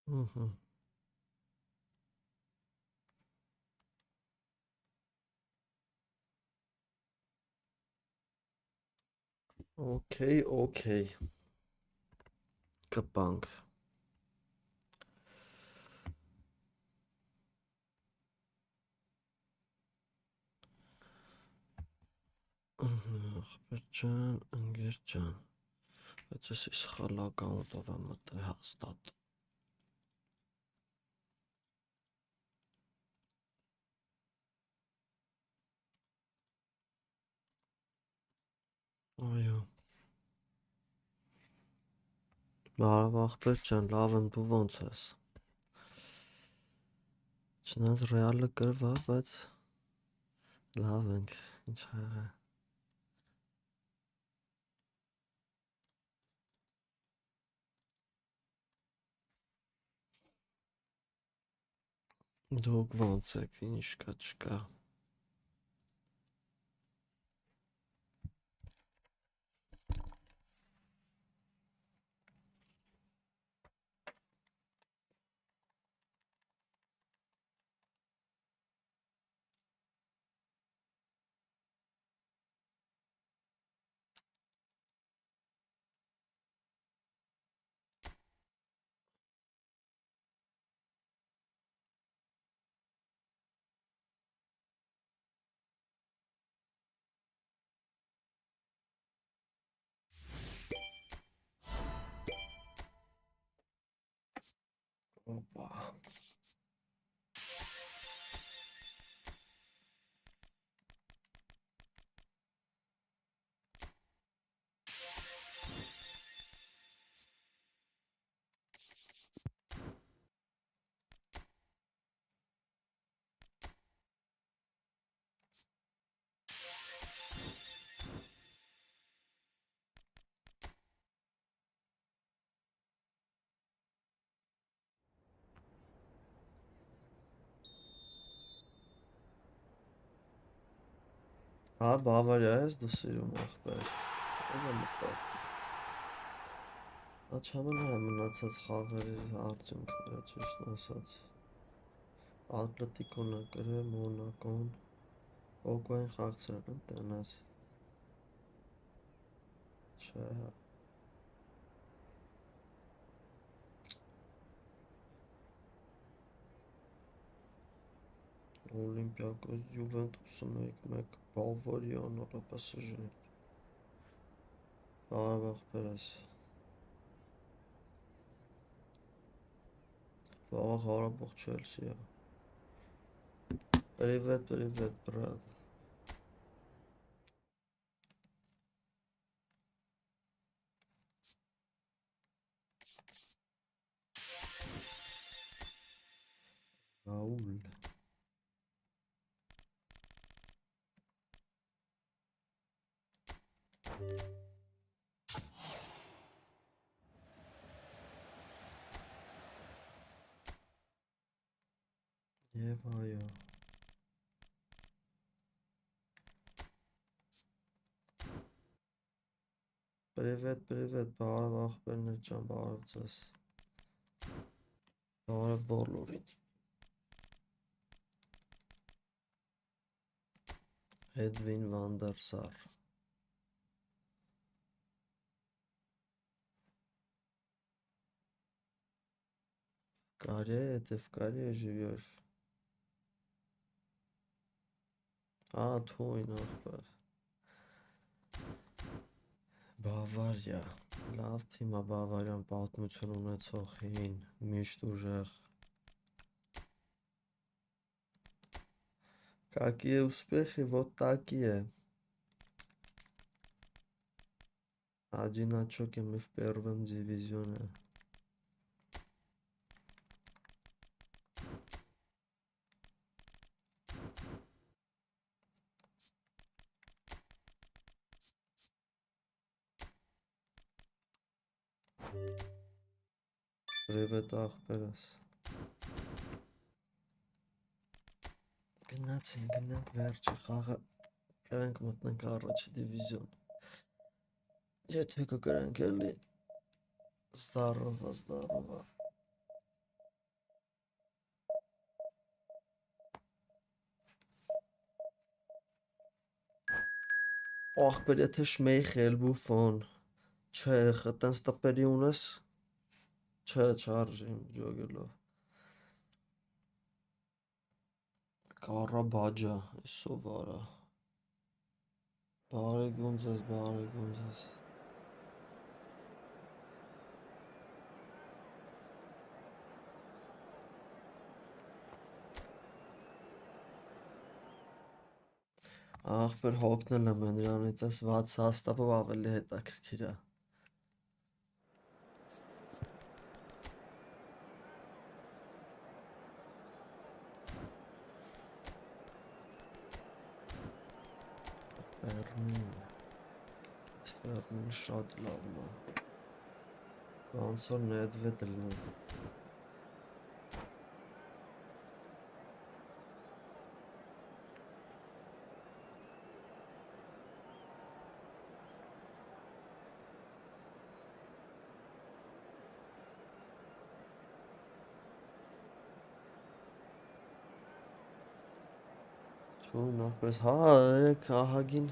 Okay, okay. Կպանք։ Ախպեր ջան, ընկեր ջան։ Բայց ես սխալ ակաունտով եմ մտել հաստատ։ Այո։ Բարև ախպեր ջան, լավ եմ, դու ոնց ես։ Չնայած ռեալը կրվա, բայց լավ ենք, ինչ եղե։ Դուք ոնց եք, ինչ կա, չկա։ Օպա։ Հա, Բավարիա ես դու սիրում ախպեր։ Ով է մտել։ Աչամն է մնացած խաղերի արդյունքները ճիշտն ասած։ Ատլետիկոն է կրել, Մոնակոն, Օկոյին խաղցրել են տենաս։ Չէ։ Օլիմպիակոս, Յուվենտուսը 1-1, Բավարիան, PSG։ Բարև ախպեր ես։ Վաղ հարաբող Չելսիա։ Привет, брат։ Ռաուլ։ Եվ այո։ Привет, բարև ախպերներ ջան, բարև ձեզ։ Բարև բոլորին։ Էդվին Վանդերսար։ это в Корее живешь? Թույն ախպեր։ Բավարիա։ Լավ թիմ է Բավարիան, պատմություն ունեցող հին, միշտ ուժեղ։ Какие успехи, вот такие. Один очок, и мы в первом дивизионе. Привет, ախպերս։ Գնանք վերջի խաղը, կրենք մտնենք առաջի դիվիզիոն։ Եթե կկրենք էլի, здорово։ Ախպեր, եթե Շմեյխել, Բուֆոն, Չեխ, այտենց տպերի ունես, չէ, չարժի ջոգելով։ Կարաբաջա, սովարա։ Բարեգուն ձեզ, բարեգուն ձեզ։ Ախպեր հոգնել եմ նրանից, այս վատ սաստավով ավելի հետաքրքիր է։ Ֆերմին շատ լավն է։ Ոնց որ Նեդվեդ լինի։ Չուն ախպես, հա, երեք ահագին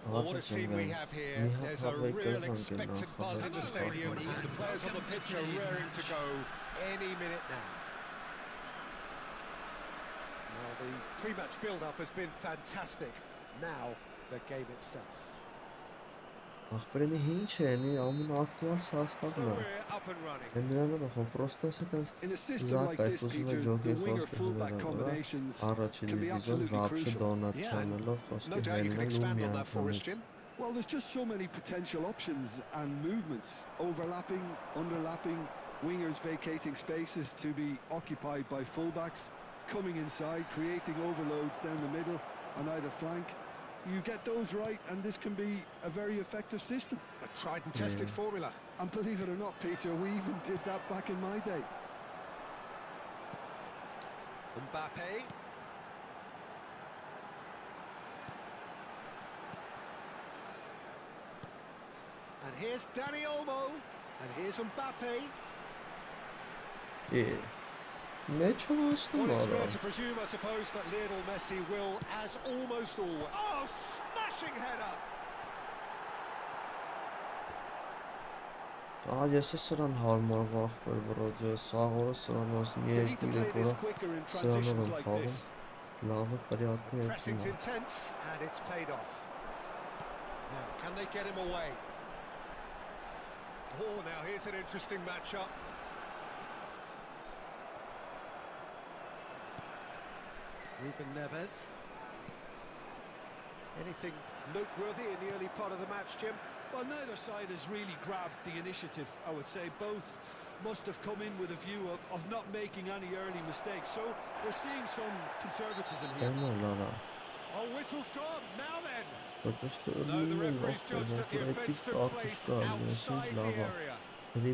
Well, what a scene we have here. There's a real expectant buzz in the stadium, and the players on the pitch are raring to go any minute now. Well, the pre-match build-up has been fantastic. Now, the game itself. Ախպերինի ինչ է, նի ամեն ակտուալ սաստավն է։ Ընդրանով խոն պրոստես հետենց զակայ ֆուսում է ջոգի խոսքը առաջին դիվիզիոն վապշը դոնատի անելով խոսքի հելնեն ու միանգամից։ Well, there's just so many potential options and movements, overlapping, underlapping, wingers vacating spaces to be occupied by fullbacks, coming inside, creating overloads down the middle on either flank. You get those right, and this can be a very effective system. A tried and tested formula. And believe it or not, Peter, we even did that back in my day. Mbappe. And here's Dani Olmo. And here's Mbappe. Yeah. Well, it's fair to presume, I suppose, that Lionel Messi will, as almost always... Oh, smashing header! Ես սրան հարմար վախպեր վրոձ է, սաղորը սրան ասում երկու երկորա սրանով եմ խաղում, լավը պրիատնի է Pressing's intense, and it's paid off. Now, can they get him away? Oh, now here's an interesting matchup. Ruben Neves. Anything noteworthy in the early part of the match, Jim? Well, neither side has really grabbed the initiative, I would say. Both must have come in with a view of not making any early mistakes. So we're seeing some conservatism here. Oh, whistle's gone. Now then. No, the referee's judged that the offence took place outside the area. De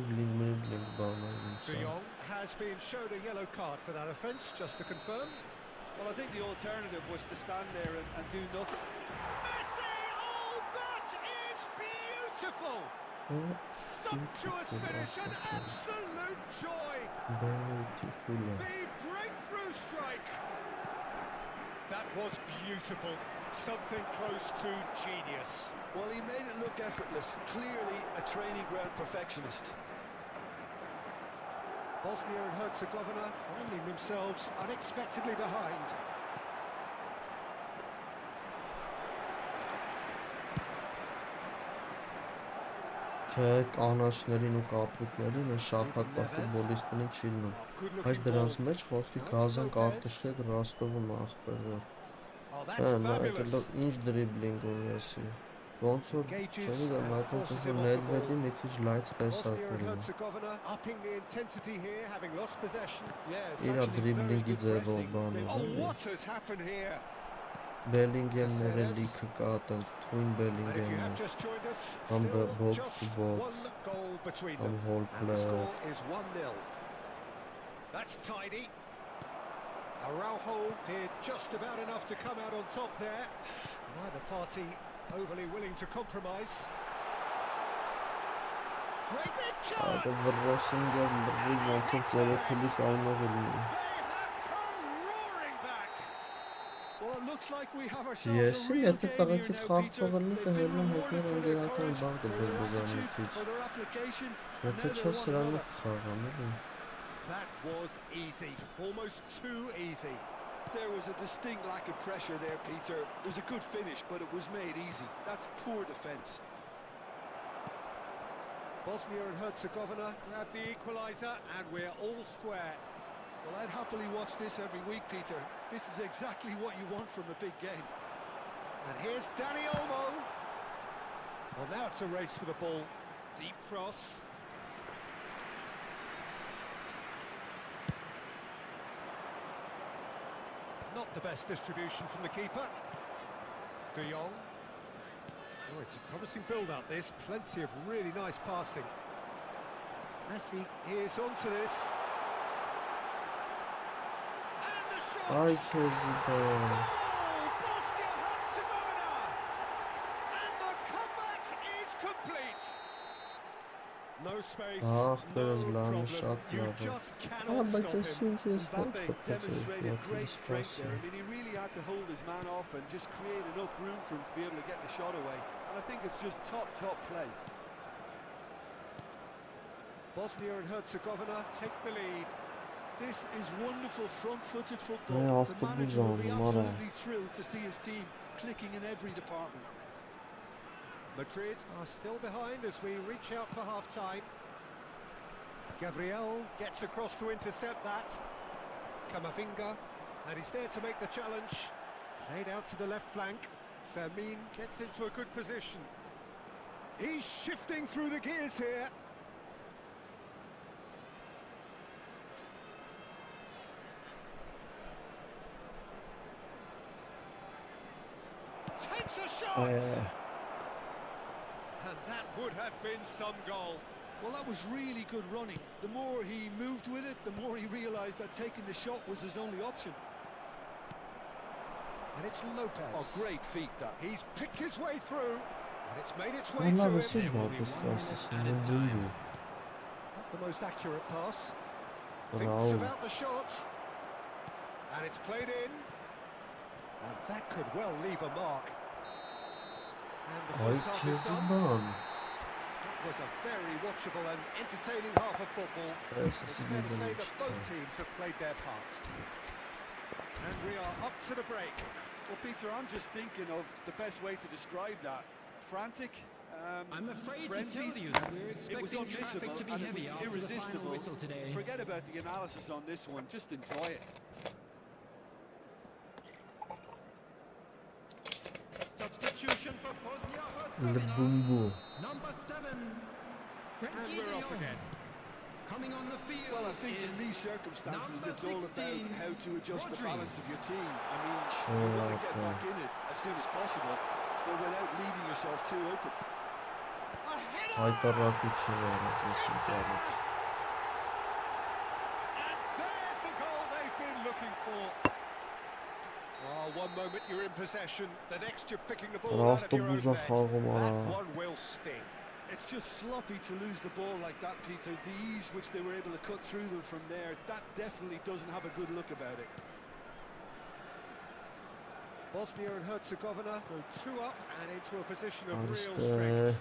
Jong has been showed a yellow card for that offence, just to confirm. Well, I think the alternative was to stand there and do nothing. Messi! Oh, that is beautiful! Sumptuous finish, an absolute joy! The breakthrough strike! That was beautiful. Something close to genius. Well, he made it look effortless. Clearly a training ground perfectionist. Bosnia and Herzegovina finding themselves unexpectedly behind. Չէ, կանաչներին ու կապուտներին շաբաթվա ֆուտբոլիստներին չի լինում, բայց դրանց մեջ խոսքի Գազան կարտիշեք Ռոստովում ախպեր որ։ Նա եկելով ինչ դրիբլինգ ունի էսի, ոնց որ չեմ իդեմ այդպես որ Նեդվեդի մի քիչ լայթ տեսակն է։ Իրա դրիբլինգի ձևով բան է։ Բելինգեմները լիքը կա, այդպես թույն բելինգեմը, համ box to box, համ whole player։ That's tidy. Araujo did just about enough to come out on top there. Neither party overly willing to compromise. Great big chance! They have come roaring back. Well, it looks like we have ourselves Yes, a real եթե game here տղեկից now, խաղ Peter. թողնի They've been կհելնեմ rewarded հետներ for their անգերական courage, բան for their կբզբզանի attitude, քիչ։ for their application, and Եթե now they չէ want սրանով another. կխաղամ էլի։ That was easy, almost too easy. There was a distinct lack of pressure there, Peter. It was a good finish, but it was made easy. That's poor defence. Bosnia and Herzegovina grab the equaliser, and we're all square. Well, I'd happily watch this every week, Peter. This is exactly what you want from a big game. And here's Dani Olmo. Well, now it's a race for the ball. Deep cross. Not the best distribution from the keeper. De Jong. Oh, it's a promising build-up, this. Plenty of really nice passing. Messi is onto this. And the shot! Ay քեզի բան։ Goal! Bosnia-Herzegovina! And the comeback is complete. No space, Ահ, no դերս լավ problem. շատ You լավ է։ just Ահա, cannot բայց stop ես him. ինձ ես ոնց Mbappe կպեցի demonstrated great դեպի strength there. I սպասի։ mean, he really had to hold his man off and just create enough room for him to be able to get the shot away. And I think it's just top play. Bosnia and Herzegovina take the lead. This is wonderful front-footed Ναι, football. The αυτό που manager will be ζω, μάρα. absolutely thrilled to see his team clicking in every department. Madrid are still behind as we reach out for half-time. Gabriel gets across to intercept that. Camavinga, and he's there to make the challenge. Played out to the left flank. Fermin gets into a good position. He's shifting through the gears here. Takes a shot! And that would have been some goal. Well, that was really good running. The more he moved with it, the more he realised that taking the shot was his only option. And it's Lopez. Oh, great feat, that. He's picked his way through, and it's made its way Valla to vəsiz him. var disqasısında buydu. Not the most accurate pass. Thinks Bravo. about the shot. And it's played in. And that could well leave a mark. And the Ay first half is քեզի done. բան։ It was a very watchable and entertaining half of football. Ես It's ասի fair to say դիդեմ that both teams have played their part. And we are up to the break. Well, Peter, I'm just thinking of the best way to describe that. Frantic, I'm afraid to frenzied. tell you that we're It was expecting traffic unmissable to be and it heavy was after the final irresistible. whistle today. Forget about the analysis on this one, just enjoy it. Substitution for Bosnia Լբումբու։ Number 7. And we're off again. Coming on the field. Well, I think in these circumstances, number it's all about 16, how to adjust the Rodri. balance of your team. I mean, you want to get back in it as soon as possible, but without leaving yourself too open. A header! Հայտարարություն արած ես ինտերնետ։ And there's the goal they've been looking for. Oh, one moment you're in possession, the next you're picking the ball out of your own Ավտոբուսը net. խաղում արա։ uh, That one will sting. It's just sloppy to lose the ball like that, Peter. The ease which they were able to cut through them from there, that definitely doesn't have a good look about it. Bosnia and Herzegovina go 2 up and into a position of real Արստե։ strength.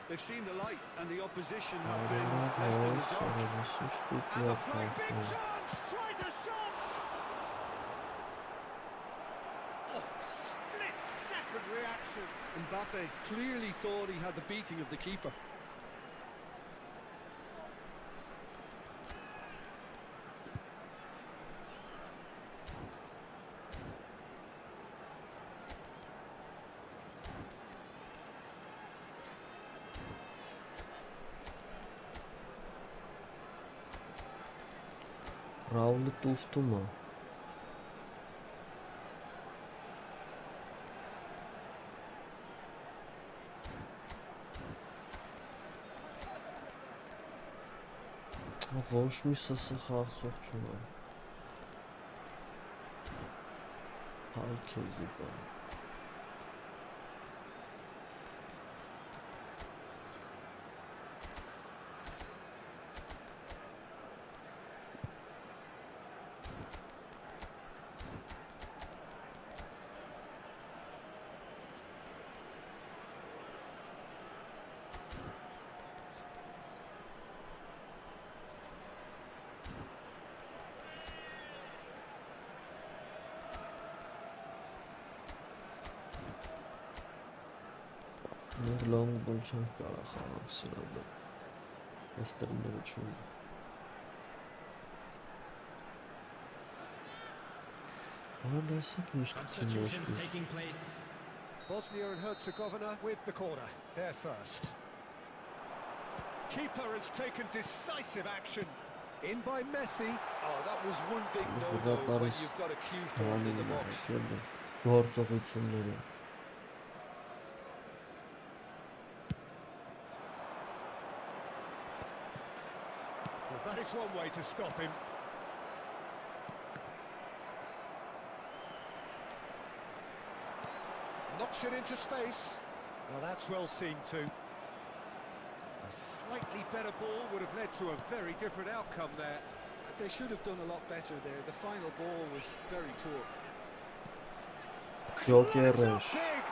They've seen the light, and the opposition have Արենա been left in the հոս, dark. արենասի շպիտ And the flag, big լապ։ chance, tries a shot! Oh, split-second reaction. Mbappe clearly thought he had the beating of the keeper. Ռաուլը տուֆտում է։ Ոչ մի սսը խաղցող չունեմ։ Հայ քեզի բան։ Մենք long ball չենք կարող խաղալ սրա վրա։ Այս տրիները չունի։ Անդասիկ միշտ Substitutions ցինոշտի։ taking place. Bosnia and Herzegovina with the corner. They're first. Keeper has taken decisive action. In by Messi. Oh, that was one big no-no when you've got a cue for it in the box. Գործողությունները։ Well, that is one way to stop him. Knocks it into space. Well, that's well seen too. A slightly better ball would have led to a very different outcome there. They should have done a lot better there. The final ball was very poor. Joker Climbs up rush. big.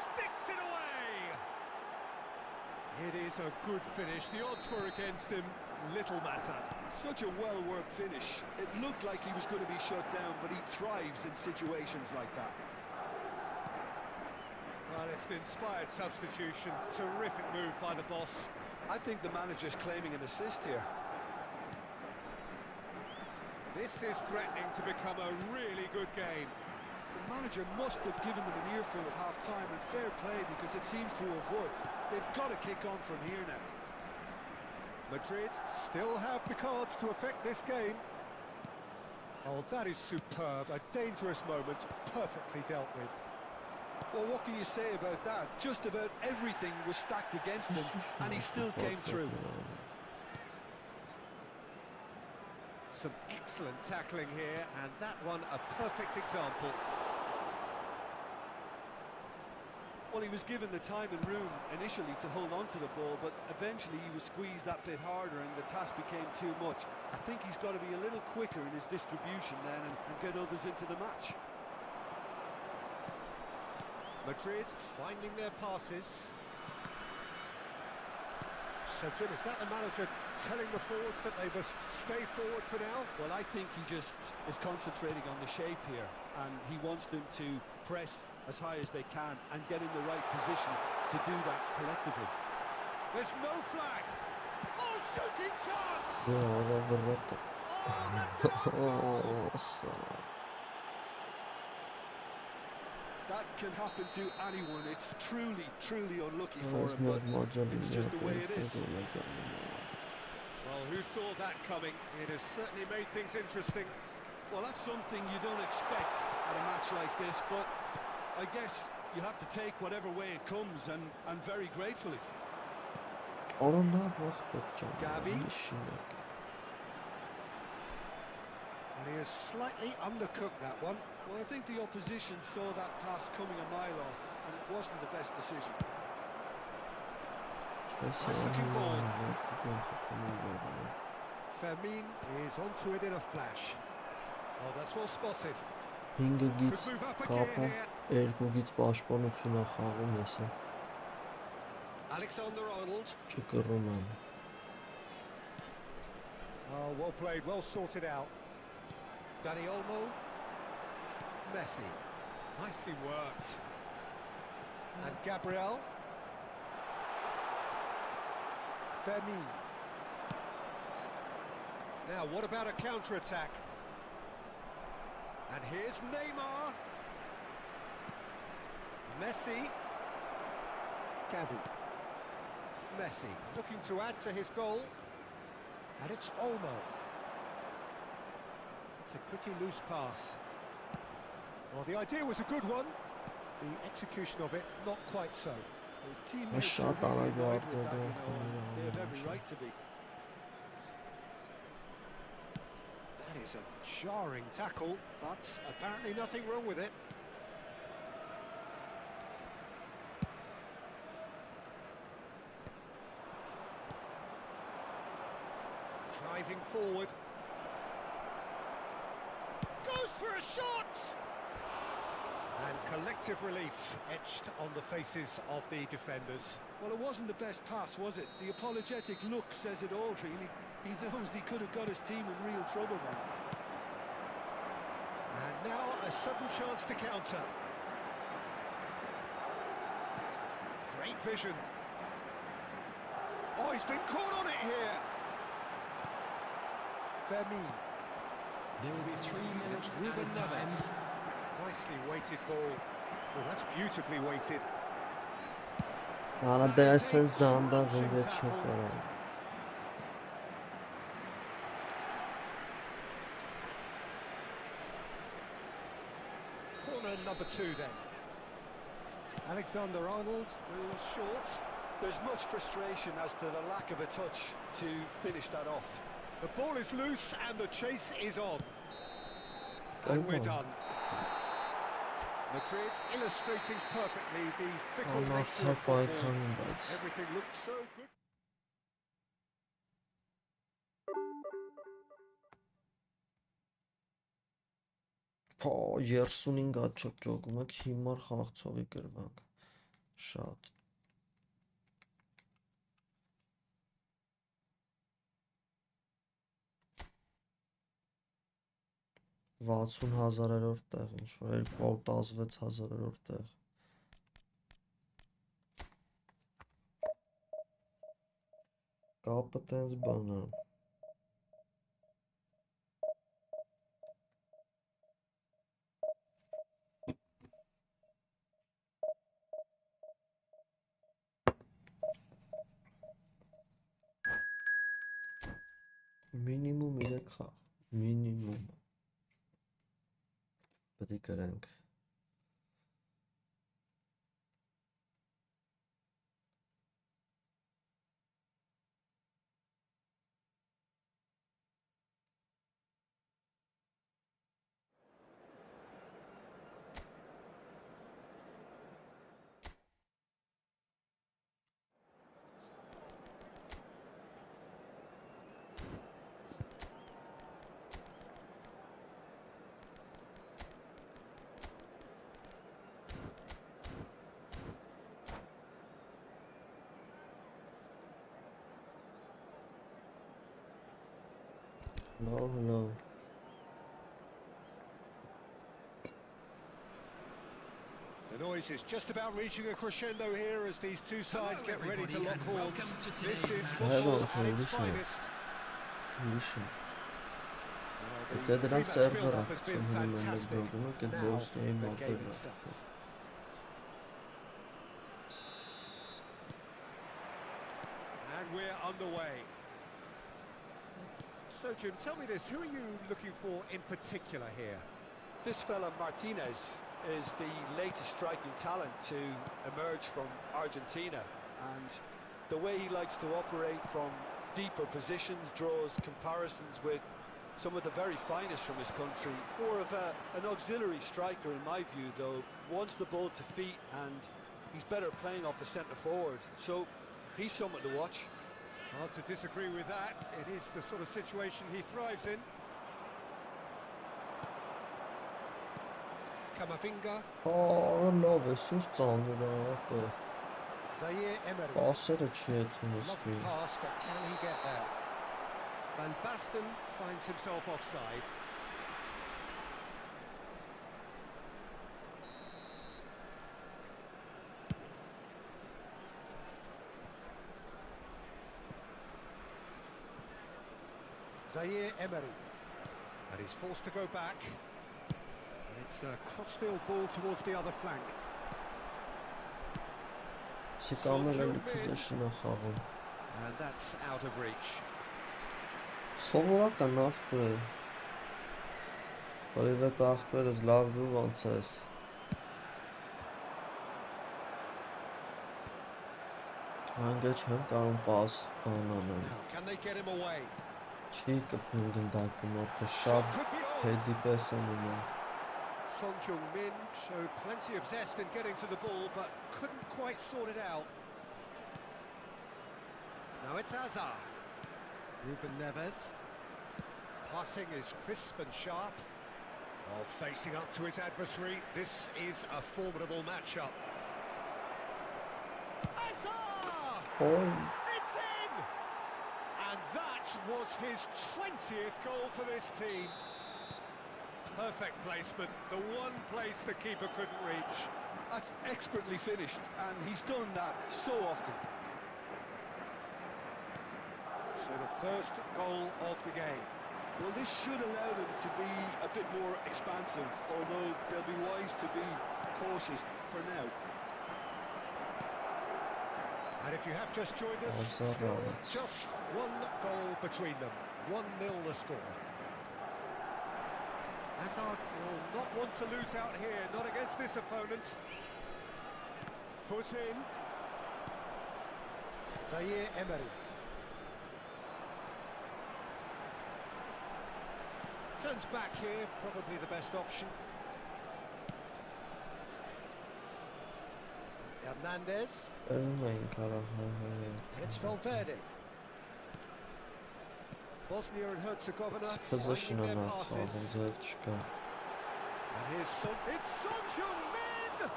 Sticks it away. It is a good finish. The odds were against him. Little matter. Such a well-worked finish. It looked like he was going to be shut down, but he thrives in situations like that. Well, it's an inspired substitution. Terrific move by the boss. I think the manager's claiming an assist here. This is threatening to become a really good game. The manager must have given them an earful at half-time, and fair play because it seems to have worked. They've got to kick on from here now. Madrid still have the cards to affect this game. Oh, that is superb. A dangerous moment, perfectly dealt with. Well, what can you say about that? Just about everything was stacked against him, and he still came through. Some excellent tackling here, and that one a perfect example. Well, he was given the time and room initially to hold on to the ball, but eventually he was squeezed that bit harder and the task became too much. I think he's got to be a little quicker in his distribution then and get others into the match. Madrid finding their passes. So, Jim, is that the manager telling the forwards that they must stay forward for now? Well, I think he just is concentrating on the shape here, and he wants them to press as high as they can and get in the right position to do that collectively. There's no flag. Oh, shooting chance! Verratti. Oh, that's an own goal! That can happen to anyone. It's truly, truly unlucky for him, but it's just the way it is. Well, who saw that coming? It has certainly made things interesting. Well, that's something you don't expect at a match like this, but I guess you have to take whatever way it comes, and very gratefully. Gavi. And he has slightly undercooked that one. Well, I think the opposition saw that pass coming a mile off, and it wasn't the best decision. Nice looking ball. Fermin is onto it in a flash. Oh, that's well spotted. 5-ից կապով 2-ից պաշտպանություն է խաղում եսը։ Alexander Arnold. Չկռում եմ։ Oh, well played, well sorted out. Dani Olmo. Messi. Nicely worked. And Gabriel. Fermin. Now, what about a counter-attack? And here's Neymar. Messi. Gavi. Messi looking to add to his goal. And it's Olmo. It's a pretty loose pass. Well, the idea was a good one. The execution of it, not quite so. His teammates are really annoyed with that, they have every right to be. That is a jarring tackle, but apparently nothing wrong with it. Driving forward. Goes for a shot! And collective relief etched on the faces of the defenders. Well, it wasn't the best pass, was it? The apologetic look says it all, really. He knows he could have got his team in real trouble then. And now a sudden chance to counter. Great vision. Oh, he's been caught on it here. Fermin. There will be 3 minutes It's Ruben added time. Neves. Nicely weighted ball. Oh, that's beautifully weighted. Ana դերսենց դանդաղ ինձ չկարան։ Corner number 2 then. Alexander-Arnold goes short. There's much frustration as to the lack of a touch to finish that off. The ball is loose and the chase is on. And we're done. Madrid illustrating perfectly the fickle Almost nature of halfway football. coming, but Everything looked so good. փո 35 աչոք ճոգում եք հիմար խաղցողի գրվանք։ Շատ։ Վաթսուն հազարերորդ տեղ, ինչ-որ 216 հազարերորդ տեղ։ Կապը տենց բան է։ Մինիմում 3 խաղ, մինիմում։ Պետք է գրենք։ No. The noise is just about reaching a crescendo here as these two sides Hello, get ready to everybody, lock and horns. welcome to This today's is match. football Hello, at its listen. finest. Listen. The It's a pre-match server build-up has been some fantastic. get Now, both game the up game there. itself. And we're underway. So, Jim, tell me this, who are you looking for in particular here? This fella Martinez is the latest striking talent to emerge from Argentina, and the way he likes to operate from deeper positions draws comparisons with some of the very finest from his country. More of an auxiliary striker in my view, though. Wants the ball to feet, and he's better playing off the centre forward, so he's someone to watch. Hard to disagree with that. It is the sort of situation he thrives in. Camavinga, Oh, no, վեսուս ծանր է, ապա։ Zaire Emery. Պասերը չի ետում Lovely իսկի։ pass, but can he get there? Van Basten finds himself offside. Zaire Emery. And he's forced to go back. And it's a crossfield ball towards the other flank. Չի կամել էլի position-ը խաղում։ And that's out of reach. Սովորական ախպեր։ Պրիվետ ախպերս լավ դու ոնց ես։ Հանգը չեմ կարում պաս բան անել։ Now, can they get him away? Չի կպնում գնդակը մոտը Shot շատ could be on. հետի պես են ունում։ Son Heung-min showed plenty of zest in getting to the ball, but couldn't quite sort it out. Now it's Hazard. Ruben Neves. Passing is crisp and sharp. Oh, facing up to his adversary. This is a formidable matchup. Hazard! Օй, It's in! And that was his 20th goal for this team. Perfect placement, the one place the keeper couldn't reach. That's expertly finished, and he's done that so often. So the first goal of the game. Well, this should allow them to be a bit more expansive, although they'll be wise to be cautious for now. And if you have just joined us, Also still Roberts. just one goal between them. 1-0 the score. Hazard will not want to lose out here, not against this opponent. Foot in. Zaire Emery. Turns back here, probably the best option. Hernandez. Ölmeyin Karahan. And it's Valverde. Bosnia and Herzegovina Position finding their on passes. Zevchka. And here's it's Son Heung-min!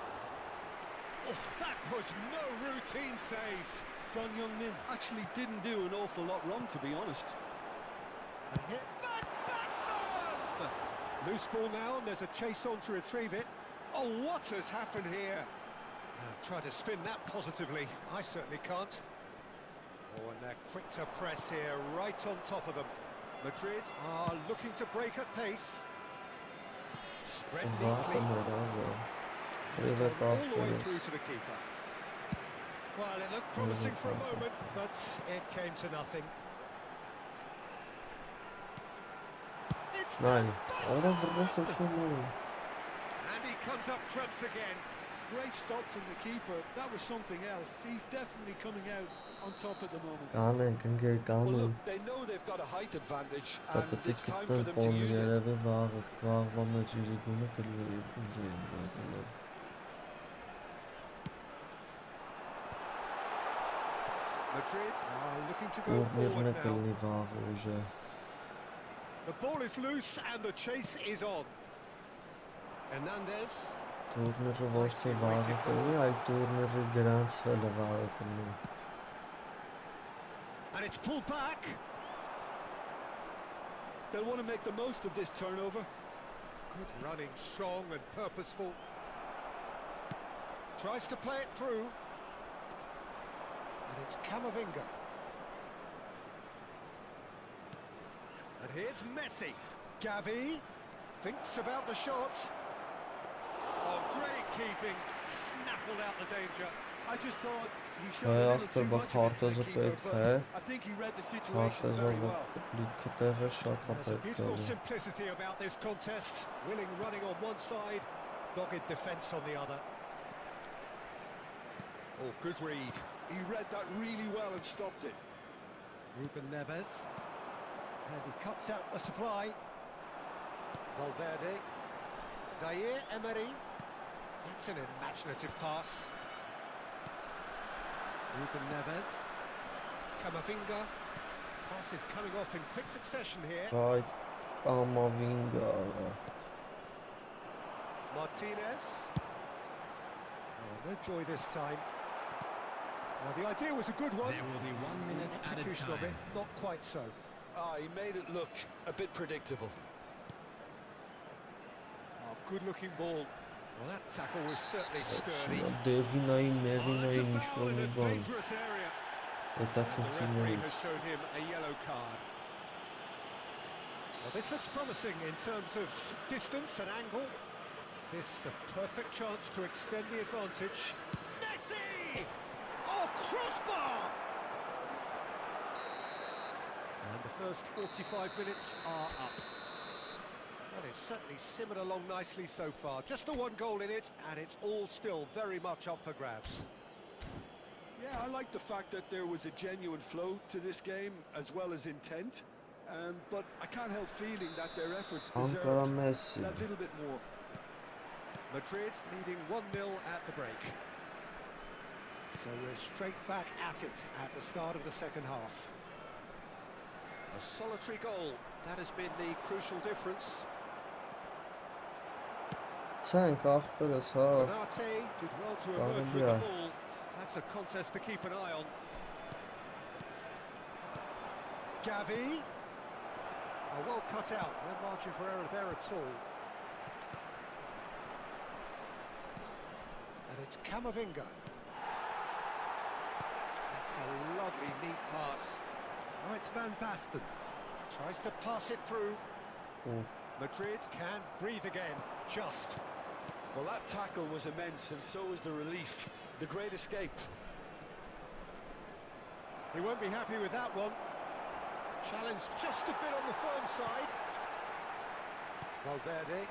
Oh, that was no routine save. Son Heung-min actually didn't do an awful lot wrong, to be honest. And hit Van Basten! Loose ball now, and there's a chase on to retrieve it. Oh, what has happened here? Try to spin that positively. I certainly can't. Oh, and they're quick to press here, right on top of them. Madrid are looking to break at pace. Spread neatly. All the way through to the keeper. Well, it looked promising for a moment, but it came to nothing. It's Nein, Van oder Basten! was schon And he comes up trumps again. Great stop from the keeper. That was something else. He's definitely coming out on top at the moment. Ganen, kan ge Well, ganen. look, they know they've got a height advantage, Sa and it's time for patikten them to use it. poljereve var med Jiriguna kırılıyor. Madrid are looking to go Turnirine forward now. kırılıyor уже. The ball is loose and the chase is on. Hernandez. Turniri vostri var kırılıyor, ay turniri gransfele var kırılıyor. And it's pulled back. They'll want to make the most of this turnover. Good running, strong and purposeful. Tries to play it through. And it's Camavinga. And here's Messi. Gavi thinks about the shot. Oh, great keeping. Snaffled out the danger. I just thought he showed a little too much against the keeper, but I think he read the situation very well. There's a beautiful simplicity about this contest. Willing running on one side, dogged defence on the other. Oh, good read. He read that really well and stopped it. Ruben Neves. And he cuts out the supply. Valverde. Zaire Emery. That's an imaginative pass. Ruben Neves. Camavinga. Pass is coming off in quick succession here. Ay Camavinga. Martinez. Oh, no joy this time. Well, the idea was a good one. There will be 1 minute added Execution of it, time. not quite so. He made it look a bit predictable. Oh, good-looking ball. Well, that tackle was certainly sturdy. Devinayin, Oh, that's a Mevinayin foul in a işlerini ban. dangerous area. Это The referee как has shown him a yellow card. Well, this looks promising in terms of distance and angle. This the perfect chance to extend the advantage. Messi! Oh, crossbar! And the first 45 minutes are up. Well, it's certainly simmered along nicely so far. Just the one goal in it, and it's all still very much up for grabs. Yeah, I like the fact that there was a genuine flow to this game, as well as intent. But I can't help feeling that their efforts Ankara deserved Messi. that little bit more. Madrid leading 1-0 at the break. So we're straight back at it at the start of the second half. A solitary goal, that has been the crucial difference. Cenk ahberes ha. Donatì did well to emerge with the yeah. ball. That's a contest to keep an eye on. Gavi. Oh, well cut out, no margin for error there at all. It's Camavinga. It's a lovely, neat pass. Now it's Van Basten. Tries to pass it through. Oh. Madrid can breathe again. Just. Well, that tackle was immense, and so was the relief. The great escape. He won't be happy with that one. Challenge just a bit on the firm side. Valverde.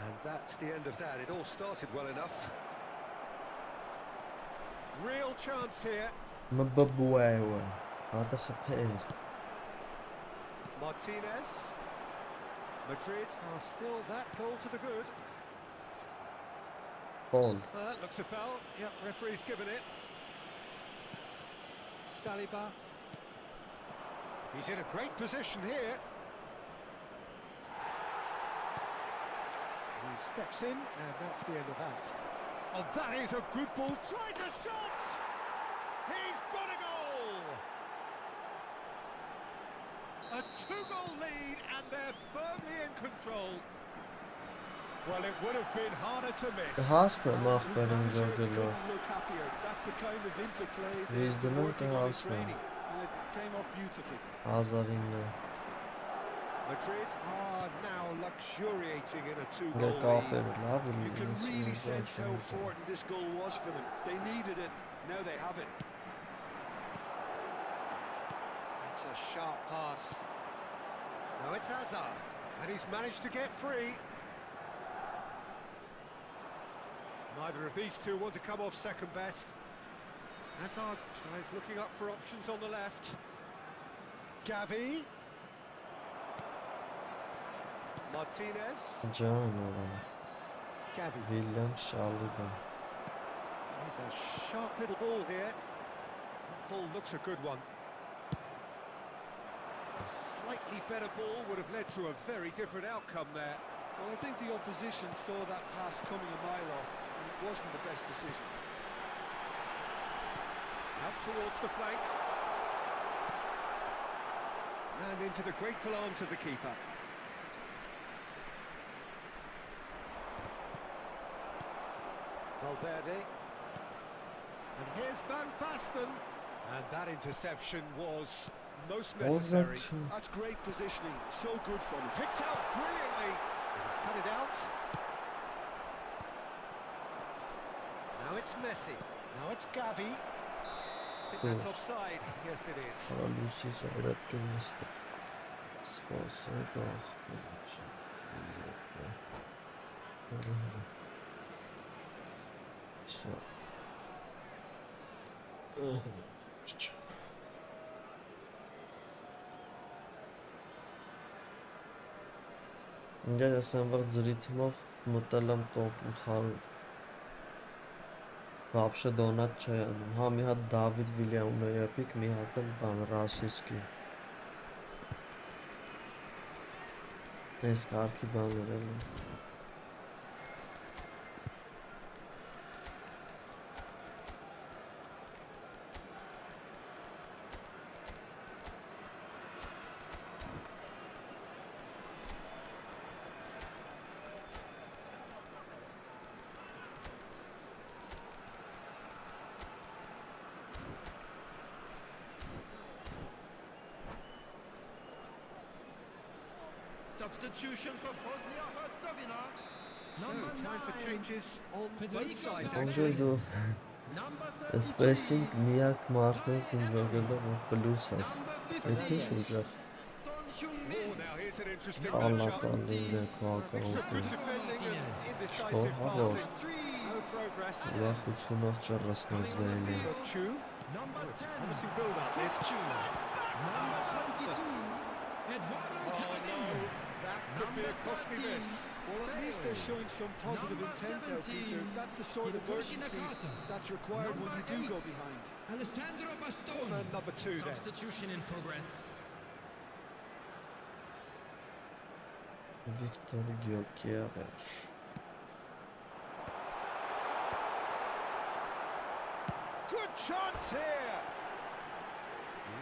And that's the end of that. It all started well enough. Real chance here. Mbabuewa. Hada gepeerd. Martinez. Madrid are still that goal to the good. Foul. That looks a foul. Yep, referee's given it. Saliba. He's in a great position here. He steps in, and that's the end of that. Oh, that is a good ball. Tries a shot! He's got a goal! A two-goal lead, and they're firmly in control. Well, it would have been harder to miss. Հասնենք His բերում manager գորգելով։ couldn't look happier. That's the kind of interplay He's they've been the working on in Newcastle. training, and it came off beautifully. 1009 Madrid are now luxuriating in a Ինքը two-goal lead. կապեր լավ You can really ունի։ sense how important this goal was for them. They needed it. Now they have it. It's a sharp pass. Now it's Hazard, and he's managed to get free. Neither of these two want to come off second best. Hazard tries looking up for options on the left. Gavi. Martinez. Ջան արա։ Gavi. Վիլյամ Շալիբա։ He's a sharp little ball here. That ball looks a good one. A slightly better ball would have led to a very different outcome there. Well, I think the opposition saw that pass coming a mile off, and it wasn't the best decision. Out towards the flank. And into the grateful arms of the keeper. Valverde. And here's Van Basten. And that interception was most necessary. That's great positioning. So good for him. Picked out brilliantly. He's cut it out. Now it's Messi. Now it's Gavi. I think that's offside. Yes, it is. Լուսի զարդ կնստը։ Սպասեք ախպեր։ Ինգեր ասեմ վաղ ձրի թիմով մտել եմ տոպ 800 Вообще դոնատ չի անում, հա մի հատ Դավիդ Վիլյամն է էպիկ, մի հատ էլ բան Ռասիսկի Այս կարգի բաներ էլ են Substitution for Bosnia-Herzegovina. So, Number time for 9. changes on both Federico sides, Valverde. actually. Ոնջոյ դու Number Սպեսինգ 33. միակ մարդն ես իմ վգելով որ պլուս ես Number Եթե 15. շուրջը Son Heung-min. Oh, now here's an interesting Ալա matchup. տալին է քո Mixture of good ակաունտին defending and indecisive Շոհավոր passing. 3. No progress. Ուրախությունով ճռռսնես բերելի Chu. Number It's a 10. promising build-up. This Chu. Number 22. Eduardo Oh, no. Camavinga. That could be a costly miss. Well, at least they're showing some positive Number intent now, Peter. 17. That's the sort of urgency that's required when you do go behind. Alessandro Bastoni. Corner number 2 then. Substitution in progress. Վիկտոր Գյոկիավեչ Good chance here.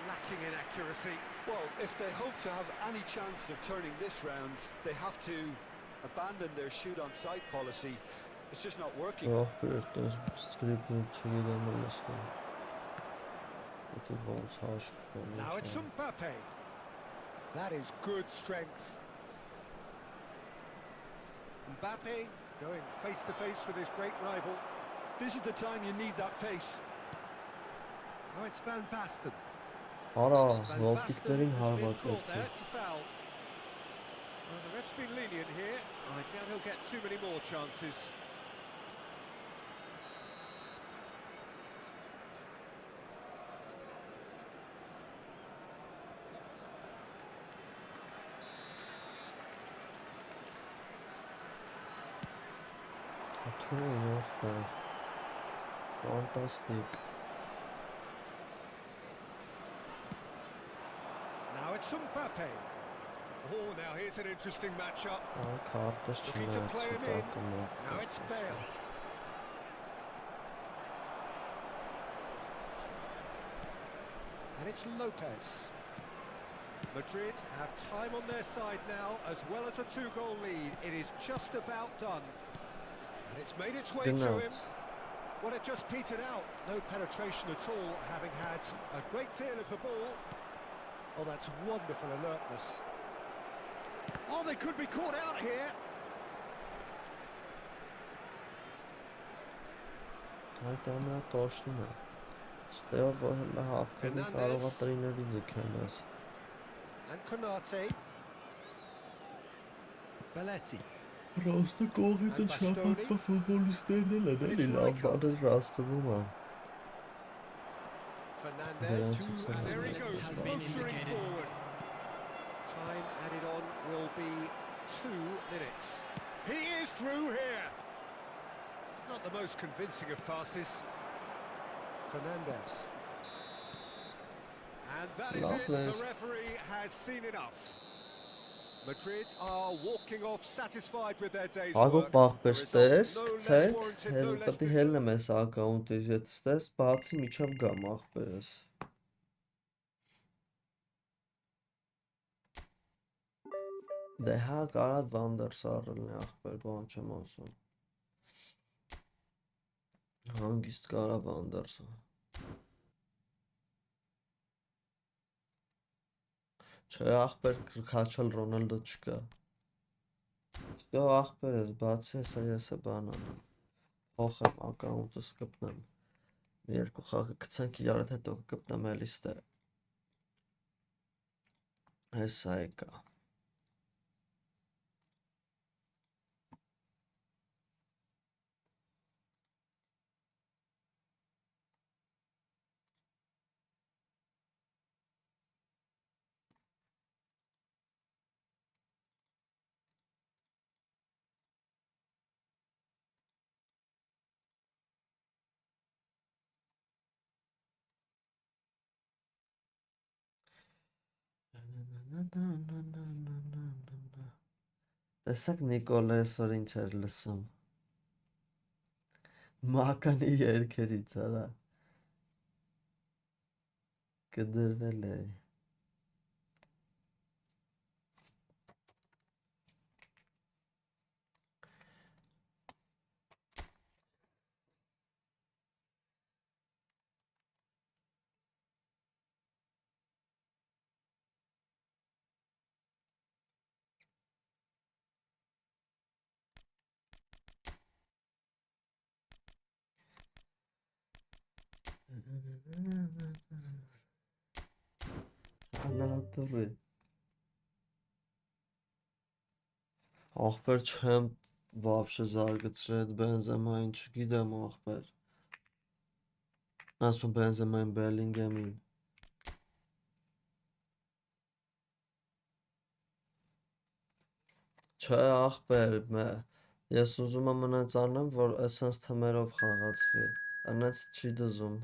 Lacking in accuracy. Well, if they hope to have any chance of turning this round, they have to abandoned their shoot on sight policy. It's just not working. Ահբեր, սկրիպտն չգիտեմ լսում։ Դա ոնց հաշվում Now it's է։ Mbappe. That is good strength. Mbappe going face to face with his great rival. This is the time you need that pace. Now it's Van Basten. Արա, Van ոտիկներին Basten has been caught հարվածեցի։ there. It's a foul. Well, the ref's been lenient here. I doubt he'll get too many more chances. Fantastic. Now it's Mbappe. Oh, now here's an interesting matchup. Քարտս Looking to play him in. չնայած։ Now it's Bale. And it's Lopez. Madrid have time on their side now, as well as a two-goal lead. It is just about done. And it's made its way to him. Well, it just petered out. No penetration at all, having had a great deal of the ball. Oh, that's wonderful alertness. Oh, they could be caught out here. Այդամա տոշնում է։ Ստեով որ հլա հավքերի կարող է տրիների ձգել ես։ And Konate. Belletti. Ռոստը կողից And շապատվա ֆուտբոլիստերն էլ են, էլի լավ բաներ ռաստվում է։ Fernandez, That's and there he it. goes, Has been motoring indicated. forward. Time added on will be 2 minutes. He is through here. Not the most convincing of passes. Fernandez. And that is it. Lovely. The referee has seen enough. Madrid are walking off satisfied with their day's Ագո work. պախպեր The result, ստես, no less կցեք, warranted, no less պետի deserved. հելնեմ ես ակաունտից, եթե ստես, բացի միջավ գամ աղբերս։ Դե հա կարատ վանդերս առելն է աղբեր, բան չեմ ասում։ Հանգիստ կարա վանդերսը։ Չէ աղբեր քաչալ Ռոնալդո չկա։ Ստո աղբեր ես, բացի հեսա եսը բանան։ Փոխեմ ակաունտս կպնեմ։ Երկու խաղը գցենք իրար հետո կպնեմ էլիստե։ Հեսա եկա։ Տեսակ Նիկոլես որ ինչ էր լսում։ Մականի երկերից արա։ Կդրվել է։ Անատորի։ Աղբեր չեմ վաբշե զարգացրել այդ բենզեմային չգիտեմ աղբեր։ Ասում բենզեմային Բելինգեմին։ Չէ աղբեր, ես ուզում եմ մնաց անեմ, որ էսենց թմերով խաղացվի, անեց չի դզում։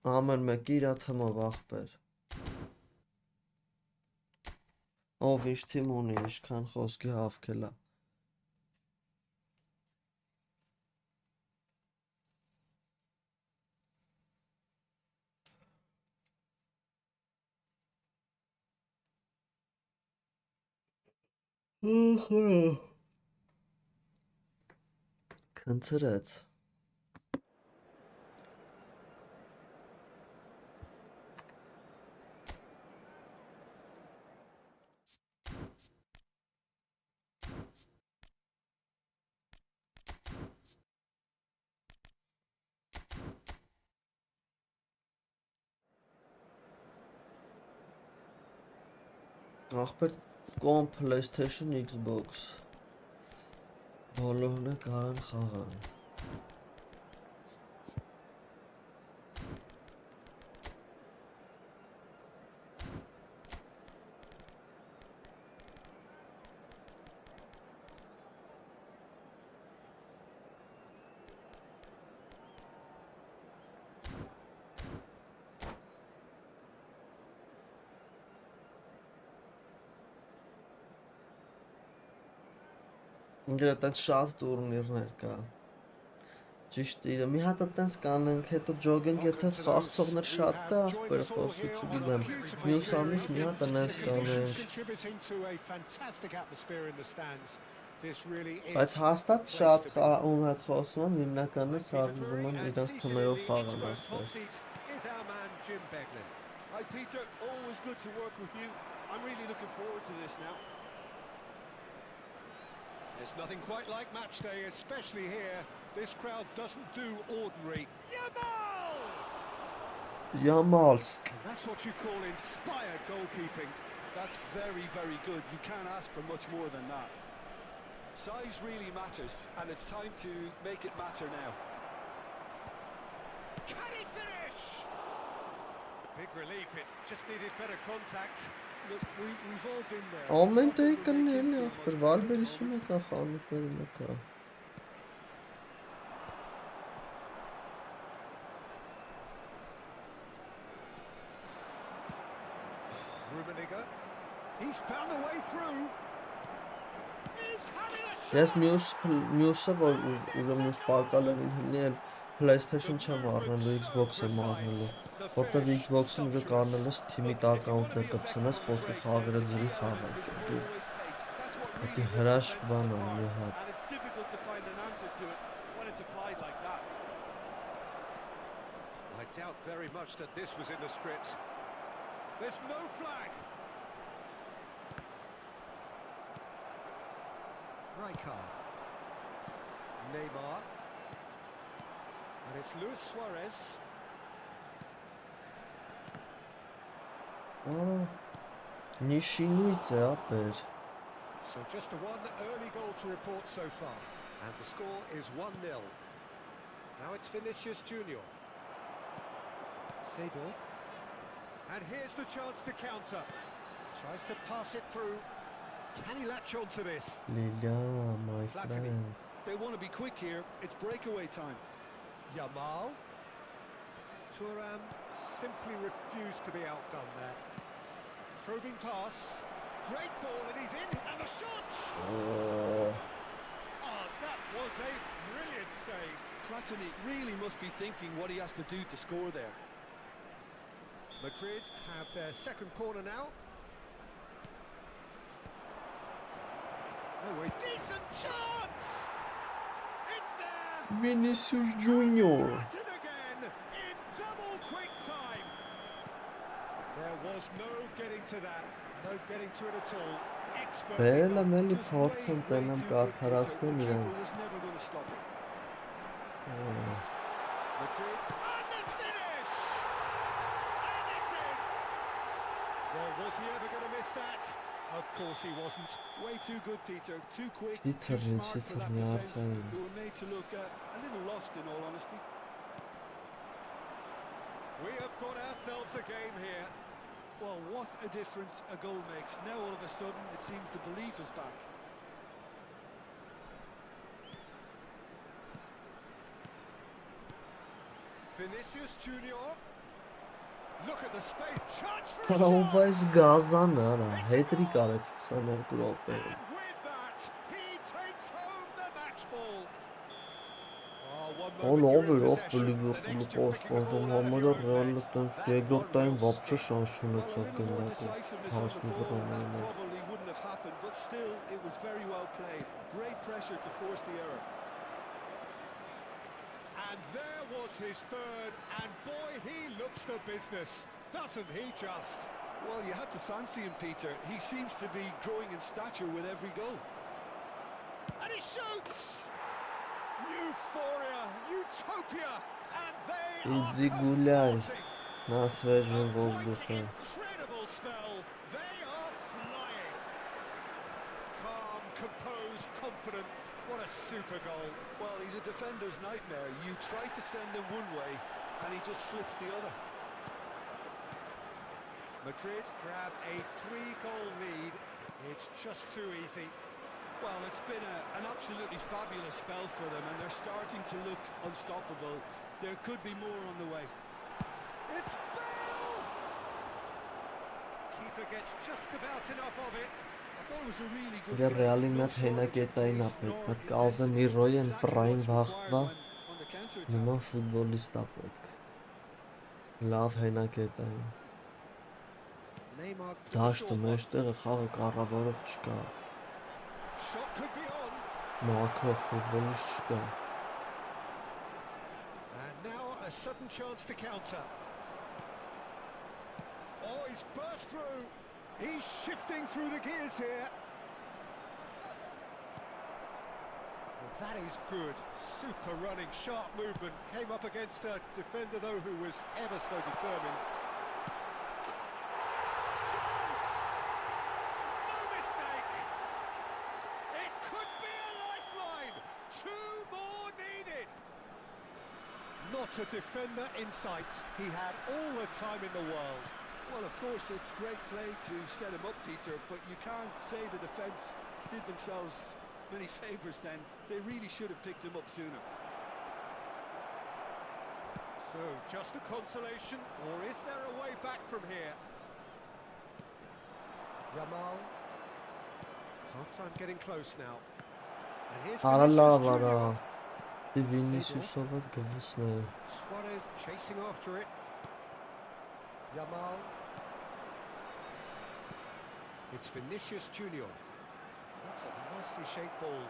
Ամեն մեկ իրա թմով աղբեր։ Ով ինչ թիմ ունի, ինչքան խոսքի հավքելա։ Քնցրեց։ Ախպեր կոմ PlayStation Xbox բոլորն է կարան խաղան։ Ինգր այդպես շատ տուրնիրներ կա։ Ճիշտ իրը, մի հատ այդպես կանենք, հետո ջոգենք, եթե խաղացողներ շատ կա, ախպեր խոսի չգիտեմ, մյուս ամիս մի հատ այնպես կանենք։ Բայց հաստատ շատ ում հետ խոսում եմ, հիմնականը սարվում եմ իրենց թմերով խաղան ախպեր։ Hi Peter, always good to work with you. I'm really looking forward to this now. There's nothing quite like match day, especially here. This crowd doesn't do ordinary. Yamal! Yamalsk. That's what you call inspired goalkeeping. That's very, very good. You can't ask for much more than that. Size really matters, and it's time to make it matter now. Can he finish? Big relief, it just needed better contact. Look, we've all been there. Ամեն դեպի կնելի ախպեր, վալբերիսում է կա, խանութներում է կա։ Rummenigge. He's found a way through. He's having a shot. Ես մյուսը, որ ուրեմն մյուս պակալերին հլի էլ PlayStation չեմ առնելու, Xbox եմ առնելու, որտև Xbox-ին ուժը կարնել ես թիմի ակաունտներ կպցնես, խոսքի խաղերը ձրի խաղաց։ Դա հրաշքվան է մի հատ։ And it's difficult to find an answer to it when it's applied like that. I doubt very much that this was in the script. There's no flag. Rijkaard. Neymar. And it's Luis Suarez. Նիշինույց է ապեր։ So just the one early goal to report so far. And the score is 1-0. Now it's Vinicius Junior. Seedorf. And here's the chance to counter. Tries to pass it through. Can he latch on to this? Լիլիա, my friend։ They want to be quick here. It's breakaway time. Yamal. Thuram simply refused to be outdone there. Probing pass. Great ball and he's in. And the shot! Oh, Oh, that was a brilliant save. Platini really must be thinking what he has to do to score there. Madrid have their second corner now. Oh, a decent chance! It's there! Vinicius Junior։ At it again in double quick time. There was no getting to that, no getting to it at all. Expert. Բերել եմ էլի Just փորձեմ way տենեմ too good, կարդարացնեմ Peter. The իրենց։ keeper was never going to stop it. Madrid. And the finish! And it's in! Well, was he ever going to miss that? Of course he wasn't. Way too good, Peter. Too quick, Peter, too smart for that Peter, defence. Peter. Who were made to look a little lost, in all honesty. We have got ourselves a game here. Well, what a difference a goal makes. Now all of a sudden it seems the belief is back. Vinicius Junior. Look at the space. Chance for a Կարող shot. այս գազան արա, հետրիկ արեց 22 րոպեում։ And with that, he takes home the match ball. Oh, one Он moment you're in over possession. The Liverpool next two picking the պաշտպանվում ball out of համարյա your own ռեալը net. տենց That երկրորդ one տային will вообще շանս Well, a չունեցավ little more գնդակում։ decisiveness on the ball, and that 11 probably wouldn't have happened. But but still, it was very well played. Great pressure to force the error. And there was his third, and boy, he looks the business, doesn't he just? Well, you had to fancy him, Peter. He seems to be growing in stature with every goal. And he shoots! Euphoria, utopia, and they Иди are гуляй converting. на свежем A quite воздухе. incredible spell. They are flying. Calm, composed, confident. What a super goal. Well, he's a defender's nightmare. You try to send him one way, and he just slips the other. Madrid grab a 3-goal lead. It's just too easy. Well, it's been an absolutely fabulous spell for them, and they're starting to look unstoppable. There could be more on the way. It's Bale! Keeper gets just about enough of it. I thought it was a really good Իրա game. ռեալի No մատ հենակետային shortage of ապրեք, pace մատ nor կազը մի intensity. ռոյեն Exactly պրային what's վախտվա, required on the counter-attack. նման ֆուտբոլիստ ապրեք, լավ հենակետային, Neymar with a դաշտը short one. մեջտեղը խաղը կառավարող չկա, Shot could be on. մաքրող ֆուտբոլիստ չկա, And now a sudden chance to counter. Oh, he's burst through. He's shifting through the gears here. Well, that is good. Super running, sharp movement. Came up against a defender, though, who was ever so determined. Chance! No mistake! It could be a lifeline. 2 more needed. Not a defender in sight. He had all the time in the world. Well, of course, it's great play to set him up, Peter, but you can't say the defence did themselves many favours then. They really should have picked him up sooner. So, just a consolation, or is there a way back from here? Yamal. Half-time getting close now. And here's արա Vinicius լավ արա, Junior. դի Վինիսիուսովը գվսն է, Suarez chasing after it. Yamal. It's Vinicius Junior. That's a nicely shaped ball.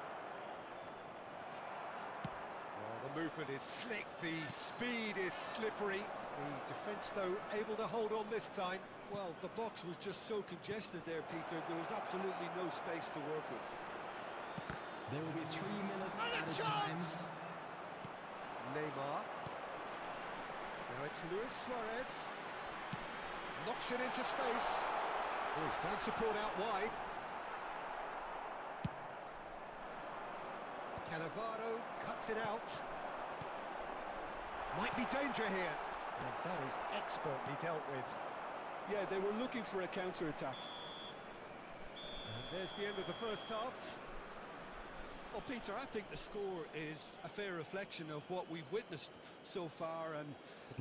Well, the movement is slick, the speed is slippery. The defence, though, able to hold on this time. Well, the box was just so congested there, Peter. There was absolutely no space to work with. There will be 3 minutes And a added time. chance! Neymar. Now it's Luis Suarez. Knocks it into space. Oh, he's found support out wide. Cannavaro cuts it out. Might be danger here. And that is expertly dealt with. Yeah, they were looking for a counter-attack. And there's the end of the first half. Well, Peter, I think the score is a fair reflection of what we've witnessed so far, and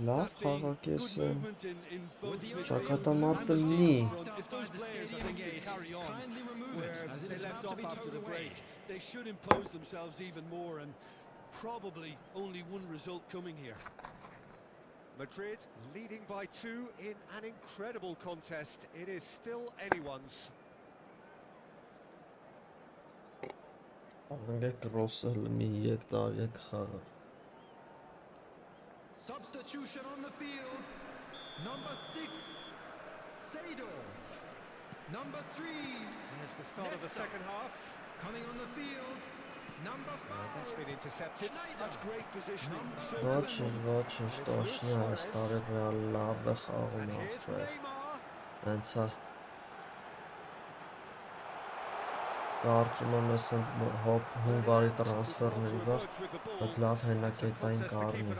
լավ that being խաղակես good է, movement in both midfield Ճակատամարտը and the մի, deep front. If those players, I think, can carry on Kindly remove where it, as it they is left about to off be after the towed away. break, they should impose themselves even more, and probably only one result coming here. Madrid leading by 2 in an incredible contest. It is still anyone's. աղնգեք ռոսը լմի 3 տարի խաղը, Substitution on the field. Number 6, Sado. Number 3, There's the start of the second half. coming on the field. Number 5, That's been intercepted. That's great positioning. ոչինչ, տոշնի այս տարի ռեալ լավ է խաղում And here's ապրել, Neymar. հենց է, կարծում եմ ես հունվարի տրանսվերների վաղ, այդ լավ հենակետային կառնի,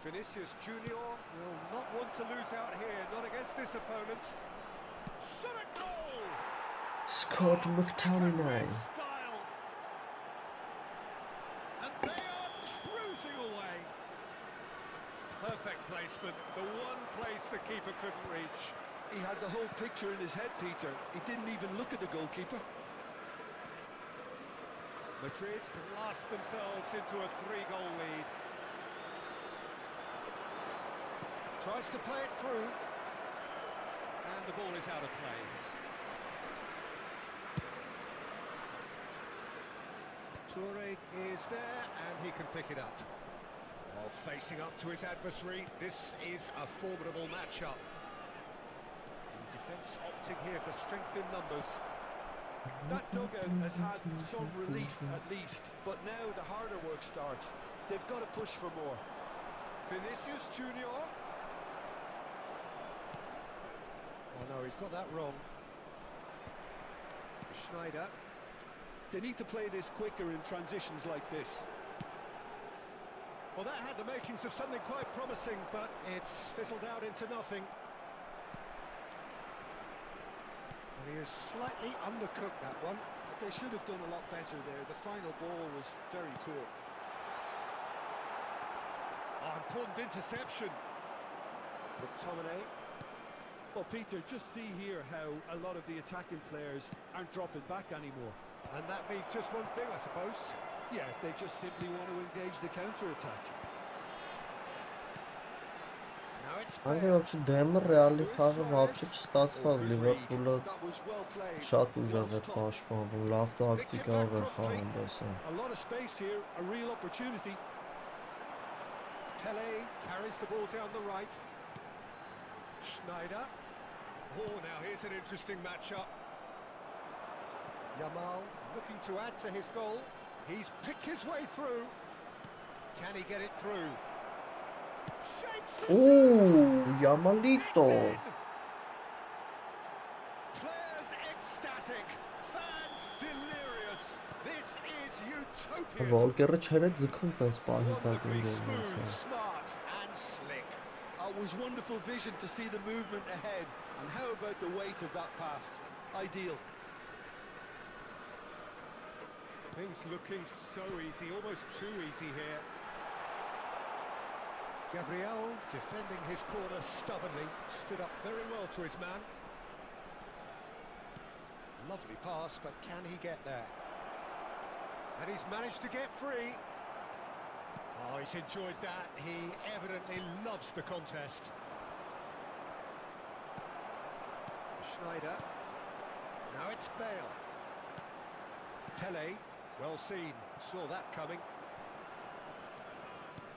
Vinicius Junior will not want to lose out here, not against this opponent. Shot a goal! Scott McTominay, Style. And they are cruising away. Perfect placement, the one place the keeper couldn't reach. He had the whole picture in his head, Peter. He didn't even look at the goalkeeper. Madrid blast themselves into a 3-goal lead. Tries to play it through. And the ball is out of play. Toure is there and he can pick it up. While facing up to his adversary, this is a formidable matchup. The defence opting here for strength in numbers. That dugout has had some relief at least, but now the harder work starts. They've got to push for more. Vinicius Junior. Oh no, he's got that wrong. Schneider. They need to play this quicker in transitions like this. Well, that had the makings of something quite promising, but it's fizzled out into nothing. And he has slightly undercooked that one. They should have done a lot better there. The final ball was very poor. Oh, important interception. McTominay. Well, Peter, just see here how a lot of the attacking players aren't dropping back anymore. And that means just one thing, I suppose. Yeah, they just simply want to engage the counter-attack. Now it's Անգլիա вообще դեմը ռեալի խաղը вообще չստացավ, Լիվերպուլը That was well played. շատ ուժեղ է պաշտպանվում, լավ տակտիկայով է խաղում դեսը։ A lot of space here, a real opportunity. Tele carries the ball down the right. Schneider. Oh, now here's an interesting matchup. Yamal looking to add to his goal. He's picked his way through. Can he get it through? Shapes the Yamalito. Players ecstatic, fans delirious. This is utopia. Վոլկերը չեր է ձգում տես պահի Wonderfully տակին smooth, գոլնացը։ smart and slick. It was wonderful vision to see the movement ahead. And how about the weight of that pass? Ideal. Things looking so easy, almost too easy here. Gabriel defending his corner stubbornly, stood up very well to his man. Lovely pass, but can he get there? And he's managed to get free. Oh, he's enjoyed that. He evidently loves the contest. Schneider. Now it's Bale. Pele, well seen, saw that coming.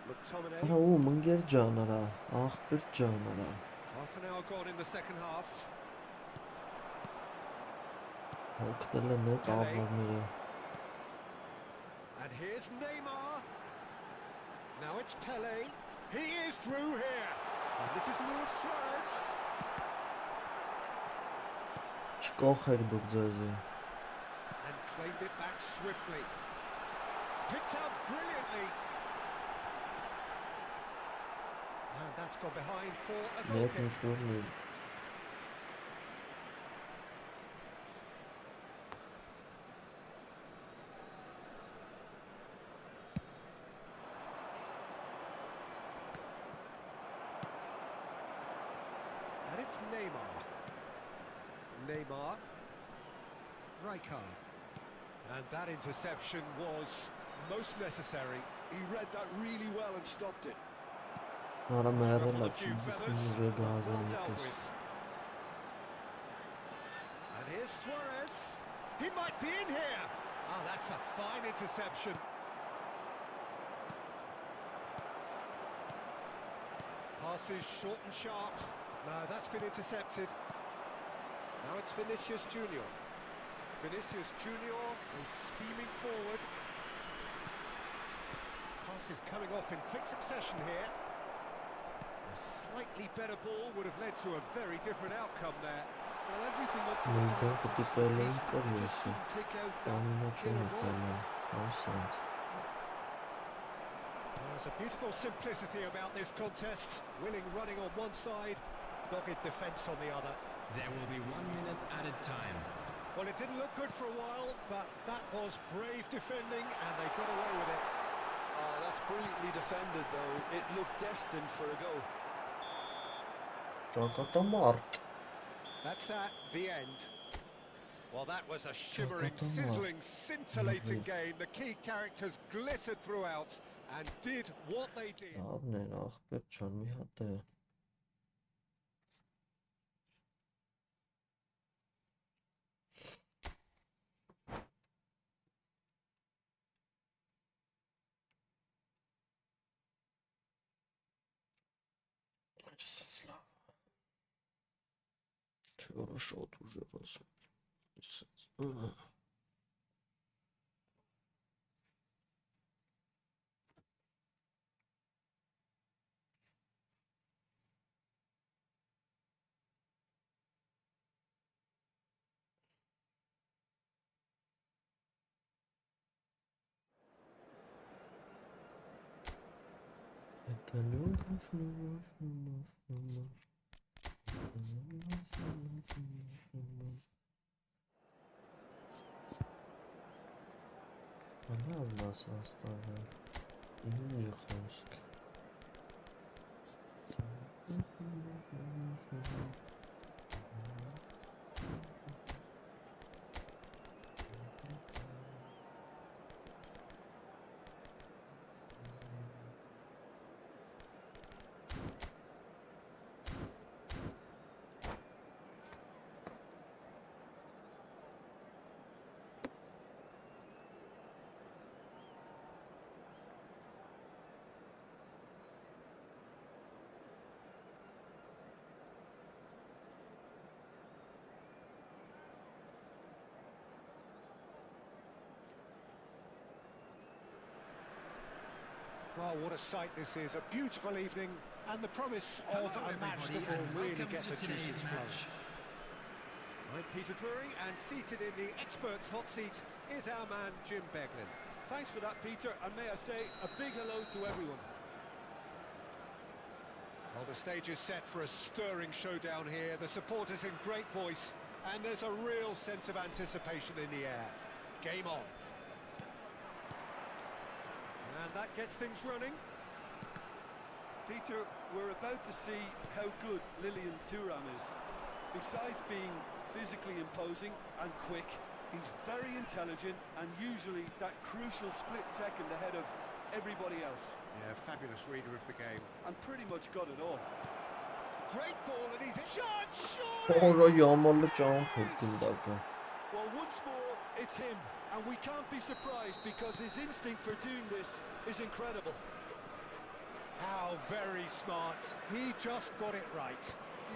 McTominay. Ու մնգեր ջանարա, աղբեր ջանարա։ Half an hour gone in the second half. Հոգտել է նետ աղորները։ And here's Neymar. Now it's Pele. He is through here. And this is Luis Suarez. Չկողեք դուք ձեզի։ And claimed it back swiftly. Picked out brilliantly. And that's gone behind for a goal Նետ kick. նիքուրնի։ And it's Neymar. Neymar. Rijkaard. And that interception was most necessary. He read that really well and stopped it. Արա մերել Ruffled է a few չիզիքում feathers, ուզե but well գազան dealt միտես։ with. And here's Suarez. He might be in here. Ah, that's a fine interception. Pass is short and sharp. No, that's been intercepted. Now it's Vinicius Junior. Vinicius Junior is steaming forward. Pass is coming off in quick succession here. A slightly better ball would have led to a very different outcome there. Well, everything up to the Նույն final դեպքը pass դիպել was էին decent. կար Just եսի։ couldn't pick out that Տանինա չեմ killer ball. ուտել են, ասանց։ There's a beautiful simplicity about this contest. Willing running on one side, dogged defence on the other. There will be 1 minute added time. Well, it didn't look good for a while, but that was brave defending and they got away with it. Oh, that's brilliantly defended, though. It looked destined for a goal. Ճակատամարտ։ That's that, the end. Well, that was a shimmering, Ճակատամարտ։ sizzling, scintillating Lovely. game. The key characters glittered throughout and did what they did. Լավն են, աղբեր ջան, մի հատ է։ Slav. Чего шот уже раз. Это любовь. Она у нас оставила. И Хомск. Well, what a sight this is. A beautiful evening and the promise of a match that will really get the juices flowing. I'm Peter Drury, and seated in the experts' hot seat is our man Jim Beglin. Thanks for that, Peter, and may I say a big hello to everyone. Well, the stage is set for a stirring showdown here. The supporters in great voice, and there's a real sense of anticipation in the air. Game on. And that gets things running. Peter, we're about to see how good Lilian Thuram is. Besides being physically imposing and quick, he's very intelligent and usually that crucial split second ahead of everybody else. Yeah, fabulous reader of the game. And pretty much got it all. Great ball, and he's a shot, surely! Ora yağmurlu jump dakika. Well, once more, it's him. And we can't be surprised because his instinct for doing this is incredible. How very smart. He just got it right.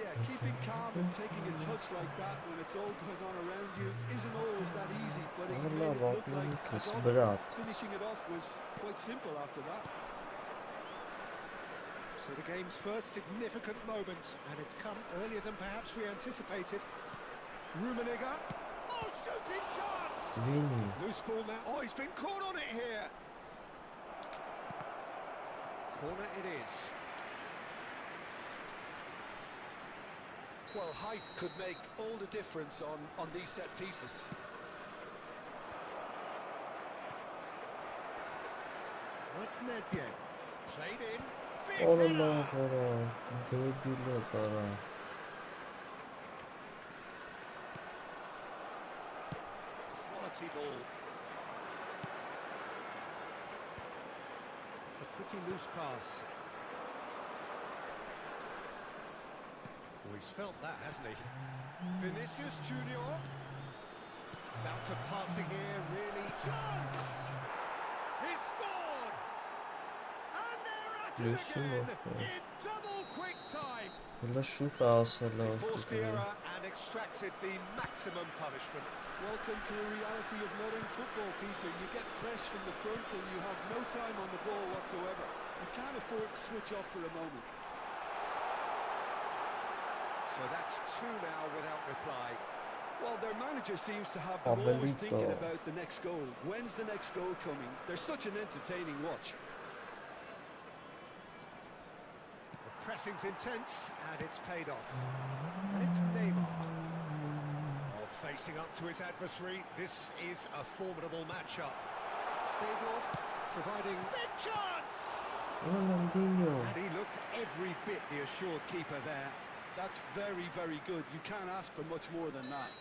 Yeah, keeping calm and taking a touch like that when it's all going on around you isn't always that easy, but he made it look like a goal. Finishing it off was quite simple after that. So the game's first significant moment, and it's come earlier than perhaps we anticipated. Rummenigge. Oh, shooting chance! Vini. Loose ball now. Oh, he's been caught on it here. Corner it is. Well, height could make all the difference on these set pieces. Well, it's Nedved. Played in. Big Allah header. Debile para. Quality ball. It's a pretty loose pass. Oh, he's felt that, hasn't he? Vinicius Junior. Bout of passing here, really. Chance! He scored! And they're at it again in double quick time. Hala shoot asala. They forced the error and extracted the maximum punishment. Welcome to the reality of modern football, Peter. You get pressed from the front and you have no time on the ball whatsoever. You can't afford to switch off for a moment. So that's two now without reply. Well, their manager seems to have them always thinking about the next goal. When's the next goal coming? They're such an entertaining watch. The pressing's intense, and it's paid off. And it's Neymar. Oh, facing up to his adversary. This is a formidable matchup. Seedorf providing big chance! Ronaldinho. And he looked every bit the assured keeper there. That's very, very good. You can't ask for much more than that.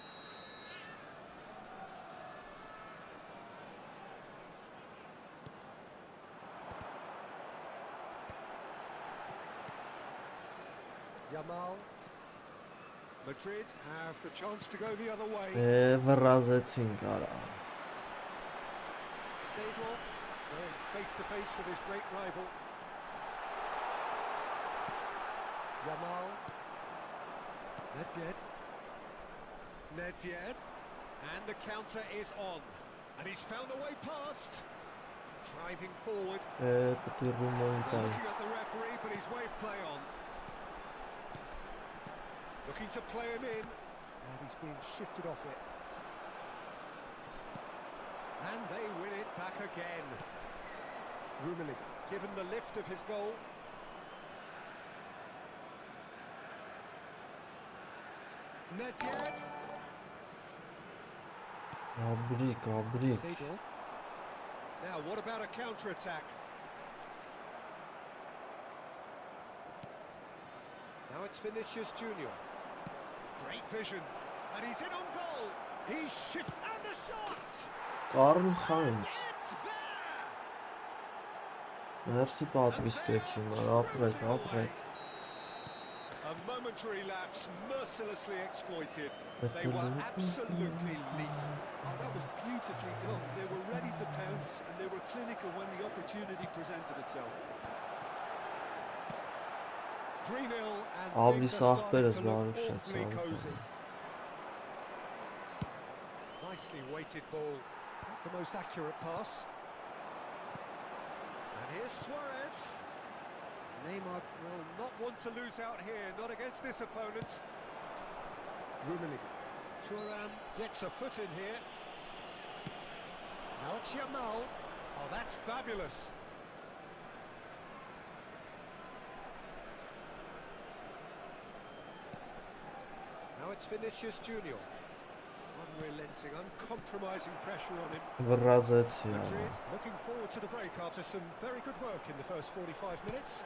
Yamal. Madrid have the chance to go the other way. Վրազեցին կարա. Seedorf going face to face with his great rival. Yamal. Nedved. And the counter is on. And he's found a way past. Driving forward. Petit remontada. Looking at the referee, but he's waved play on. Looking to play him in. And he's being shifted off it. And they win it back again. Rummenigge, given the lift of his goal. Nedved. Gabrik. Seedorf. Now, what about a counter-attack? Now it's Vinicius Junior. Great vision. And he's in on goal. He's and a shot. Karl Heinz. It's there. Merci պատվիսկրեցին, ապրեք. A momentary lapse mercilessly exploited. They were absolutely lethal. Oh, that was beautifully done. They were ready to pounce and they were clinical when the opportunity presented itself. 3-0 and Abi things sağ are starting berez to look bağırmış awfully hep cosy. Nicely weighted ball. Not the most accurate pass. And here's Suarez. Neymar will not want to lose out here, not against this opponent. Rummenigge. Thuram gets a foot in here. Now it's Yamal. Oh, that's fabulous. Now it's Vinicius Junior. Unrelenting, uncompromising pressure on him. Վռազեցի, Madrid looking forward to the break after some very good work in the first 45 minutes.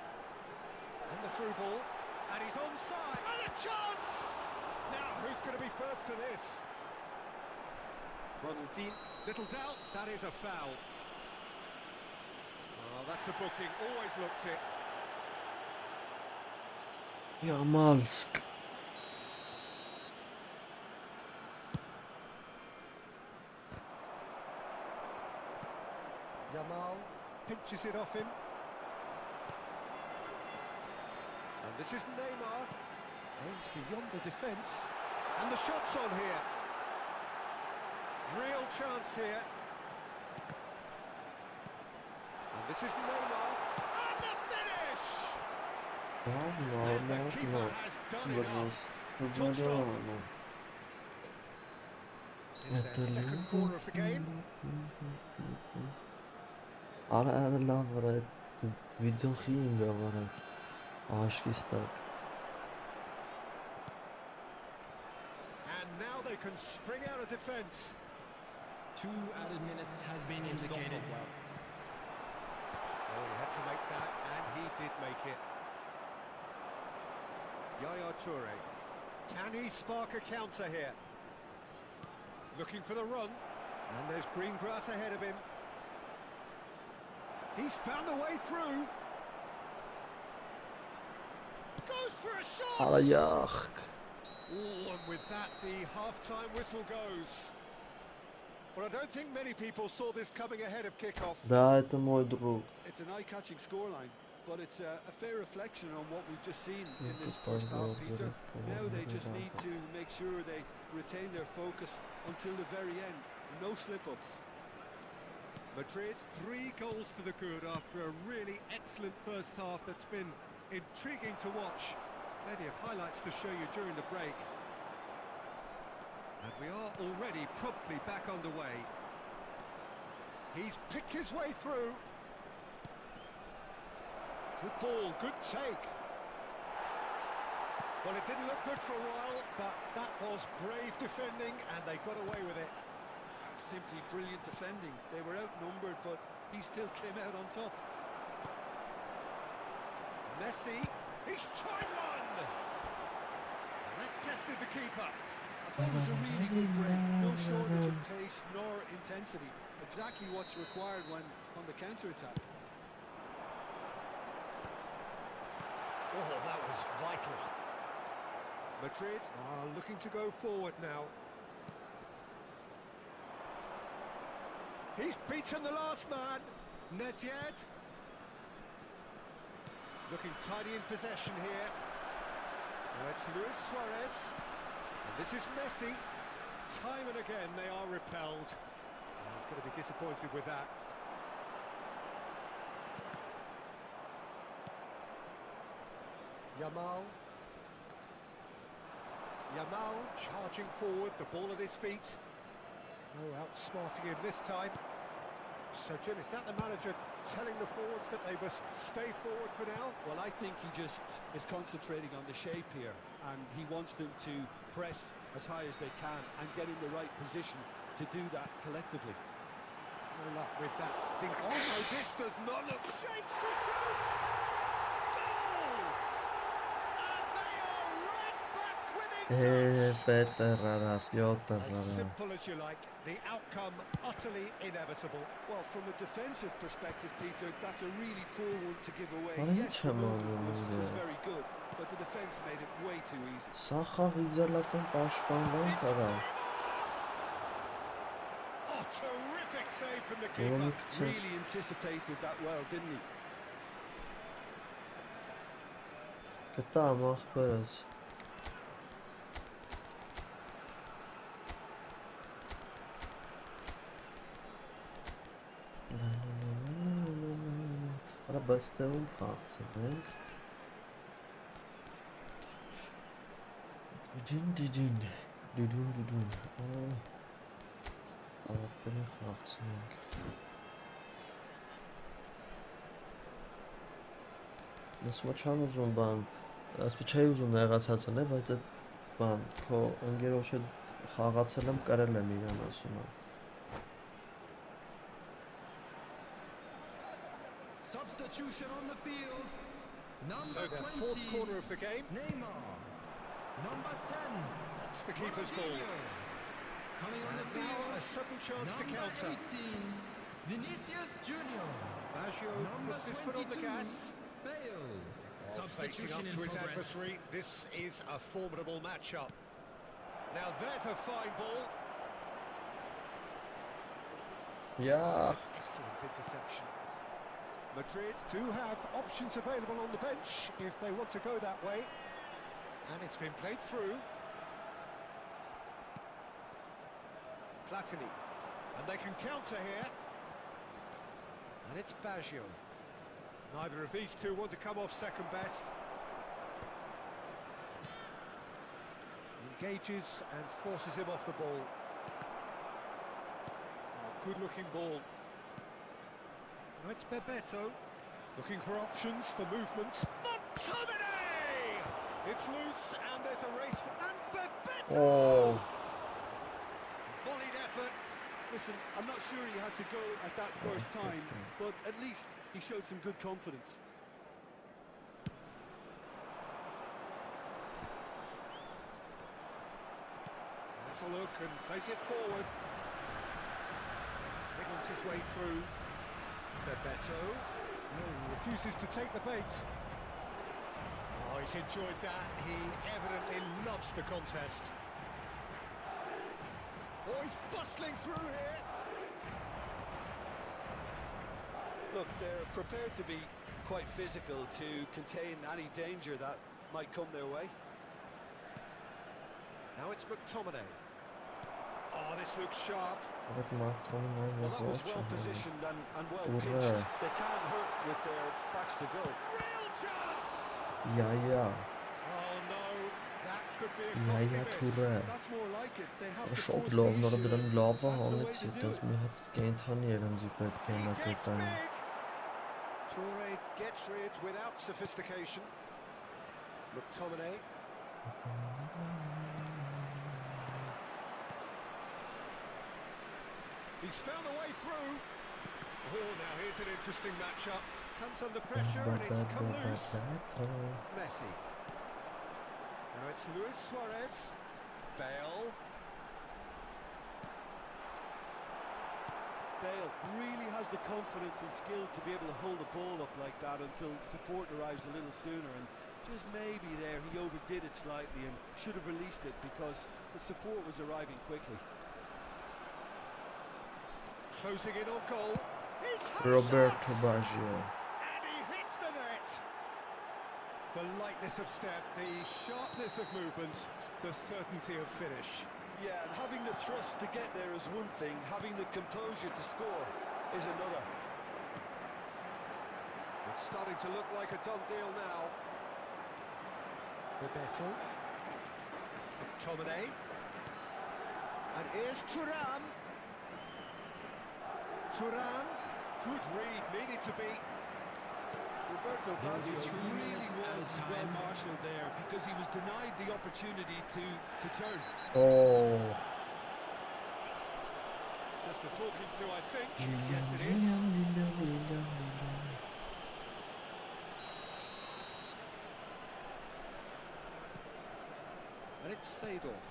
And the through ball. And he's onside. And a chance! Now, who's going to be first to this? Ronaldinho. Little doubt, that is a foul. Oh, that's a booking. Always looked it. Yamalsk. Yamal pinches it off him. And this is Neymar. Aims beyond the defence. And the shot's on here. Real chance here. And this is Neymar. And the finish! And the keeper has done enough. Top stop. Is their second corner of the game. Արա լավ վրա վիդեոխի ինգա վրա աշկիս տակ And now they can spring out of defence. 2 added minutes has been indicated. Oh, he had to make that, and he did make it. Yaya Toure. Can he spark a counter here? Looking for the run. And there's green grass ahead of him. He's found a way through. Goes for a shot. Արա յախք Oh, and with that, the half-time whistle goes. Well, I don't think many people saw this coming ahead of kick-off. դա это мой друг It's an eye-catching scoreline, but it's a fair reflection on what we've just seen in this first half, Peter. Now they just need to make sure they retain their focus until the very end. No slip-ups. Madrid, 3 goals to the good after a really excellent first half that's been intriguing to watch. Plenty of highlights to show you during the break. And we are already promptly back underway. He's picked his way through. Good ball, good take. Well, it didn't look good for a while, but that was brave defending and they got away with it. Simply brilliant defending. They were outnumbered, but he still came out on top. Messi, he's tried one! And that tested the keeper. I thought it was a really good break. No shortage of pace nor intensity. Exactly what's required when on the counter-attack. Oh, that was vital. Madrid are looking to go forward now. He's beaten the last man. Nedved. Looking tidy in possession here. Now it's Luis Suarez. And this is Messi. Time and again they are repelled. He's going to be disappointed with that. Yamal charging forward, the ball at his feet. No outsmarting him this time. So Jim, is that the manager telling the forwards that they must stay forward for now? Well, I think he just is concentrating on the shape here, and he wants them to press as high as they can and get in the right position to do that collectively. No luck with that. Oh no, this does not look shapes to shoot! Goal! And they are right back within touch. As simple as you like, the outcome utterly inevitable. Well, from a defensive perspective, Peter, that's a really poor one to give away. Ay, Yes, the movement was çamal. very good, but the defense made it way too easy. Սա խաղ իդեալական պաշտպանման կարա։ Oh, terrific save from the Որը keeper. գցել։ Really anticipated that well, didn't he? Կտա ախպերս։ Արա բաստեում խաղցնենք։ Դին։ Դուդուն։ Ալապերը խաղցնենք։ Ես ոչ չեմ ուզում բան, ասպի չէի ուզում նեղացածն է, բայց այդ բան, քո ընկերոջ հետ խաղացել եմ, կրել եմ իրան, ասում եմ։ Substitution on the field. Number So the 20. fourth corner of the game. Neymar. Number 10. That's the keeper's ball. Coming on the And now field. a sudden chance to Number counter. 18. Vinicius Junior. Baggio Number puts his foot on the 22. gas. Bale. Oh, facing Substitution up in to his progress. adversary. This is a formidable matchup. Now there's a fine ball. Yeah. It's an excellent interception. Madrid do have options available on the bench if they want to go that way. And it's been played through. Platini. And they can counter here. And it's Baggio. Neither of these two want to come off second best. Engages and forces him off the ball. Oh, good-looking ball. Now it's Bebeto. Looking for options for movement. McTominay! It's loose and there's a race. And Bebeto! Oh. Volleyed effort. Listen, I'm not sure he had to go at that first time, but at least he showed some good confidence. Has a look and plays it forward. Wiggles his way through. Bebeto. No, he refuses to take the bait. Oh, he's enjoyed that. He evidently loves the contest. Oh, he's bustling through here. Look, they're prepared to be quite physical to contain any danger that might come their way. Now it's McTominay. Oh, this looks sharp. Well, that was well positioned and well pitched. They can't hurt with their backs to goal. Real chance! Yeah. Oh no, that could be a Yeah, costly miss. Թուրը։ That's more like it. They have to Շատ force լավ, the նորը issue, դրան and լավը that's the way հանեցի, to do դες it. մի հատ կենթանի երնձի պետք է He նա gets կետային։ big. Toure gets rid without sophistication. McTominay. He's found a way through. Oh, now here's an interesting matchup. Comes under pressure and it's come loose. Messi. Now it's Luis Suarez. Bale. Bale really has the confidence and skill to be able to hold the ball up like that until support arrives a little sooner, and just maybe there he overdid it slightly and should have released it because the support was arriving quickly. Closing in on goal. He's Roberto Baggio. and he hits the net. The lightness of step, the sharpness of movement, the certainty of finish. Yeah, and having the thrust to get there is one thing, having the composure to score is another. It's starting to look like a done deal now. Roberto. McTominay. And here's Thuram. Thuram. Good read, needed to be. Roberto Baggio really was well marshalled there because he was denied the opportunity to turn. Oh. Just a talking to, I think. Yes, it is. And it's Seedorf.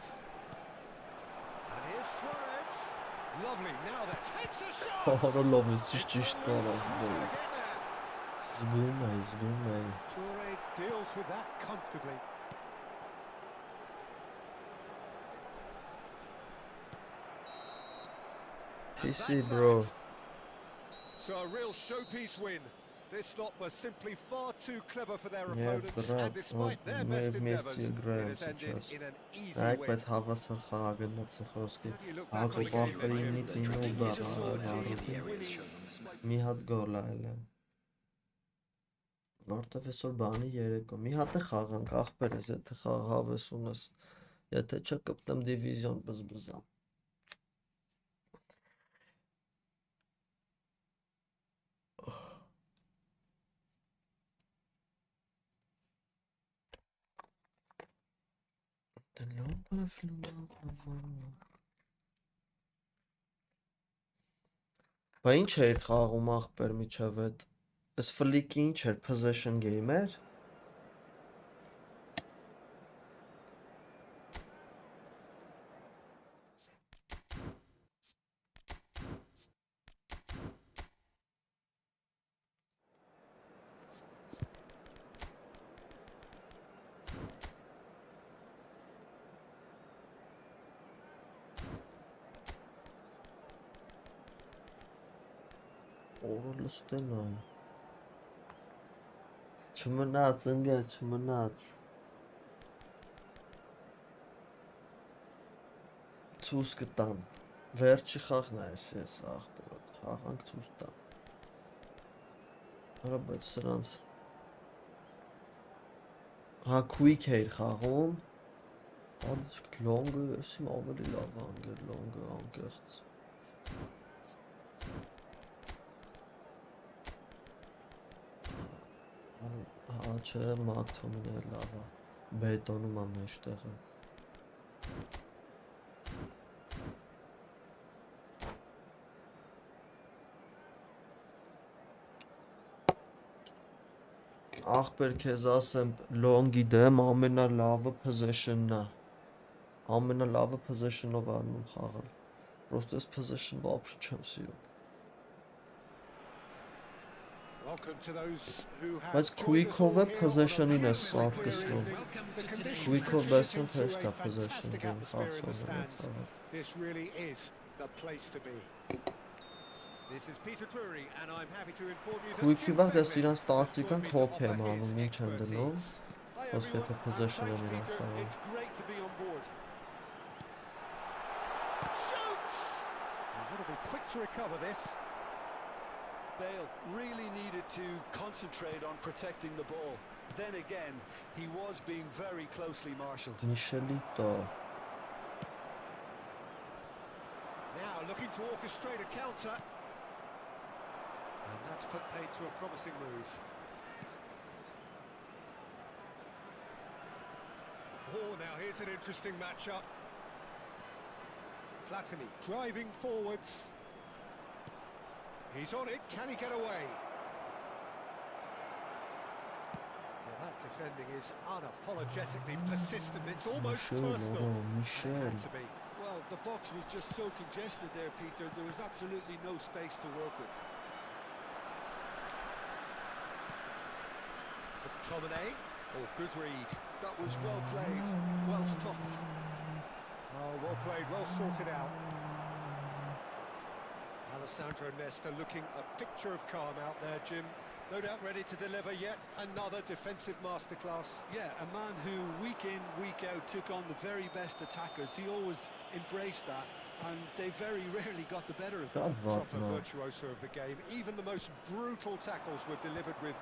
And here's Suarez. Lovely, now that takes a shot! Հարալավես ճիշտ Who's տարավ gonna բոյս։ get there? Զգում է։ Toure deals with that comfortably. PC bro. So a real showpiece win. This lot were simply far too clever for their Yeah, opponents, and despite their мы best endeavours, вместе it играем has ended сейчас. in an easy Այք win. բայց հավասար խաղագնաց խոսքի։ How do you look back on Ակո the game then, Jim? բախկերինից ինու You դար just saw a team հարուտին։ winning. Մի հատ գոլ այլ է։ Որտեվ այսօր բանի երեկո։ Մի հատ է խաղանք, ախպեր ես, եթե խաղ հավես ունես։ Եթե չկպտեմ դիվիզիոն բզբզամ։ Բա ինչ էր խաղում ախպեր միջև այդ։ Այս ֆլիկի ինչ էր, possession game էր։ Օրը լստեն այն։ Չմնաց, ընկեր, չմնաց։ Ցույց կտամ։ Վերջի խաղն է ես ախպեր, խաղանք ցույց տամ։ Արա բայց սրանց հա quick էր խաղում։ Ոնց լոնգը, ասիմ ավելի լավ է ընկեր լոնգը անկեղծ։ Հա չէ, մակթոմին է լավ է, բետոնում է մեջտեղը։ Ախպեր քեզ ասեմ, լոնգի դեմ ամենալավը possession-ն է։ Ամենալավը possession-ով արնում խաղալ։ Պրոստը այս possession вообще չեմ սիրում։ Welcome to those who have Բայց quick-ով է possession-ին է սատկսնում։ Quick-ով բեսում թեշտ է possession game խաղացողը։ This really is the place to be. This is Peter Drury, and I'm happy to inform you that Quick-ի Jim վաղ ես Beglin իրանց տակտիկան is copy going եմ to անում, offer ինչ են his դնում։ expertise. Hi Ոսկե everyone, թե and possession thanks են իրան Peter, խաղում։ it's great to be on board. Shoots! You've got to be quick to recover this. Bale really needed to concentrate on protecting the ball. Then again, he was being very closely marshalled. Միշելիտո։ Now looking to orchestrate a counter. And that's put paid to a promising move. Oh, now here's an interesting matchup. Platini driving forwards. He's on it, can he get away? Well, that defending is unapologetically persistent, it's almost personal. Michel. It had to be. Well, the box was just so congested there, Peter. There was absolutely no space to work with. McTominay. Oh, good read. That was well played, well stopped. Oh, well played, well sorted out. Alessandro Nesta looking a picture of calm out there, Jim. No doubt ready to deliver yet another defensive masterclass. Yeah, a man who week in, week out took on the very best attackers. He always embraced that, and they very rarely got the better of him. Proper virtuoso of the game. Even the most brutal tackles were delivered with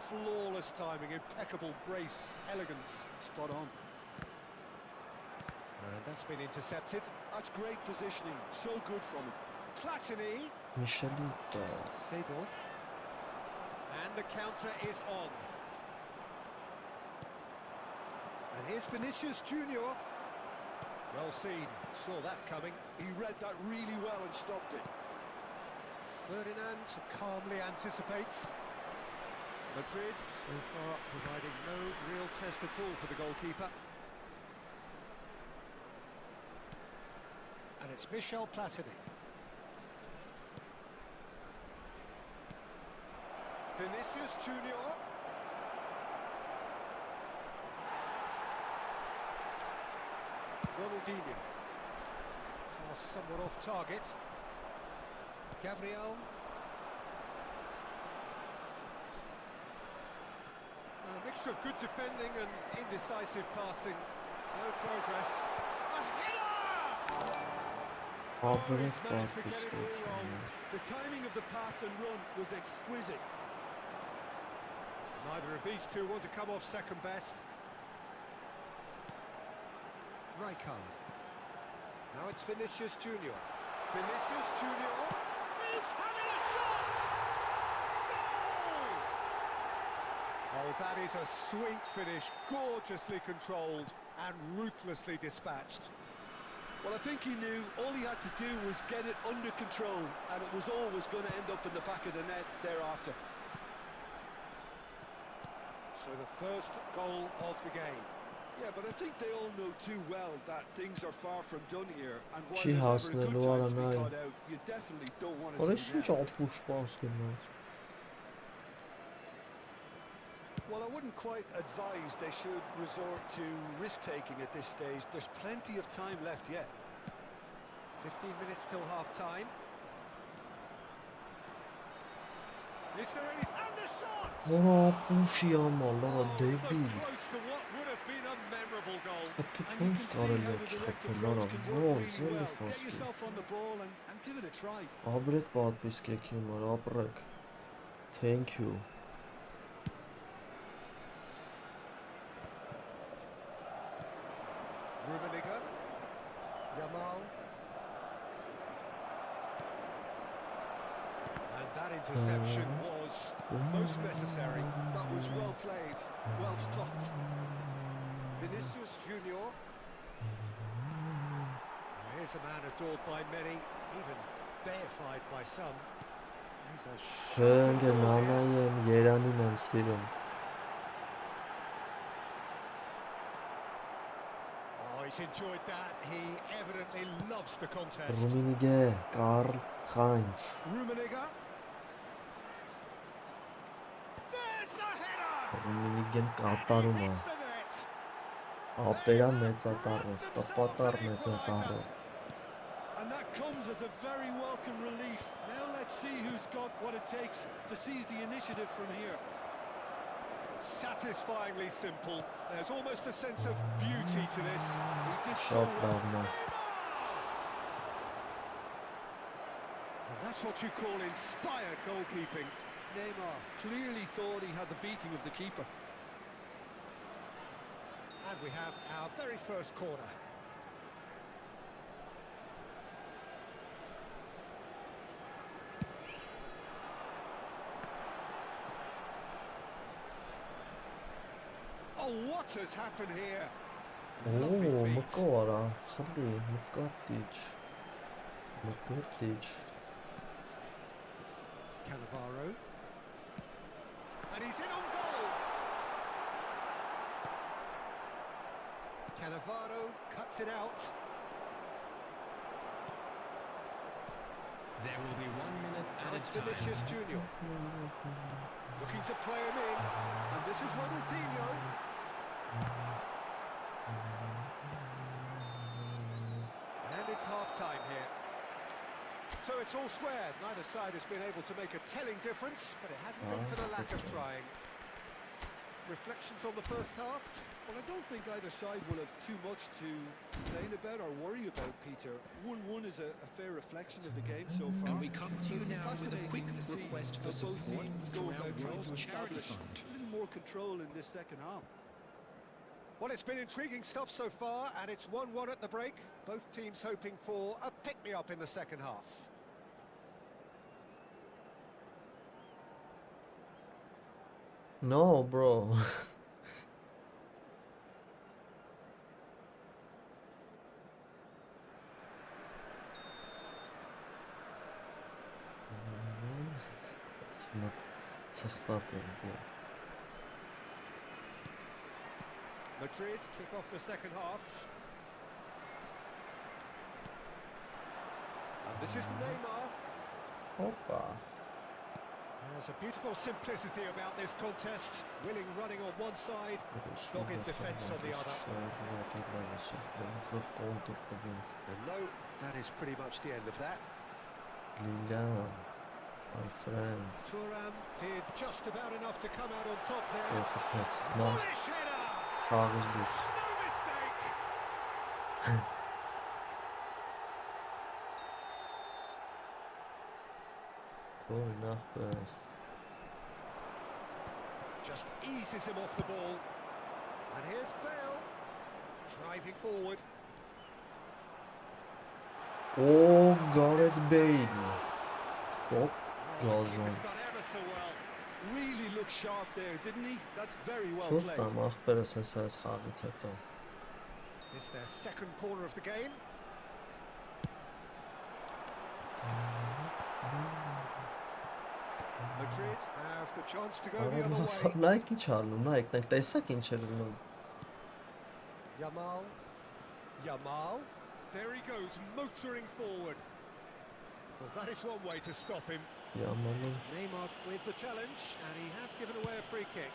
flawless timing, impeccable grace, elegance. Spot on. And that's been intercepted. That's great positioning. So good from him. Platini. Michelito. Seedorf. And the counter is on. And here's Vinicius Junior. Well seen. Saw that coming. He read that really well and stopped it. Ferdinand calmly anticipates. Madrid so far providing no real test at all for the goalkeeper. And it's Michel Platini. Vinicius Junior. Ronaldinho. Pass somewhat off target. Gabriel. A mixture of good defending and indecisive passing. No progress. A header! Oh, he's managed to get it all wrong. The timing of the pass and run was exquisite. Neither of these two want to come off second best. Rijkaard. Now it's Vinicius Junior. Vinicius Junior is having a shot! Goal! Oh, that is a sweet finish, gorgeously controlled and ruthlessly dispatched. Well, I think he knew all he had to do was get it under control, and it was always going to end up in the back of the net thereafter. So the first goal of the game. Yeah, but I think they all know too well that things are far from done here, and while Չի there's never a good time to be հասնելու caught out, you definitely don't want it Որը to be ինչ now. ապուշ պասկերնաց։ Well, I wouldn't quite advise they should resort to risk-taking at this stage. There's plenty of time left yet. 15 minutes till half-time. Is there any... And the shot! Որը ապուշի ամալ, լարա So դեբիլ։ close to what would have been a memorable goal. Ատուց And you ոնց can see կարելի how է the չխփել, director լարա, can work ոնց, really էլի well. Get խոսքի։ yourself on the ball and give it a try. Ապրեք պատպիսկեք հիմար, ապրեք։ Thank you։ Rummenigge. Yamal. And that interception was most necessary. That was well played, well stopped. Vinicius Junior. Here's a man adored by many, even deified by some. He's a Չենք shocking ball here. նանայեն Երանին եմ սիրում։ Oh, he's enjoyed that. He evidently loves the contest. Ռումինիգե, Կարլ Խայնց։ Rummenigge. There's the header! Ռումինիգեն կատարում է։ Hits the net. Ապերան մեծատառով, տպատառ մեծատառով։ And that comes as a very welcome relief. Now let's see who's got what it takes to seize the initiative from here. Satisfyingly simple. There's almost a sense of beauty to this. He did so Շատ well. լավն է։ And that's what you call inspired goalkeeping. Neymar clearly thought he had the beating of the keeper. And we have our very first corner. Oh, what has happened here? Lovely Օ, feet. մկար է, խլի, մկատիչ։ Մկատիչ։ Cannavaro. And he's in on goal. Cannavaro cuts it out. There will be 1 minute Now added it's time. Vinicius Junior. Looking to play him in. And this is Ronaldinho. And it's half-time here. So it's all square. Neither side has been able to make a telling difference, but it hasn't been for the lack of trying. Reflections on the first half? Well, I don't think either side will have too much to complain about or worry about, Peter. 1-1 is a fair reflection of the game so far. And we come to you now with a quick request for how both support teams to go our about trying World to Charity establish Fund. a little more control in this second half. Well, it's been intriguing stuff so far, and it's 1-1 at the break. Both teams hoping for a pick-me-up in the second half. No, bro. Madrid kick off the second half. And this is Neymar. Hoppa. There's a beautiful simplicity about this contest. Willing running on one side, dogged defence on the other. And no, that is pretty much the end of that. Lilian, my friend. Thuram did just about enough to come out on top there. No, Bullish header! Paris dus. No mistake! Gooi nachtpers. Just eases him off the ball. And here's Bale, driving forward. Oh, Gareth Bale. Stop, He was Gazon. done ever so well. Really looked sharp there, didn't he? That's very well Sus played. tam ախպերս հեսա ես խաղից հետո։ It's their second corner of the game. Madrid have the chance to go the other way. Նայք ինչ ալնում, նայք, նայք, տեսակ ինչ է լինում։ Yamal. There he goes, motoring forward. Well, that is one way to stop him. Yamanին։ Neymar with the challenge, and he has given away a free kick.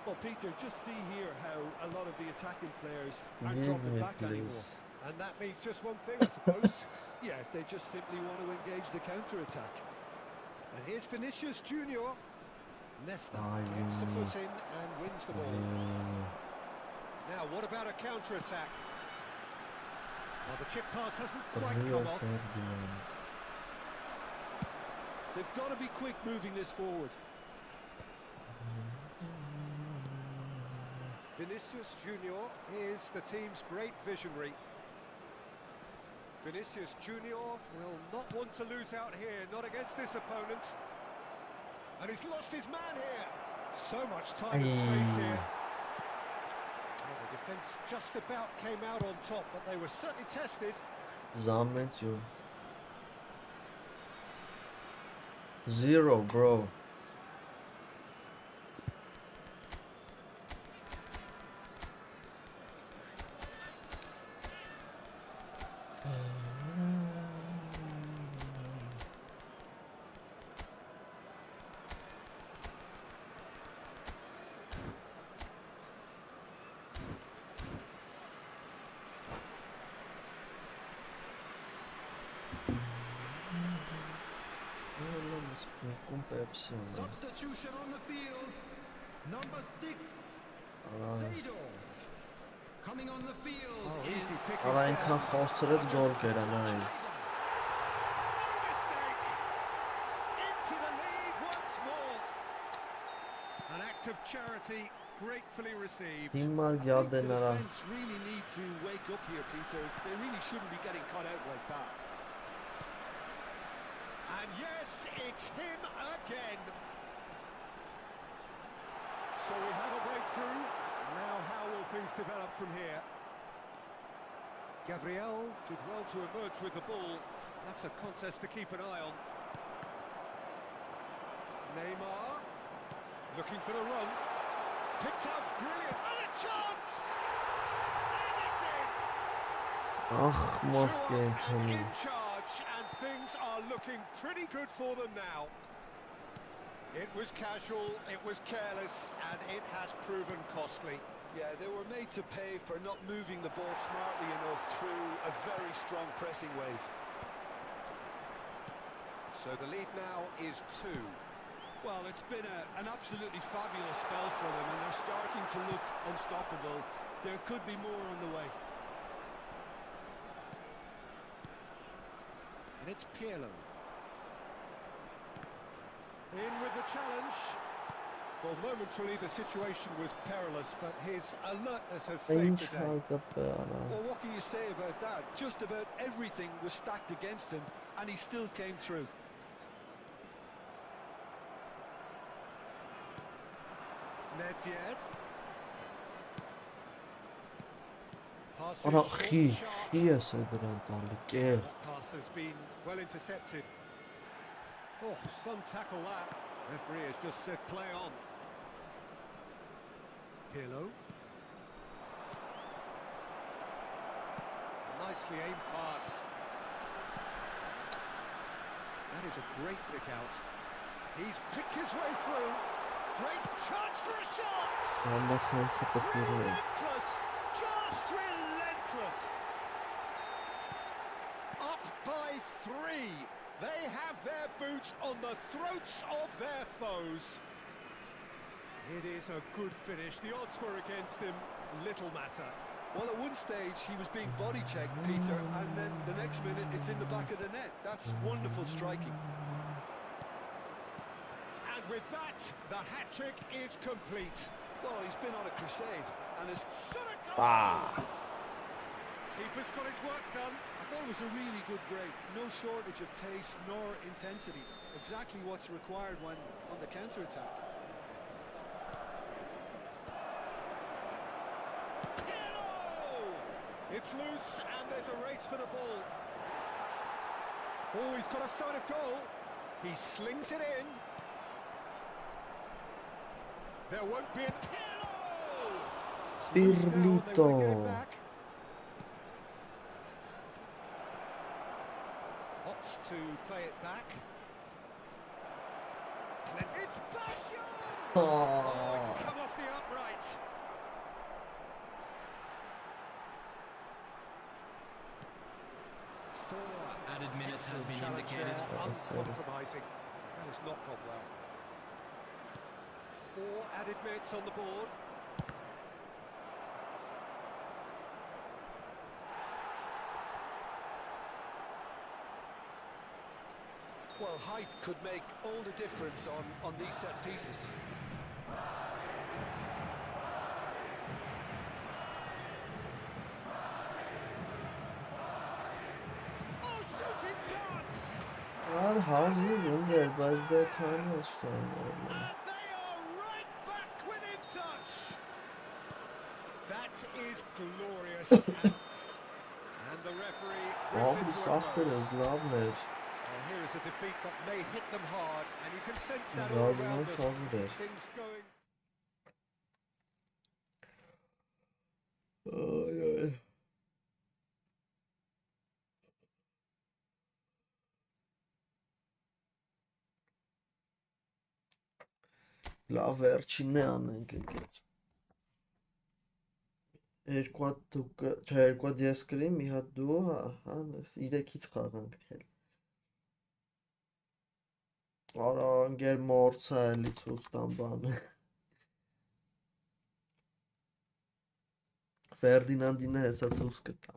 Well, Peter, just see here how a lot of the attacking players aren't Give dropping me, back anymore. please. And that means just one thing, I suppose. Yeah, they just simply want to engage the counter-attack. And here's Vinicius Junior. Nesta Ay, gets the Vini. foot in and wins the ball. Now, what about a counter-attack? Well, the chip pass hasn't quite Rio come off. Ferdinand. They've got to be quick moving this forward. Vinicius Junior is the team's great visionary. Vinicius Junior will not want to lose out here, not against this opponent. And he's lost his man here. So much time and space here. Well, the defence just about came out on top, but they were certainly tested. Zahmet you. 0, bro. Substitution on the field. Number 6, Seedorf. Coming on the field Oh, is easy pickings Արա there. այնքան խոսցրեց գոլ կերա նայ։ No mistake. Into the lead once more. An act of charity gratefully received. Հիմար I think գյադ the է նրա։ defence really need to wake up here, Peter. They really shouldn't be getting caught out like that. And yes, it's him again. So we have a breakthrough. Now how will things develop from here? Gabriel did well to emerge with the ball. That's a contest to keep an eye on. Neymar looking for the run. Picked up, brilliant. And a chance! And it's in! Ախ, մոտ Two up կենթանի։ and in charge, and things are looking pretty good for them now. It was casual, it was careless, and it has proven costly. Yeah, they were made to pay for not moving the ball smartly enough through a very strong pressing wave. So the lead now is 2. Well, it's been an absolutely fabulous spell for them, and they're starting to look unstoppable. There could be more on the way. And it's Pirlo. In with the challenge. Well, momentarily the situation was perilous, but his alertness has saved the Ինչ day. հակապ է արա։ Well, what can you say about that? Just about everything was stacked against him, and he still came through. Nedved. Pass Արա is խի, short, sharp. խի ես է դրան տալի, կեղ։ That pass has been well intercepted. Oh, some tackle that. Referee has just said play on. Pirlo. Nicely aimed pass. That is a great pick out. He's picked his way through. Great chance for a shot! Համասանցը կպիրը։ Relentless! Just relentless! Up by 3. They have their boots on the throats of their foes. It is a good finish. The odds were against him. Little matter. Well, at one stage he was being body checked, Peter, and then the next minute it's in the back of the net. That's wonderful striking. And with that, the hat-trick is complete. Well, he's been on a crusade, and his Shot a goal! Պա։ Keeper's got his work done. I thought it was a really good break. No shortage of pace nor intensity. Exactly what's required when on the counter-attack. Pirlo! It's loose and there's a race for the ball. Oh, he's got a sign of goal. He slings it in. There won't be a Pirlo! It's loose now, they won't get it Pirlito. back. Opts to play it back. It's Basho! Oh, it's come off the upright. Four added minutes has been Challenge indicated. there, Yes, sir. uncompromising. That has not gone well. 4 added minutes on the board. Well, height could make all the difference on these set pieces. Oh, shooting chance! Ար հազի ոնց բայց դե քանի է շտան։ And they are right back within touch. That is glorious. And the referee brings Ահա it to a սախտեր close. ես լավն էր։ Well, here is a defeat that may hit them hard, and you can sense that all Գազան around us. խավուր էր։ Things going. Այ։ Լավ վերջինն է անենք եկել։ Երկու հատ դու, չէ, երկու հատ ես կրիմ, մի հատ դու, հա, 3-ից խաղանք էլ։ Արա, անգեր մորցա էլի ցուստան բանը։ Ֆերդինանդինը հեսա ցուս կտա։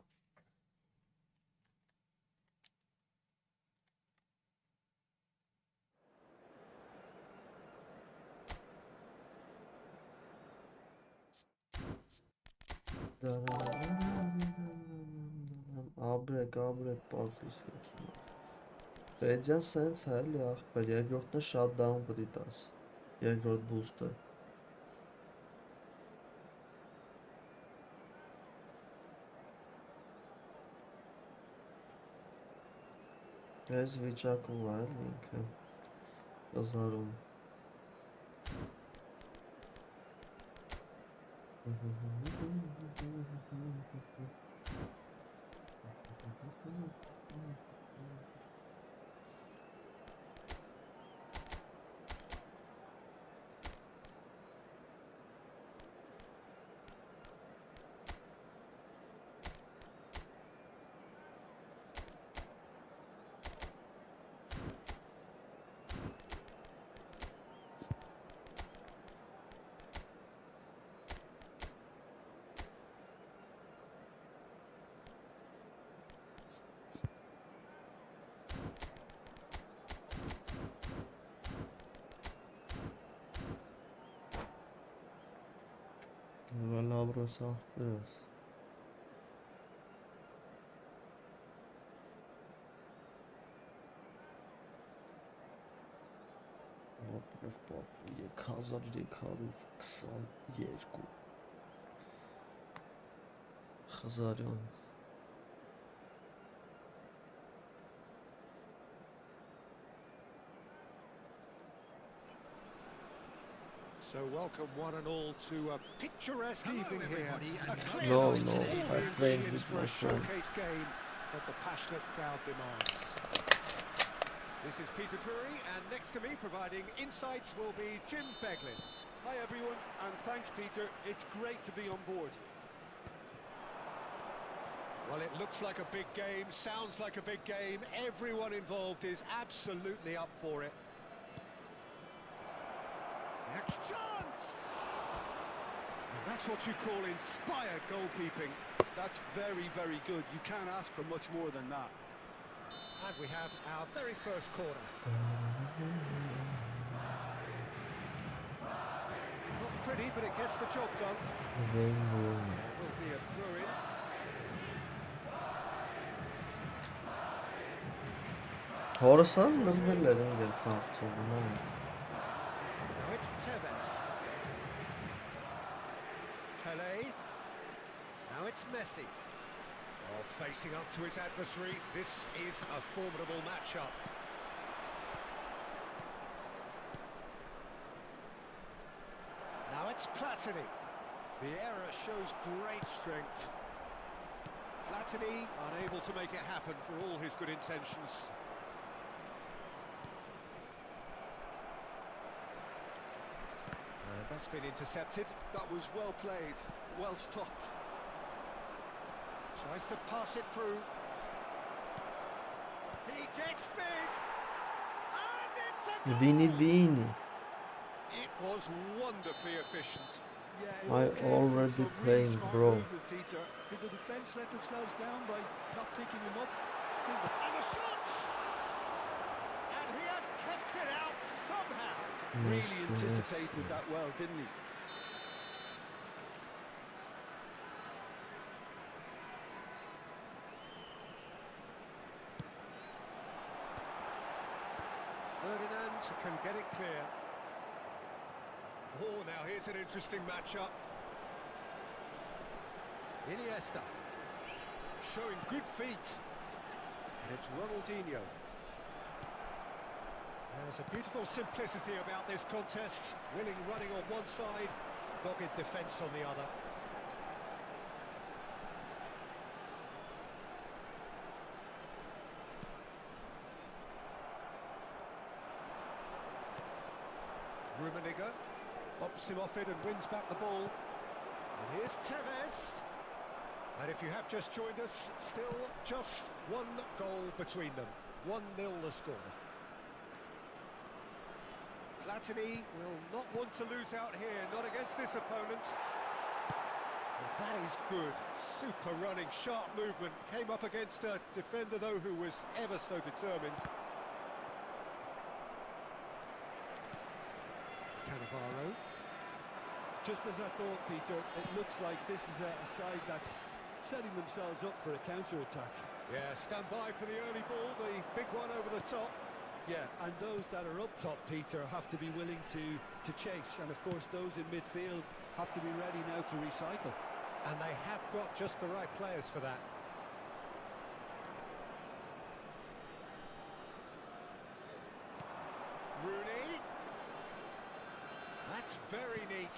Abrek, պակիս եկի։ Պետյան սենց է էլի աղբեր, երկրորդն է shutdown պտի տաս, երկրորդ բուստը։ Ես վիճակում է էլի ինքը, կզարում։ Microsoft biraz. Ապրև 3222 Խզարյան So welcome one and all to a picturesque evening here. A clear No, night, no, all I the played ingredients with for my a friend. showcase game that the passionate crowd demands. This is Peter Drury, and next to me providing insights will be Jim Beglin. Hi everyone, and thanks Peter. It's great to be on board. Well, it looks like a big game, sounds like a big game. Everyone involved is absolutely up for it. Next chance! And that's what you call inspired goalkeeping. That's very, very good. You can't ask for much more than that. And we have our very first corner. Not pretty, but it gets the job done. There will be a throw-in. Հորսան նվվել էր ընկել խաղցողում Now it's Tevez. Pele. Now it's Messi. Oh, facing up to his adversary. This is a formidable matchup. Now it's Platini. The error shows great strength. Platini unable to make it happen for all his good intentions. That's been intercepted. That was well played, well stopped. Tries to pass it through. He gets big. And it's a goal! Vini It was wonderfully efficient. Yeah, I it all came from already some really playing, smart bro. movement, Peter. Did the defence let themselves down by not picking him up? And the shot! And he has kept it out somehow. Really anticipated that well, didn't he? Ferdinand can get it clear. Oh, now here's an interesting matchup. Iniesta. Showing good feet. And it's Ronaldinho. There's a beautiful simplicity about this contest. Willing running on one side, dogged defence on the other. Rummenigge bumps him off it and wins back the ball. And here's Tevez. And if you have just joined us, still just one goal between them. 1-0 the score. Platini will not want to lose out here, not against this opponent. And that is good. Super running, sharp movement. Came up against a defender, though, who was ever so determined. Cannavaro. Just as I thought, Peter, it looks like this is a side that's setting themselves up for a counter-attack. Yeah, stand by for the early ball, the big one over the top. Yeah, and those that are up top, Peter, have to be willing to chase. And, of course, those in midfield have to be ready now to recycle. And they have got just the right players for that. Rooney. That's very neat.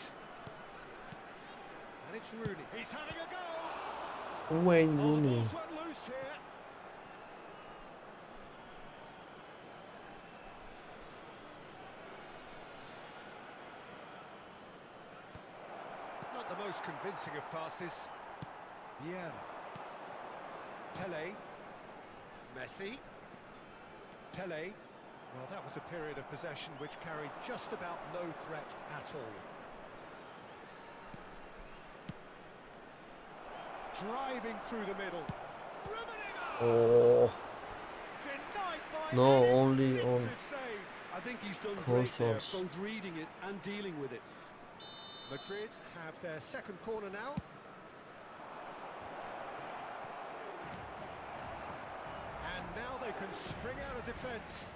And it's Rooney. He's having a go. Wayne Oh, the Rooney. ball's run loose here. Not the most convincing of passes. Yeah. Pele. Messi. Pele. Well, that was a period of possession which carried just about no threat at all. Driving through the middle. Oh, Denied by no, an only on instinctive save. I think he's done great there, consoles. both reading it and dealing with it. Madrid have their second corner now. can spring out of defence.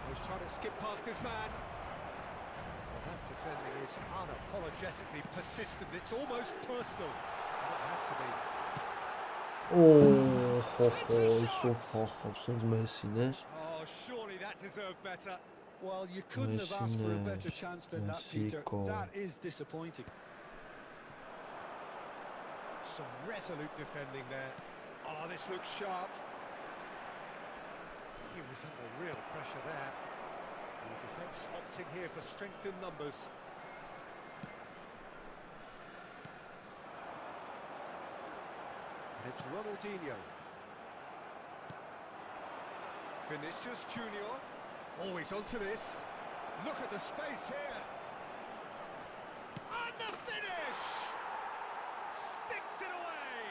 He's trying to skip past his man. Well, that defending is unapologetically persistent. It's almost personal. And it had to be. Oh, sov փախավ, սենց Մեսսին էր։ Oh, surely that deserved better. Well, you couldn't have asked for a better Messi, chance than that, Messi Peter. goal. That is disappointing. Some resolute defending there. Oh, this looks sharp. He was under real pressure there. The defence opting here for strength in numbers. And it's Ronaldinho. Vinicius Junior. Always onto this. Look at the space here. And the finish! Sticks it away!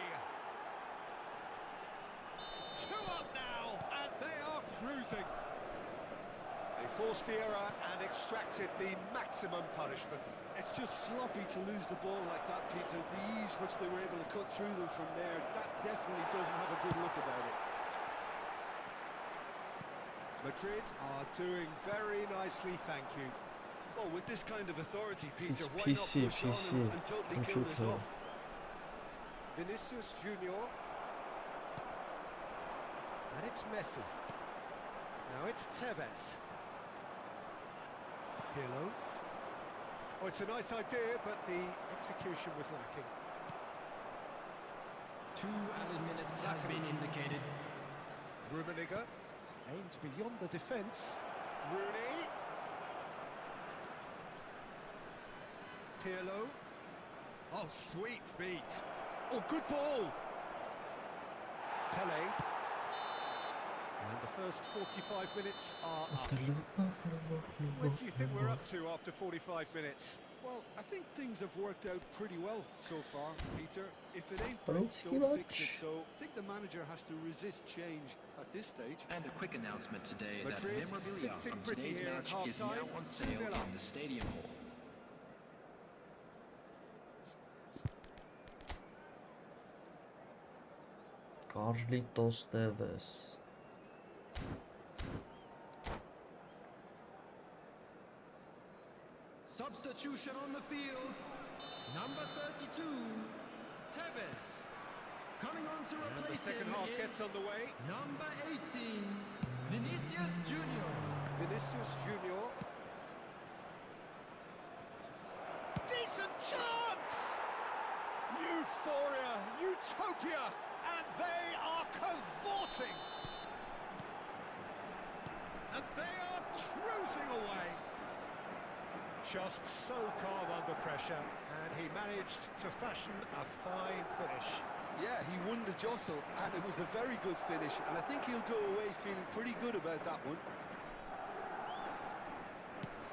2 up now, and they are cruising. They forced the error and extracted the maximum punishment. It's just sloppy to lose the ball like that, Peter. The ease which they were able to cut through them from there, that definitely doesn't have a good look about it. Madrid are doing very nicely, thank you. Well, with this kind of authority, Peter, It's why PC, not push on and totally kill this computer. off? Vinicius Junior. And it's Messi. Now it's Tevez. Pirlo. Oh, it's a nice idea, but the execution was lacking. 2 added minutes has been indicated. Rummenigge aimed beyond the defence. Rooney. Pirlo. Oh, sweet feet. Oh, good ball. Pele. And the first 45 minutes are up. Where do you think we're up to after 45 minutes? Well, I think things have worked out pretty well so far, Peter. If it ain't But broke, it's don't fix huge. it. So I think the manager has to resist change at this stage. And a quick announcement today that Madrid memorabilia sits in from pretty today's here at match is now half-time, on sale 2-0 up. in the stadium hall. Carlitos Tevez. Substitution on the field. Number 32, Tevez. Coming on to And the replace second him half is gets underway. number 18, Vinicius Junior. Vinicius Junior. Decent chance! Euphoria, utopia, and they are cavorting. And they are cruising away. Just so calm under pressure, and he managed to fashion a fine finish. Yeah, he won the jostle, and it was a very good finish, and I think he'll go away feeling pretty good about that one.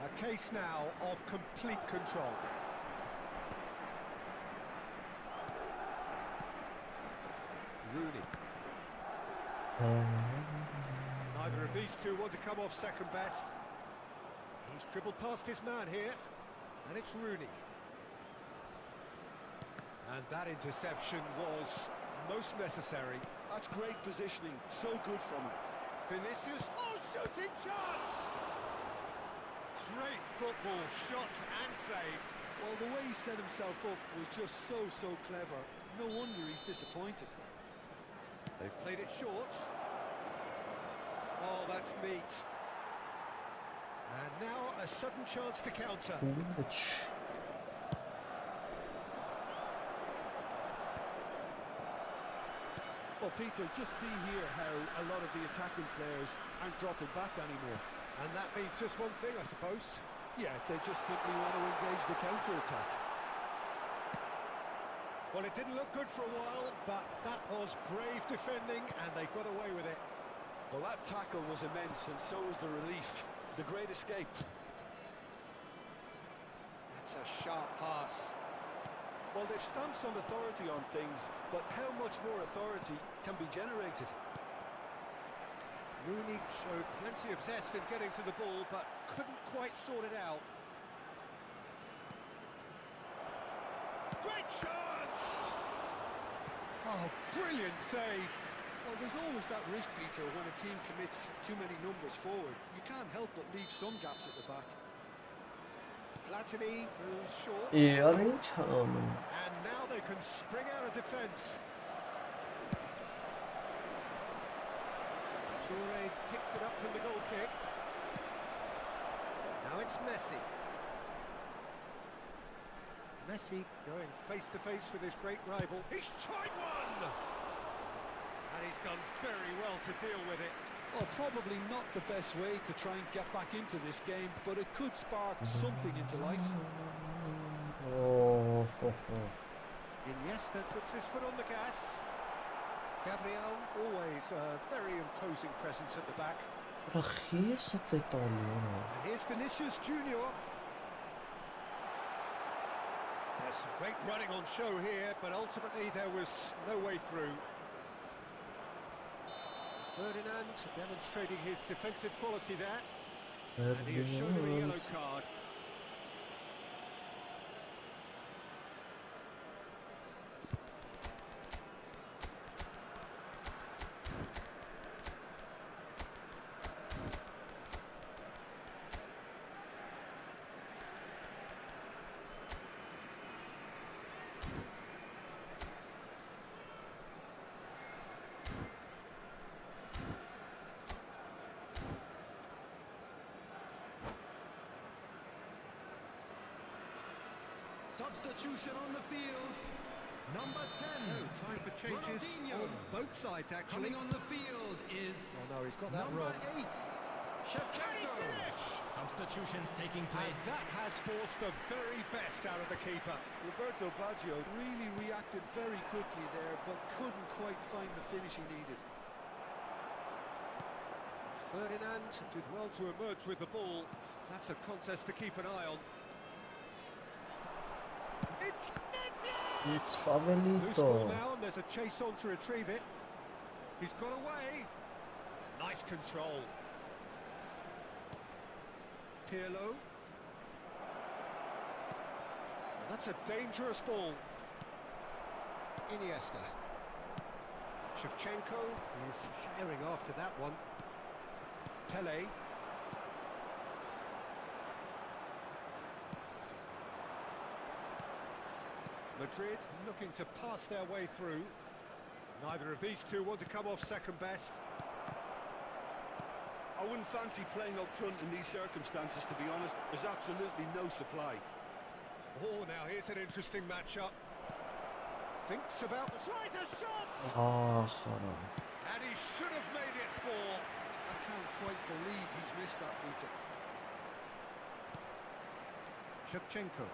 A case now of complete control. Rooney. Neither of these two want to come off second best. He's dribbled past his man here, and it's Rooney. And that interception was most necessary. That's great positioning, so good from him. Vinicius, oh, shooting chance! Great football, shot and save. Well, the way he set himself up was just so clever. No wonder he's disappointed. They've played it short. Oh, that's neat. And now a sudden chance to counter. Which Well, Peter, just see here how a lot of the attacking players aren't dropping back anymore. And that means just one thing, I suppose. Yeah, they just simply want to engage the counter-attack. Well, it didn't look good for a while, but that was brave defending, and they got away with it. Well, that tackle was immense, and so was the relief. The great escape. That's a sharp pass. Well, they've stamped some authority on things, but how much more authority can be generated? Rooney showed plenty of zest in getting to the ball, but couldn't quite sort it out. Great chance! Oh, brilliant save. Well, there's always that risk, Peter, when a team commits too many numbers forward. You can't help but leave some gaps at the back. Platini goes short. Ինչ անում։ And now they can spring out of defence. Toure picks it up from the goal kick. Now it's Messi. Messi going face to face with his great rival. He's tried one! And he's done very well to deal with it. Well, probably not the best way to try and get back into this game, but it could spark something into life. Oh. Iniesta puts his foot on the gas. Gabriel, always a very imposing presence at the back. Ռխիեսը տետալի է։ And here's Vinicius Junior. There's some great running on show here, but ultimately there was no way through. Ferdinand demonstrating his defensive quality there. And he has shown him a yellow card. Substitution on the field. Number 10. So, time for changes Ronaldinho. on both sides, actually. Coming on the field is Oh no, he's got that number wrong. 8. Can he Shevchenko. finish? Substitutions taking And place. that has forced the very best out of the keeper. Roberto Baggio really reacted very quickly there, but couldn't quite find the finish he needed. Ferdinand did well to emerge with the ball. That's a contest to keep an eye on. It's Nedved! It's Loose ball Pavelito։ now, and there's a chase on to retrieve it. He's got away. Nice control. Pirlo. And that's a dangerous ball. Iniesta. Shevchenko is herring after that one. Pele. Madrid looking to pass their way through. Neither of these two want to come off second best. I wouldn't fancy playing up front in these circumstances, to be honest. There's absolutely no supply. Oh, now here's an interesting matchup. Thinks about... Tries a shot! Ահա։ And he should have made it four. I can't quite believe he's missed that, Peter. Shevchenko.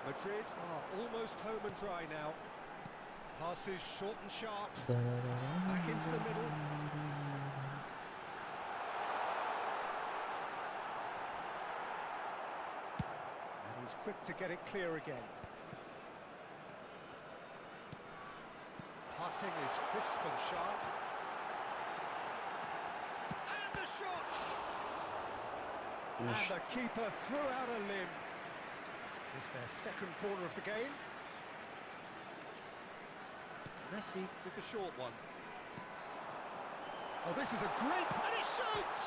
Madrid are almost home and dry now. Passes short and sharp. Back into the middle. And he's quick to get it clear again. Passing is crisp and sharp. And the shot! And the keeper threw out a limb. It's their second corner of the game. Messi with the short one. Oh, this is a great... And he shoots!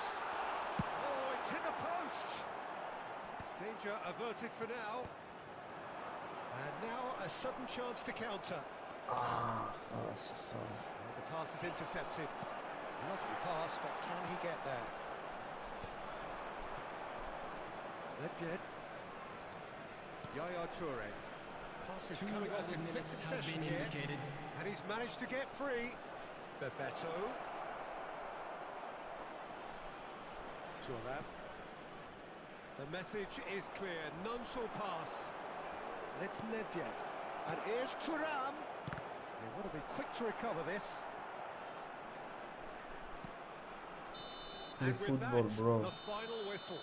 Oh, it's hit the post! Danger averted for now. And now a sudden chance to counter. Ահա։ And the pass is intercepted. Lovely pass, but can he get there? Nedved. Yaya Toure. Pass is coming off in quick succession here. And he's managed to get free. Bebeto. Thuram. The message is clear. None shall pass. And it's Nedved. And here's Thuram. They want to be quick to recover this. And with eFootball, that, bro. the final whistle.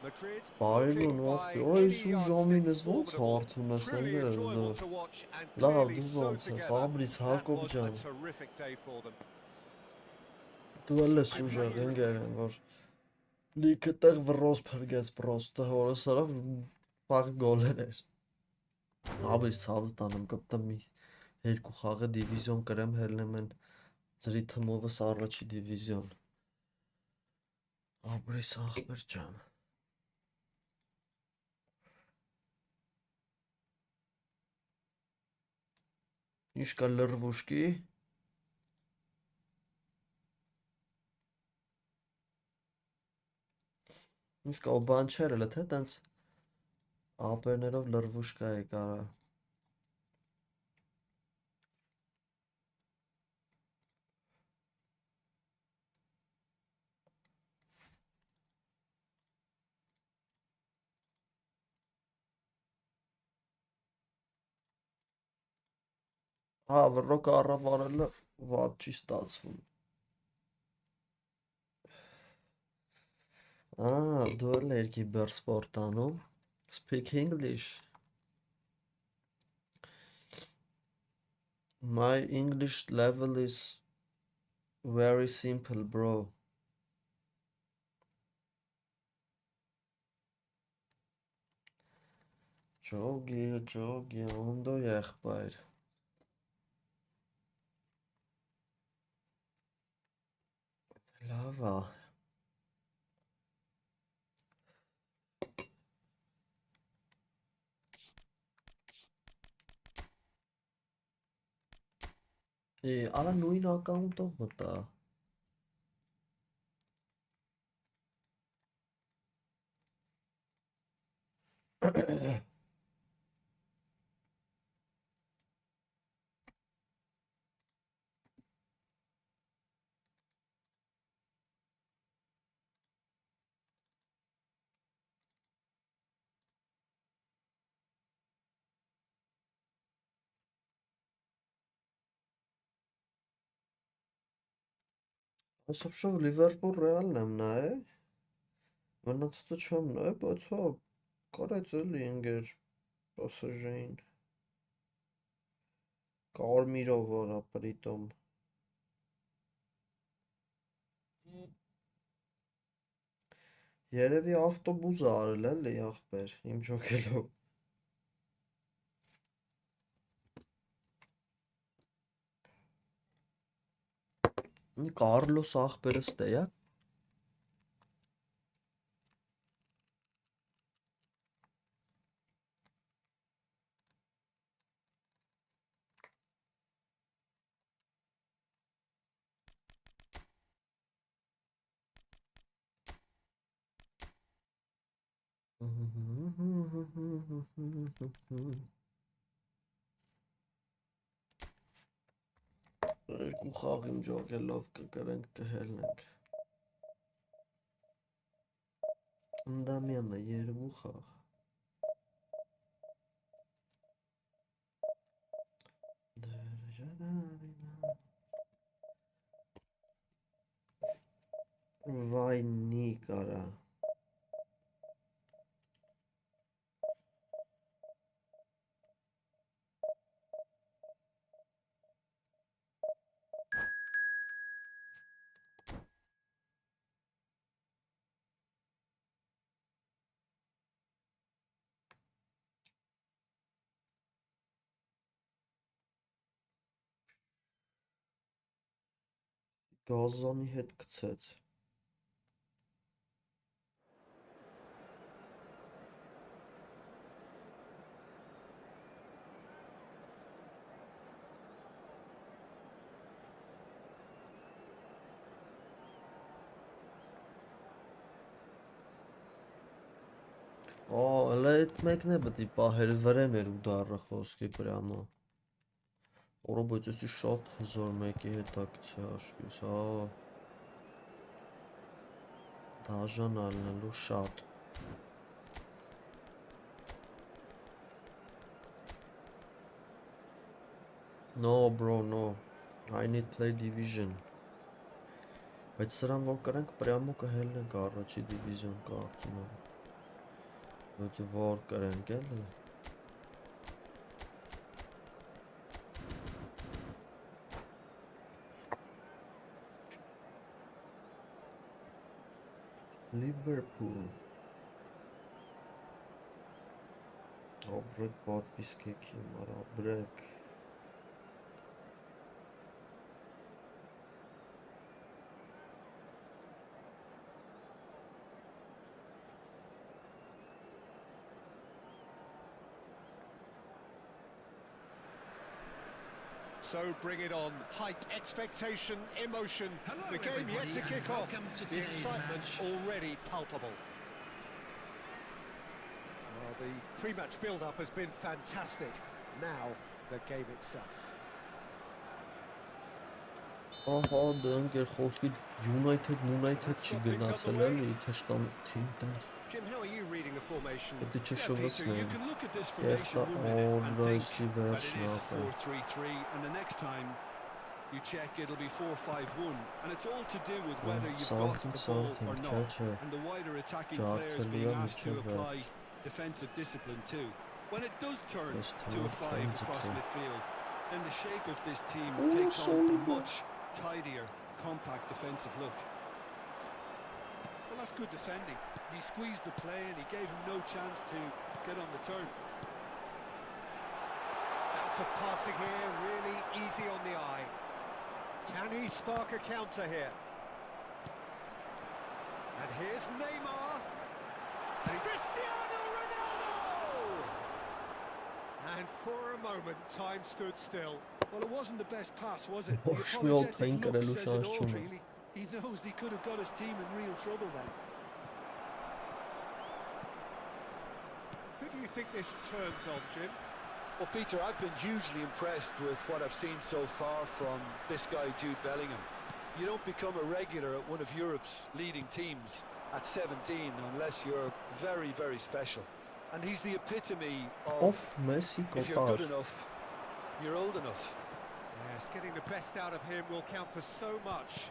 Madrid Բայրն looking by ողջ any այս ու yardstick ժամին ես ոնց formidable. հարթուն ես Truly ընկերս enjoyable դու։ to watch and Լավ, clearly դու so ոնց ես, together. Աբրից That Հակոբ was a ջան։ terrific day for them. Դու էլ ես ուժեղ ընկեր են, որ լիքը տեղ վռոզ փրկեց պրոստը հորս արավ վաղ գոլեր էր։ Աբրից ցավը տանեմ կպտա մի երկու խաղը դիվիզիոն կրեմ հելնեմ են Ձրի թմովս առաջի դիվիզիոն։ Աբրիս ախպեր ջան։ Ինչ կա լրվուշկի։ Ինչ կա բան չեր էլ թե տենց ապերներով լրվուշկա է կարա։ Հա, վռոկը առավարելը վատ չի ստացվում։ Դու էլ երկի բեր սպորտ անում։ Speak English. My English level is very simple, bro. Ջոգի, ոնդո եղբայր։ Լավ է։ Արա նույն ակաունտով մտա։ Այսօր շով Լիվերպուլ Ռեալն եմ նայել։ Մնացածը չեմ նայել, բայց հա կարեց էլի ընկեր PSG-ին։ Կարմիրով որա պրիտոմ։ Երևի ավտոբուս արել էլի ախպեր, իմ ջոկելով։ Կարլոս ախպերը ստեյա։ Երկու խաղ իմ ջոկելով կկրենք կհելնենք։ Ընդամյանը երկու խաղ։ Վայնի կարա։ Գազանի հետ գցեց։ Էլ այդ մեկն է բտի պահեր վրեն էր ու դառը խոսքի պրյամա։ Որը բայց էսի շատ հզոր մեկի հետաքցի աշկիս, հա։ Դաժան ալնելու շատ։ No bro, no. I need play division. Բայց սրան որ կրանք պրյամո կհելնենք առաջի դիվիզիոն կարծում եմ։ Բայց որ կրանք էլի։ Liverpool. Обрек подписки, Кимара, обрек. So bring it on. Hype, expectation, emotion. Hello, The game yet to everybody, kick and off. welcome to The today's excitement match. already palpable. Well, the pre-match build-up has been fantastic. Now, the game itself. Ահա դե ընկեր խոսքի United չի գնացել էլի, թե շտամ team տենց։ Jim, how are you reading the formation? Պետք է Yeah, Peter, you չշվացնեն։ can look at this formation Եղտա 1 minute and օրրայսի think that it վերջն is ապա։ 4-3-3, and the next time you check it'll be 4-5-1, and it's all to do with whether you've got the ball or not, and the wider attacking players being asked to apply defensive discipline too. When it does turn to a 5 across midfield, then the shape of this team takes on a much tidier, compact defensive look. Well, that's good defending. He squeezed the play and he gave him no chance to get on the turn. Out of passing here, really easy on the eye. Can he spark a counter here? And here's Neymar. And Cristiano Ronaldo! And for a moment, time stood still. Well, it wasn't the best pass, was it? Oh, The Shmuel apologetic Klein look Karelu says it all, Shashchuma. really. He knows he could have got his team in real trouble then. Who do you think this turns on, Jim? Well, Peter, I've been hugely impressed with what I've seen so far from this guy, Jude Bellingham. You don't become a regular at one of Europe's leading teams at 17 unless you're very, very special. And he's the epitome of Messi if you're կոպար։ good enough, you're old enough. Yes, getting the best out of him will count for so much.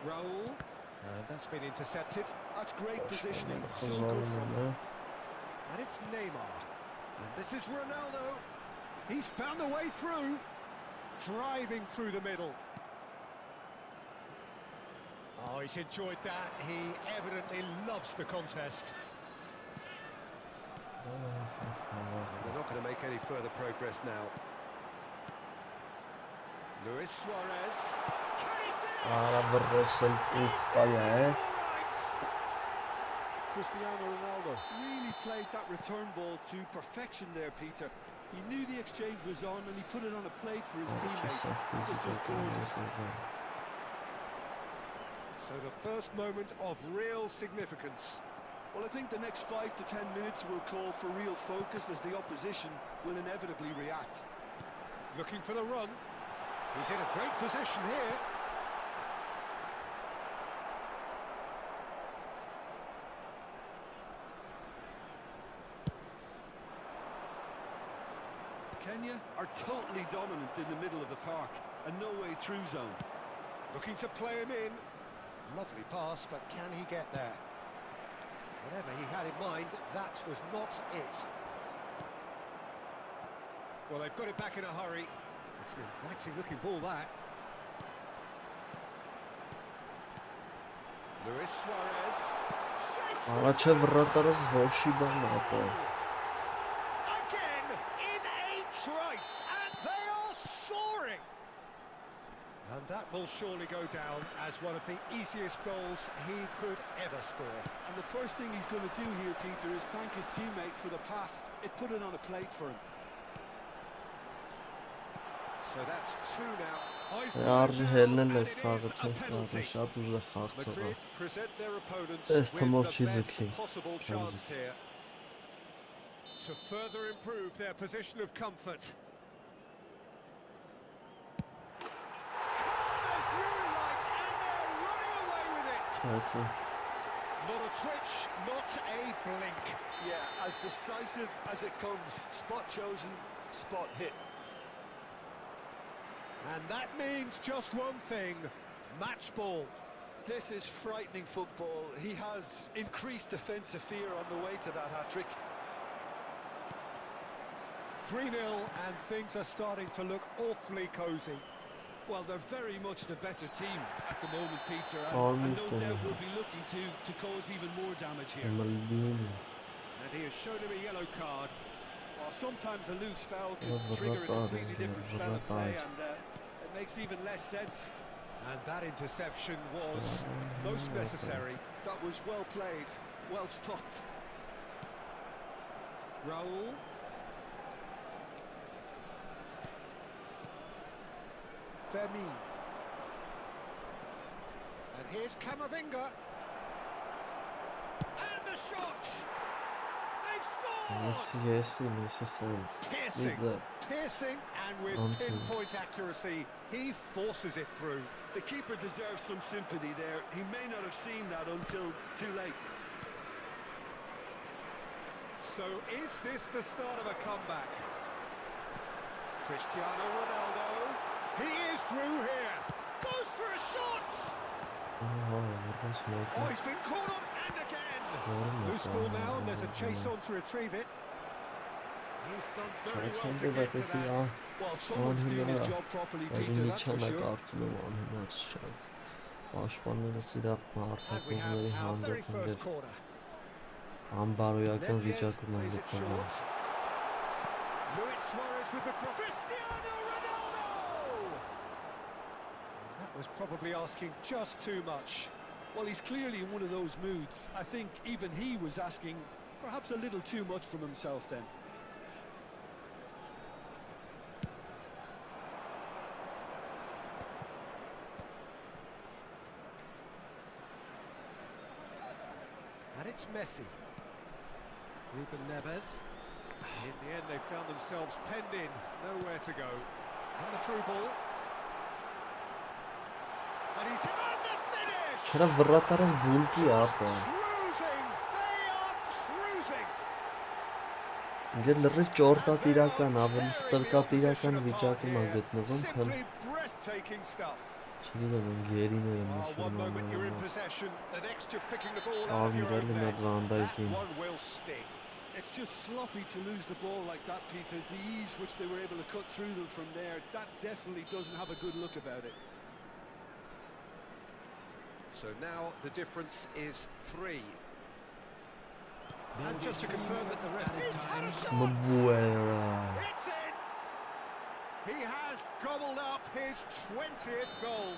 Raul. And that's been intercepted. That's great positioning. So good from him. And it's Neymar. And this is Ronaldo. He's found the way through. Driving through the middle. Oh, he's enjoyed that. He evidently loves the contest. They're not going to make any further progress now. Luis Suarez. Vrosել ուխտայ է։ Cristiano Ronaldo really played that return ball to perfection there, Peter. He knew the exchange was on and he put it on a plate for his teammate. It was just gorgeous. So the first moment of real significance. Well, I think the next 5 to 10 minutes will call for real focus as the opposition will inevitably react. Looking for the run. He's in a great position here. Kenya are totally dominant in the middle of the park, a no-way through zone. Looking to play him in. Lovely pass, but can he get there? Whatever he had in mind, that was not it. Well, they've got it back in a hurry. It's an inviting-looking ball, that. Luis Suarez. Առաջը վրատարս ոչի բան ապա։ Again, in a trice, and they are soaring. And that will surely go down as one of the easiest goals he could ever score. And the first thing he's going to do here, Peter, is thank his teammate for the pass. It put it on a plate for him. So that's 2 now. Արժի հելնել ես խաղը թե շատ ուժեղ խաղցող։ Madrid present their opponents Ես with թմով the չի best ձգի։ possible chance here to further improve their position of comfort. Come as you like, and they're running away with it. Չասի։ Not a twitch, not a blink. Yeah, as decisive as it comes. Spot chosen, spot hit. And that means just one thing, match ball. This is frightening football. He has increased defensive fear on the way to that hat-trick. 3-0, and things are starting to look awfully cosy. Well, they're very much the better team at the moment, Peter, and no doubt will be looking to cause even more damage here. And he has shown him a yellow card. Well, sometimes a loose foul can trigger a completely different spell of play, and it makes even less sense. And that interception was most necessary. That was well played, well stopped. Raul. Fermin. And here's Camavinga. And the shot! They've scored! Messi sense. Piercing, and with pinpoint accuracy, he forces it through. The keeper deserves some sympathy there. He may not have seen that until too late. So is this the start of a comeback? Cristiano Ronaldo. He is through here. Goes for a shot. Oh, he's been caught on and again. Loose ball now, and there's a chase on to retrieve it. He's done very well to get to that. Well, someone's doing his job properly, Peter, that's for sure. And we have our very first corner. Անբարոյական վիճակում են Plays it գտնվում։ short. Luis Suarez with the cross. Cristiano Ronaldo! And that was probably asking just too much. Well, he's clearly in one of those moods. I think even he was asking perhaps a little too much from himself then. And it's Messi. Ruben Neves. In the end, they found themselves penned in, nowhere to go. And the through ball. And he's on the finish! Չրա վրատարած բուլտի ապա։ Cruising! They are cruising! Ինձ լրիվ ճորտատիրական, ավելի ստրկատիրական վիճակում է գտնվում, քան Simply breathtaking stuff. չգիտեմ, գերիները One moment you're in մուսուլմանները։ possession, the next you're picking the ball out of your own Ավիրալի net. մեծ վանդայքին։ One will sting. It's just sloppy to lose the ball like that, Peter. The ease which they were able to cut through them from there, that definitely doesn't have a good look about it. So now the difference is 3. And just to confirm that the referee's had a shot! Mbuera. It's in! He has gobbled up his 20th goal.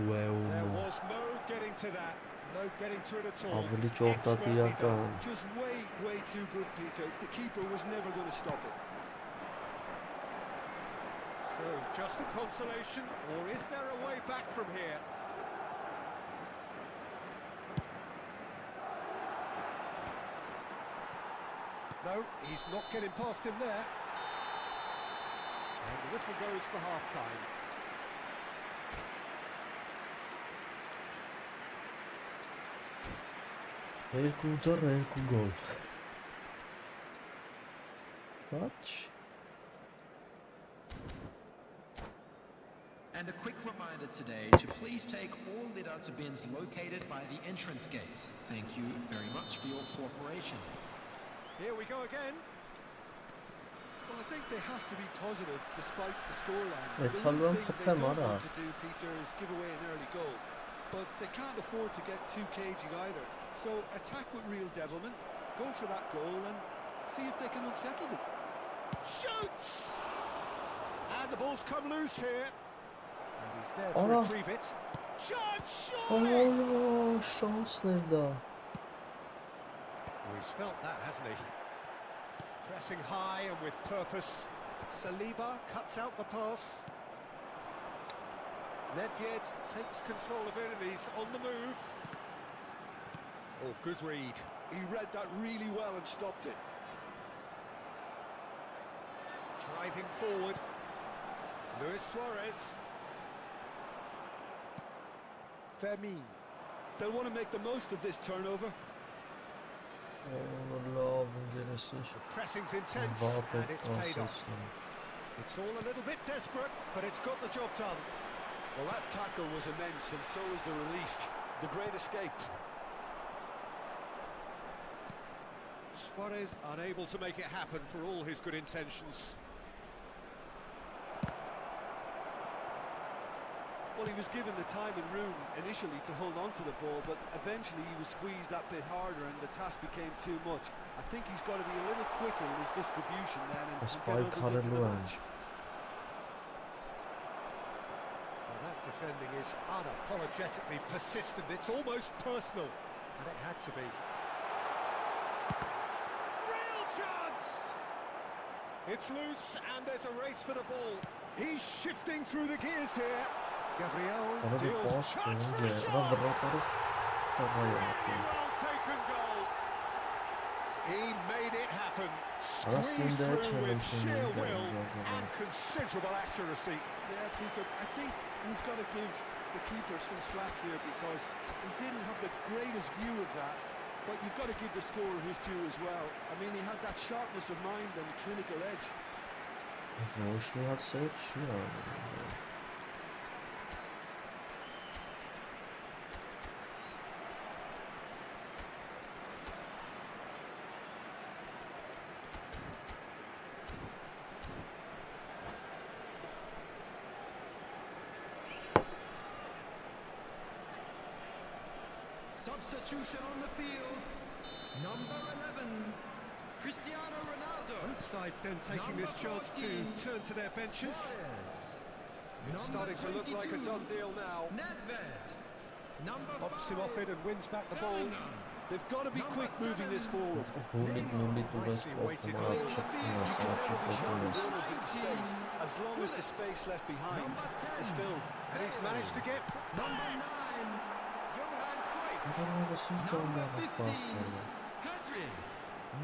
There was no getting to that. No getting to it at all. Ավելի Expertly done. ճորտատիրական։ Just way too good, Peter. The keeper was never going to stop it. So, just a consolation, or is there a way back from here? No, he's not getting past him there. And the whistle goes for half-time. Երկու դար, երկու գոլ։ Ոչ։ And a quick reminder today to please take all lit-out bins located by the entrance gates. Thank you very much for your cooperation. Here we go again. Well, I think they have to be positive despite the scoreline. Hey, The tell one them thing put they them don't on, want to do, Peter, is give away an early goal. But they can't afford to get too cagey either. So attack with real devilment, go for that goal and see if they can unsettle them. Shoots! And the ball's come loose here. And he's there to Oh. retrieve it. Shot, surely! Oh, şansներ դա։ Oh, he's felt that, hasn't he? Pressing high and with purpose. Saliba cuts out the pass. Nedved takes control of it and he's on the move. Oh, good read. He read that really well and stopped it. Driving forward. Luis Suarez. Fermin. They'll want to make the most of this turnover. Լավ, ինտերեսանտ։ Pressing's intense and it's paid off. It's all a little bit desperate, but it's got the job done. Well, that tackle was immense and so was the relief. The great escape. Suarez unable to make it happen for all his good intentions. Well, he was given the time and room initially to hold on to the ball, but eventually he was squeezed that bit harder and the task became too much. I think he's got to be a little quicker in his distribution then and get others into the match. Well, that defending is unapologetically persistent. It's almost personal, and it had to be. Real chance! It's loose, and there's a race for the ball. He's shifting through the gears here. Gabriel Ama bir deals boss chance for a dönünce shot. Ravarrotarız Very well taken goal. He made it happen. Squeezed through with sheer will and considerable accuracy. Yeah, Peter, I think we've got to give the keeper some slack here because he didn't have the greatest view of that, but you've got to give the scorer his due as well. I mean, he had that sharpness of mind and clinical edge. Złośny hat search, ja. Substitution on the field. Number 11, Cristiano Ronaldo. Both sides then taking this chance to turn to their benches. It's starting to look like a done deal now. Nedved. Number Pops 5, him off it and wins back the ball. They've got to be quick moving this forward. Gurnik Mumbi Turesk ofuma çıkmıyor sadece Sharpen Gurnik. runners in space, as long as the space left behind is filled. And he's managed to get... number 9, Johan Cruyff. Bunlar da süs Number dönmeye 15, basmıyor. Pedri.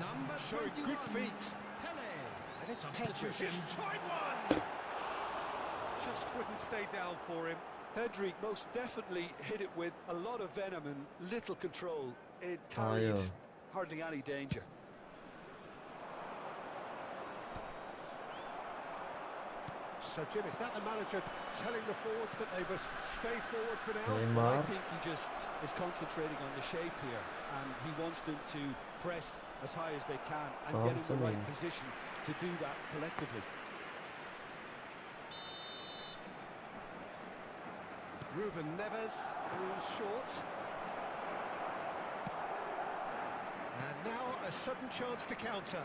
Number Showing 21, good feet. Pele. And it's Substitution. Pedri. Tried one! Just wouldn't stay down for him. Pedri most definitely hit it with a lot of venom and little control. It Hayır. carried hardly any danger. So Jim, is that the manager telling the forwards that they must stay forward for now? I Neymar. think he just is concentrating on the shape here, and he wants them to press as high as they can and get in the right Samsung. position to do that collectively. Ruben Neves, who's short. And now a sudden chance to counter.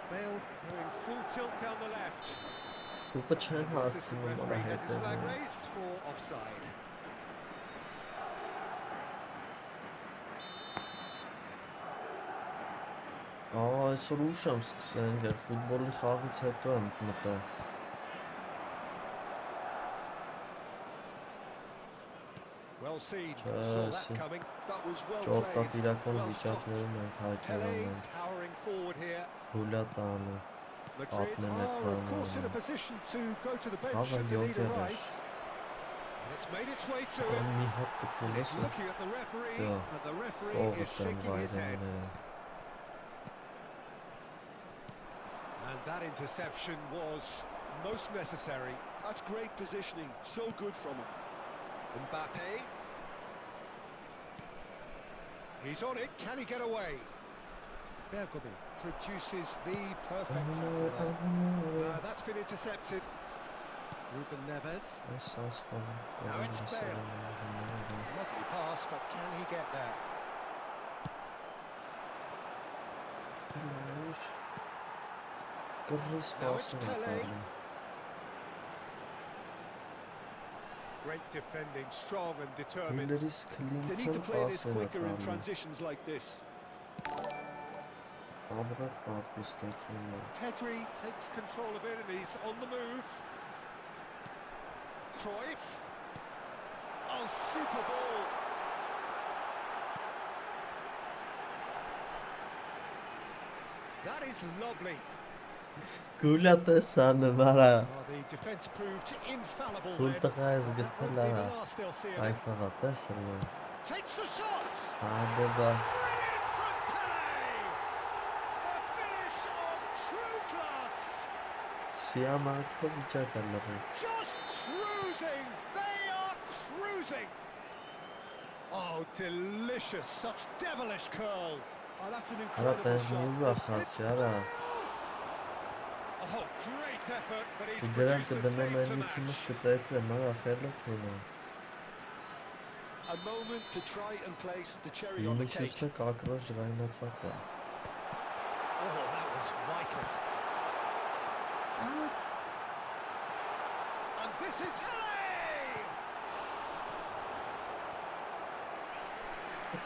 Bale going full tilt down the left. Bu bıçağın Assistant hastası mı referee has his flag bana raised for offside. Այսօր ուշ եմ սկսել ընկեր, ֆուտբոլի խաղից հետո եմ մտել։ Well seen, Yes. saw that coming. That was well played. Ճորտատիրական Well stopped. վիճակներում ենք հայտնել Pele ենք, powering forward here. գուլատանը, Madrid Atlenet are, of course, in a Barcelona. position to go to the bench Hava should they need a yok rise. And it's made its way to him. մի հատ And կպուլես he's looking at the referee, Yeah. and the referee կողը is տեմ shaking his head. վայրենները։ And that interception was most necessary. That's great positioning. So good from him. Mbappe. He's on it. Can he get away? Bergomi produces the perfect tackle. That's been intercepted. Ruben Neves. Now it's Bale. Lovely pass, but can he get there? Now it's Pele. Great defending, strong and determined. They need to play this quicker in transitions like this. Pedri takes control of it and he's on the move. Cruyff. Oh, super ball. That is lovely. Գուլատեսանը վարա, Oh, the defence proved infallible then. գուլտղա ես That գտել won't be է, the last they'll see of him. այվաղա տեսր է, Takes the shot. ադեբա, Brilliant from Pele. The finish of true class. սիամարկով վիճակ է լղի, Just cruising. They are cruising. Oh, delicious. Such devilish curl. Oh, that's an արա incredible տենց մի shot. ուրախացի, արա, Oh, great effort, but he's դրան produced the կդնեմ save են to մի թիմս match. կծայցեմ, արա խելոք ունը, A moment to try and place the cherry on the cake. իմիսյուսնը կակրոջ ժղայնացած է, Oh, that was vital. And this is Pele!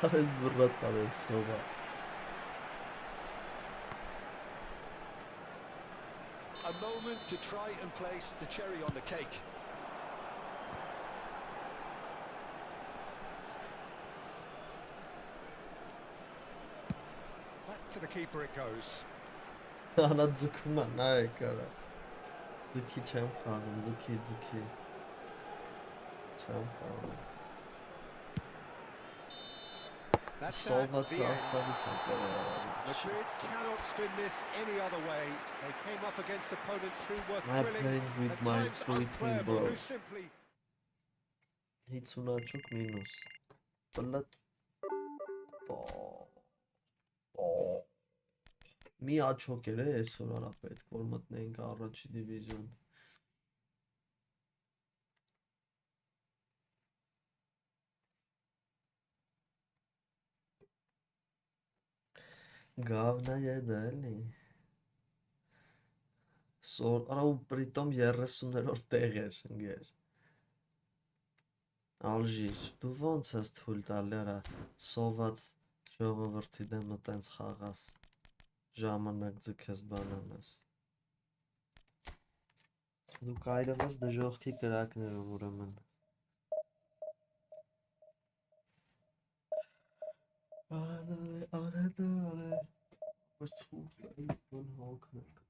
արես բրատ արես, հովա, a moment to try and place the cherry on the cake. Back to the keeper it goes. Ana ձգում է, նա է կարա։ Ձգի չեմ խաղում, ձգի։ Չեմ խաղում։ Սովված աստարից է կարա։ Madrid cannot spin this any other way. They came up against opponents who were I'm thrilling, playing with at my times free team, unplayable, bro. who simply 50 աճուկ մինուս։ Պլատ։ Մի աճոք էր այսօր արա պետք, որ մտնենք առաջի դիվիզիոն։ Գավնա եդա էլի։ Արա ու պրիտոմ 30-րդ տեղ էր ընգեր։ Ալժիր, դու ոնց ես թույլ տալի արա սոված ժողովրդի դեմը տենց խաղաս, ժամանակ ձգես բան անես։ Դու կայրվես դժողքի կրակներով ուրեմն։ Արե, բայց ցուրտ է, բան հոգնեք։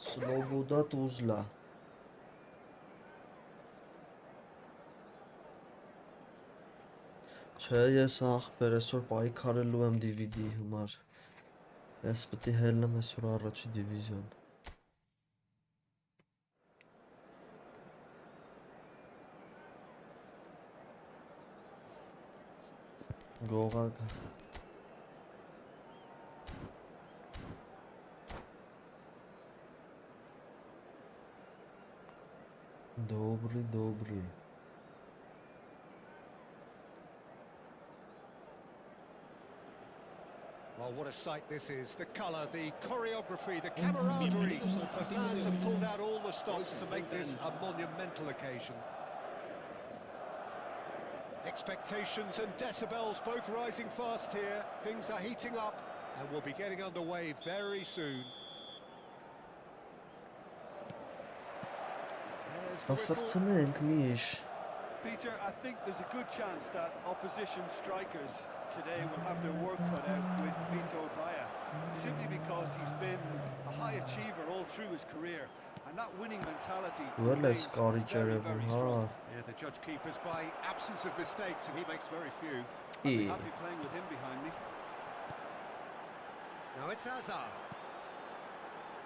Sloboda Tuzla Չէ, ես ախպեր այսօր պայքարելու եմ DVD-ի համար։ Ես պետք է հելնեմ այսօր առաջի դիվիզիոն։ Գողակ Добрый Well, what a sight this is. The colour, the choreography, the camaraderie. The fans have pulled out all the stops to make this a monumental occasion. Expectations and decibels both rising fast here. Things are heating up and we'll be getting underway very soon. There's the whistle. Peter, I think there's a good chance that opposition strikers today will have their work cut out with Vito Baia, simply because he's been a high achiever all through his career, and that winning mentality remains very, very strong. Yeah, the judge keepers by absence of mistakes, and he makes very few. I'd be happy playing with him behind me. Now it's Hazard.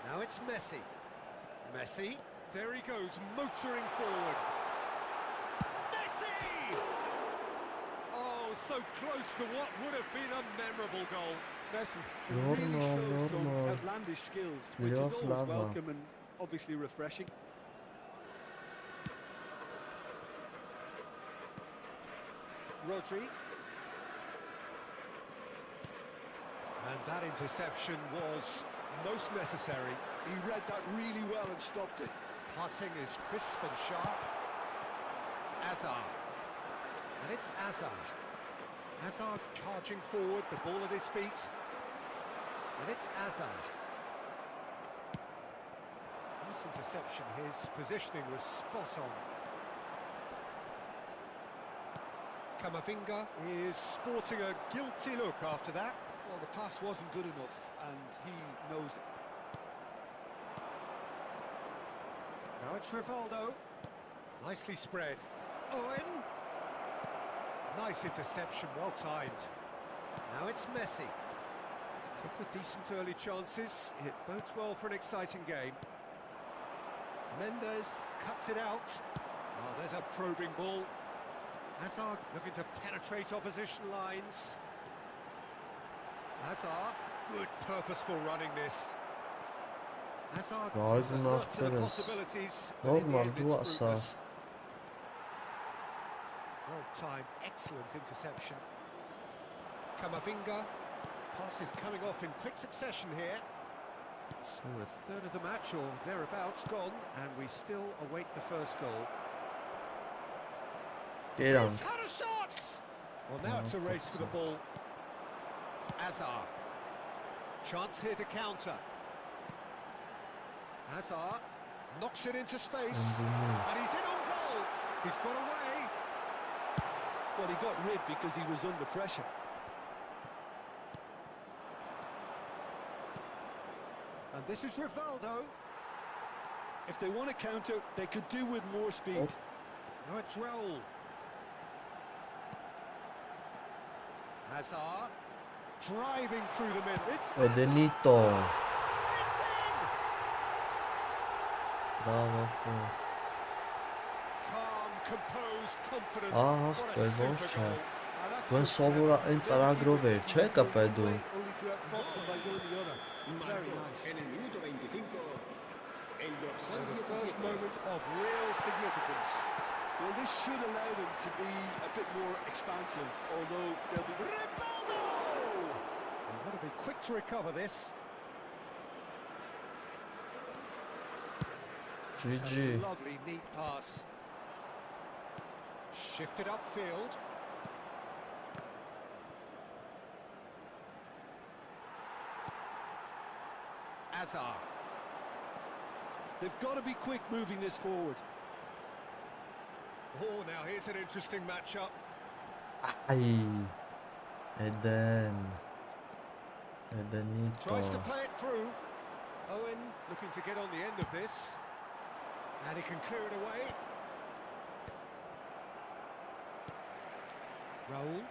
Now it's Messi. Messi, there he goes, motoring forward. So close to what would have been a memorable goal. Messi really shows some outlandish skills, which is always welcome and obviously refreshing. Rodri. And that interception was most necessary. He read that really well and stopped it. Passing is crisp and sharp. Hazard. And it's Hazard. Hazard charging forward, the ball at his feet. And it's Hazard. Nice interception, his positioning was spot on. Camavinga is sporting a guilty look after that. Well, the pass wasn't good enough, and he knows it. Now it's Rivaldo. Nicely spread. Owen. Nice interception, well timed. Now it's Messi. Couple of decent early chances. It bodes well for an exciting game. Mendes cuts it out. Oh, there's a probing ball. Hazard looking to penetrate opposition lines. Hazard, good purposeful running this. Hazard Vay has a günah lot of the Perez. possibilities, but in the Normal end bu it's asar. fruitless. Well-timed, excellent interception. Kamavinga. Pass is coming off in quick succession here. So a third of the match or thereabouts gone, and we still await the first goal. Geyran. He's had a shot! Well, now it's a race for the ball. Hazard. Chance here to counter. Hazard knocks it into space, and he's in on goal. He's got away. Well, he got rid because he was under pressure. And this is Rivaldo. If they want to counter, they could do with more speed. Now it's Raul. Hazard driving through the middle. It's Edenito. It's in! Bravo. Calm, composed, confident. Ah, What a quel bon super shot. goal. When Sovora în țaragrov er, ce capedu? Only to outfox him by going the other. Very nice. En el minuto 25, el So dorsal the 17. first moment of real significance. Well, this should allow them to be a bit more expansive, although they'll be... Rivaldo! They've got to be quick to recover this. GG. Lovely, neat pass. Shifted upfield. Hazard. They've got to be quick moving this forward. Oh, now here's an interesting matchup. Ay. Edenito. Tries to play it through. Owen looking to get on the end of this. And he can clear it away. Raul.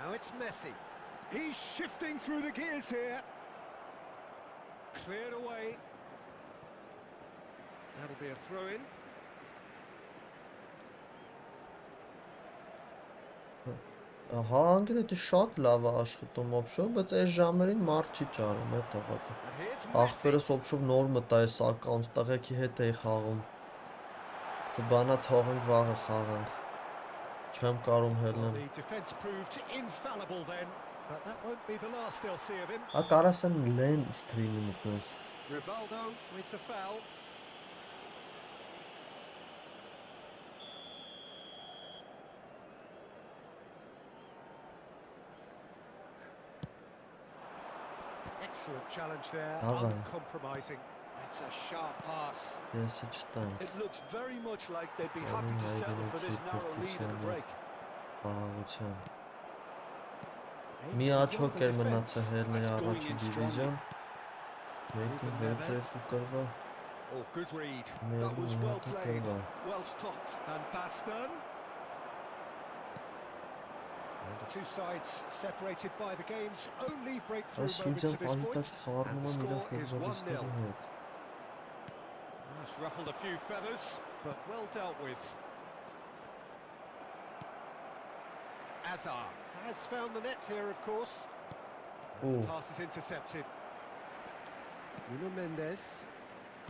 Now it's Messi. He's shifting through the gears here. Cleared away. That'll be a throw-in. Ահա անգրետի շատ լավ է աշխատում օփշով, բայց այս ժամերին մարդ չի ճարում է տղատը։ And here's Messi. Ախպերս օփշով նոր մտա էս ակաունտ տղեկի հետ էի խաղում։ Թե բանա թողենք վաղը խաղանք։ Չեմ կարում Well, հելնեմ։ the defence proved infallible then, but that won't be the last they'll see of him. Ա կարասեն լեն սթրիմի մտնես։ Rivaldo with the foul. Excellent challenge there, Bravo. uncompromising. It's a sharp pass. Ես չտանք։ It looks very much like they'd be happy to settle for this narrow lead in the break. Բաղաղության։ Aims Մի to աչոք draw էր the մնացել defence. հերների That's going առաջին in strongly. դիվիզիոն։ Մեկը 6-2 կրվա, Oh, good read. That մեկը was մի well հատ played, կրվա։ well stopped. And Baston. And the two sides separated by the game's only breakthrough Այս moment Սուզյան to this պահի point. տակ խառնում And the եմ իր score is 1-0. ֆուտբոլիստների հետ։ That's ruffled a few feathers, but well dealt with. Hazard has found the net here, of course. Ooh. Pass is intercepted. Nuno Mendes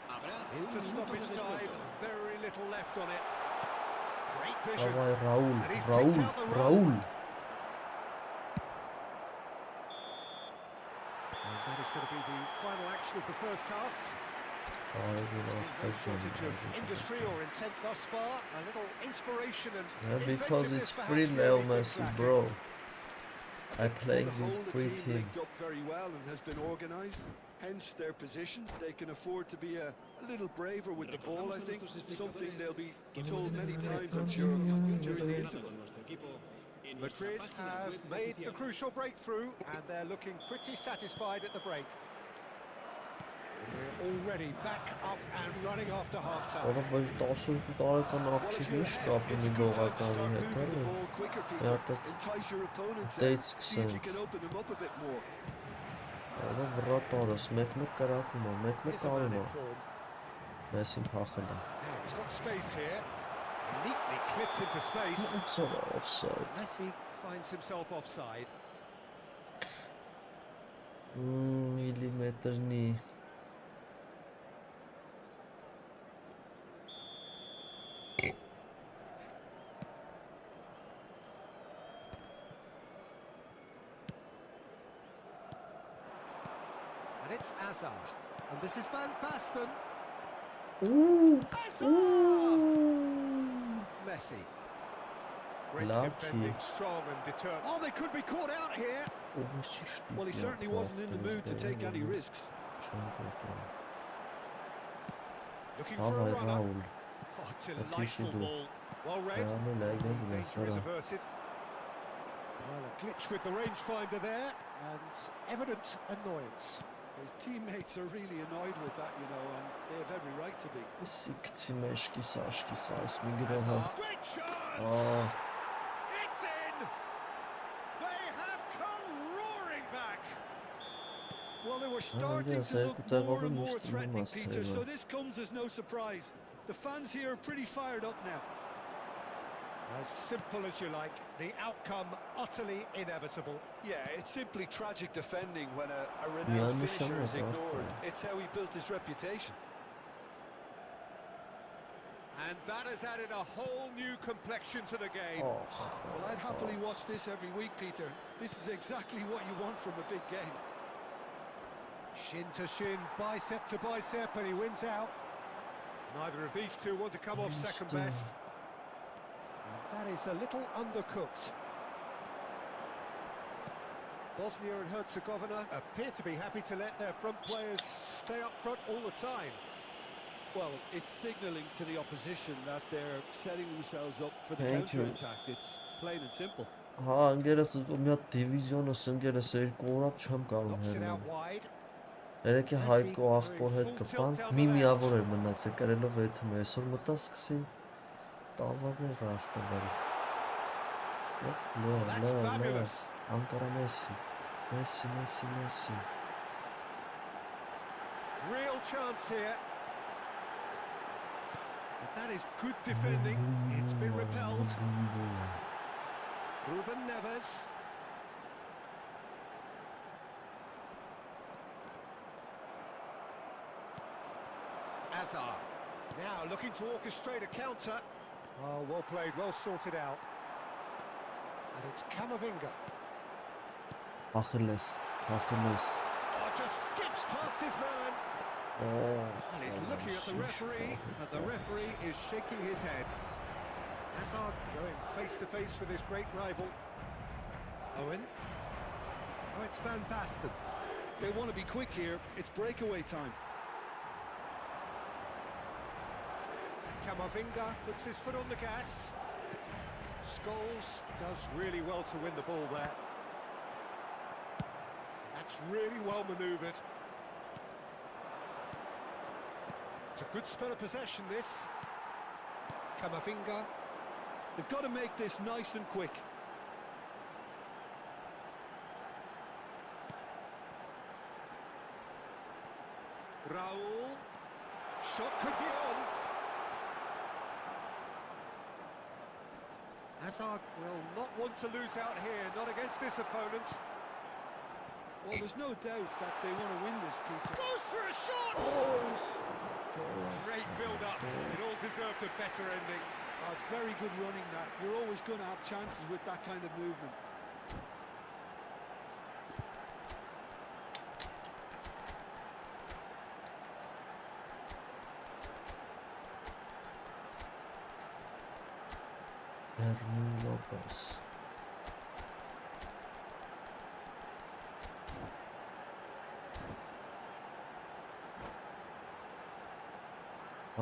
Habrá into un minuto de stoppage time. descuento. Very little left on it. Great vision. Davay Raul, And he's Raul, picked out the run. Raul. And that is going to be the final action of the first half. No shortage of industry or intent thus far. A little inspiration and Yeah, because inventiveness it's perhaps free where Leo we've been Messi, lacking. bro. I On play the whole, with the free team team. linked up very well and has been organised. Hence their position. They can afford to be a little braver with the ball, I think. Something they'll be told many times, I'm sure, during the interval. Nuestro equipo en nuestra Madrid página have web made the oficial. crucial breakthrough and they're looking pretty satisfied at the break. We're already back up and running after half-time. Որը բայց 12 տարեկան Well, աղջիկ if you're ինչ ahead, կապ it's a ունի good time to գողականի start հետ, moving the էլի։ ball quicker, Peter. Հերթը Entice your opponents Dates out. See if you սկսենք։ can open them up a bit more. Որը վրատարս, 1-1 կրակում է, 1-1 Here's a man կարում in է։ form. Մեսին փախել է։ Now, he's got space here. Neatly clipped into space. Ոնց է offside։ Messi finds himself offside. Միլիմետրնի And it's Azar. And this is Van Basten. Messi. Great Lucky. defending, strong and determined. Oh, they could be caught out here. Well, he certainly wasn't in the mood to take any risks. Looking for a Davay runner. Raul. Oh, delightful Appreciate ball. Well read. Danger is averted. Well, a glitch with the rangefinder there, and evident annoyance. His teammates are really annoyed with that, you know, and they have every right to be. Սիկցի մեշկիս աշկիս այս մի գրողը Great chance! It's in! They have come roaring back! Well, they were starting yes, to look more and more must threatening, have Peter, it. so this comes as no surprise. The fans here are pretty fired up now. As simple as you like, the outcome utterly inevitable. Yeah, it's simply tragic defending when a renowned Yeah, finisher is Michel, ignored. It's how he built his reputation. And that has added a whole new complexion to the game. Oh, Well, I'd happily watch this every week, Peter. This is exactly what you want from a big game. Shin to shin, bicep to bicep, and he wins out. Neither of these two want to come off second best. And that is a little undercooked. Bosnia and Herzegovina appear to be happy to let their front players stay up front all the time. Well, it's signalling to the opposition that they're setting themselves up for the Thank you. counter-attack. It's plain and simple. հա ընկերս մի հատ դիվիզիոնս ընկերս երկու օրապ չեմ կարող Knocks it out հեռնել wide. երեքի Հայկո աղբոր հետ կպանք մի միավոր էր մնացել կրելով եթում այսօր մտա սկսին տավարներ ռաստվել That's fabulous. Անկարա Մեսսի Real chance here. But that is good defending. It's been repelled. Ruben Neves. Azar. Now looking to orchestrate a counter. Oh, well played, well sorted out. And it's Camavinga. Ախիլես Oh, just skips past his man. And he's looking at the referee, and the referee is shaking his head. Hazard going face to face with his great rival. Owen. Oh, it's Van Basten. They want to be quick here. It's breakaway time. Camavinga puts his foot on the gas. Scholes does really well to win the ball there. That's really well manoeuvred. It's a good spell of possession, this. Camavinga. They've got to make this nice and quick. Raul. Shot could be on. Hazard will not want to lose out here, not against this opponent. Well, there's no doubt that they want to win this, Peter. Goes for a shot! Great build-up. It all deserved a better ending. Oh, it's very good running that. You're always going to have chances with that kind of movement. Lopez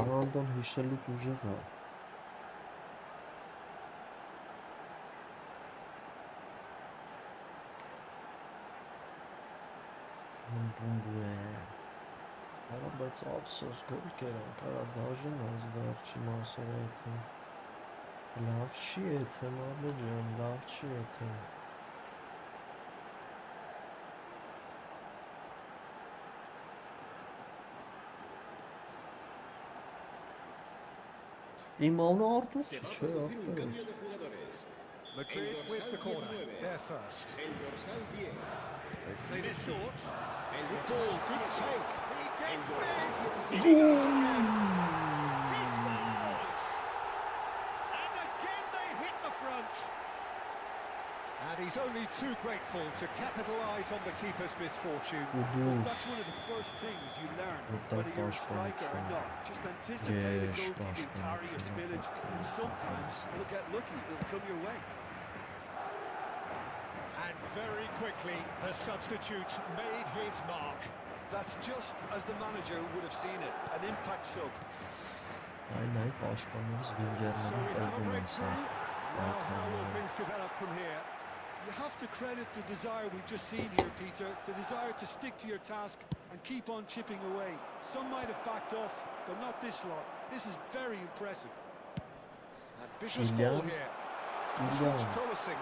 Առանդան հիշելուց ուժեղ է Արա բայց ափսոս գոլ կերանք, արա դաժան այս վերջի մասով այդն Լավ չի եթեմ, աբե ջան, լավ չի եթեմ Իմ անունը Արտուր չի, չէ, Արտուր Madrid with the corner, they're first. They've played it short. Good ball, good take. He gets big. He goes again. He scores. And again they hit the front. And he's only too grateful to capitalise on the keeper's misfortune. Well, that's one of the first things you learn, whether you're a striker or not. Just anticipate a goalkeeping parry or spillage, and sometimes you'll get lucky, it'll come your way. And very quickly, the substitute made his mark. That's just as the manager would have seen it, an impact sub. Ay, պաշտպանողս So վինգերներն we have a տրվում են breakthrough. սա։ Now how will things develop from here? You have to credit the desire we've just seen here, Peter, the desire to stick to your task and keep on chipping away. Some might have backed off, but not this lot. This is very impressive. Ambitious ball here. This looks promising.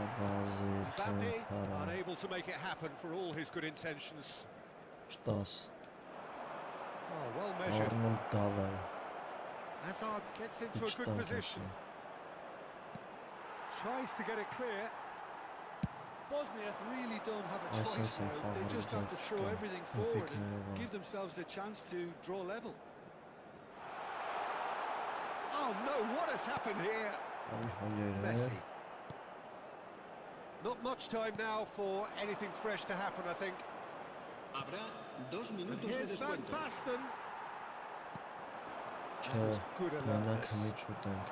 Mbappe unable to make it happen for all his good intentions. Շտաս, Oh, well measured. Առնեմ դավայ, Hazard gets into a իչ good տանք position. ասի։ Tries to get it clear. Bosnia really don't have a I choice sense now. some They just have to throw power everything and forward pick and over. give themselves a chance to draw level. Oh no, what has happened here? Ay, հայերը, Messi. Not much time now for anything fresh to happen, I think. Habrá 2 And minutos de here's Van descuento. Basten. չէ, Good mənակ alertness. մի չուտենք,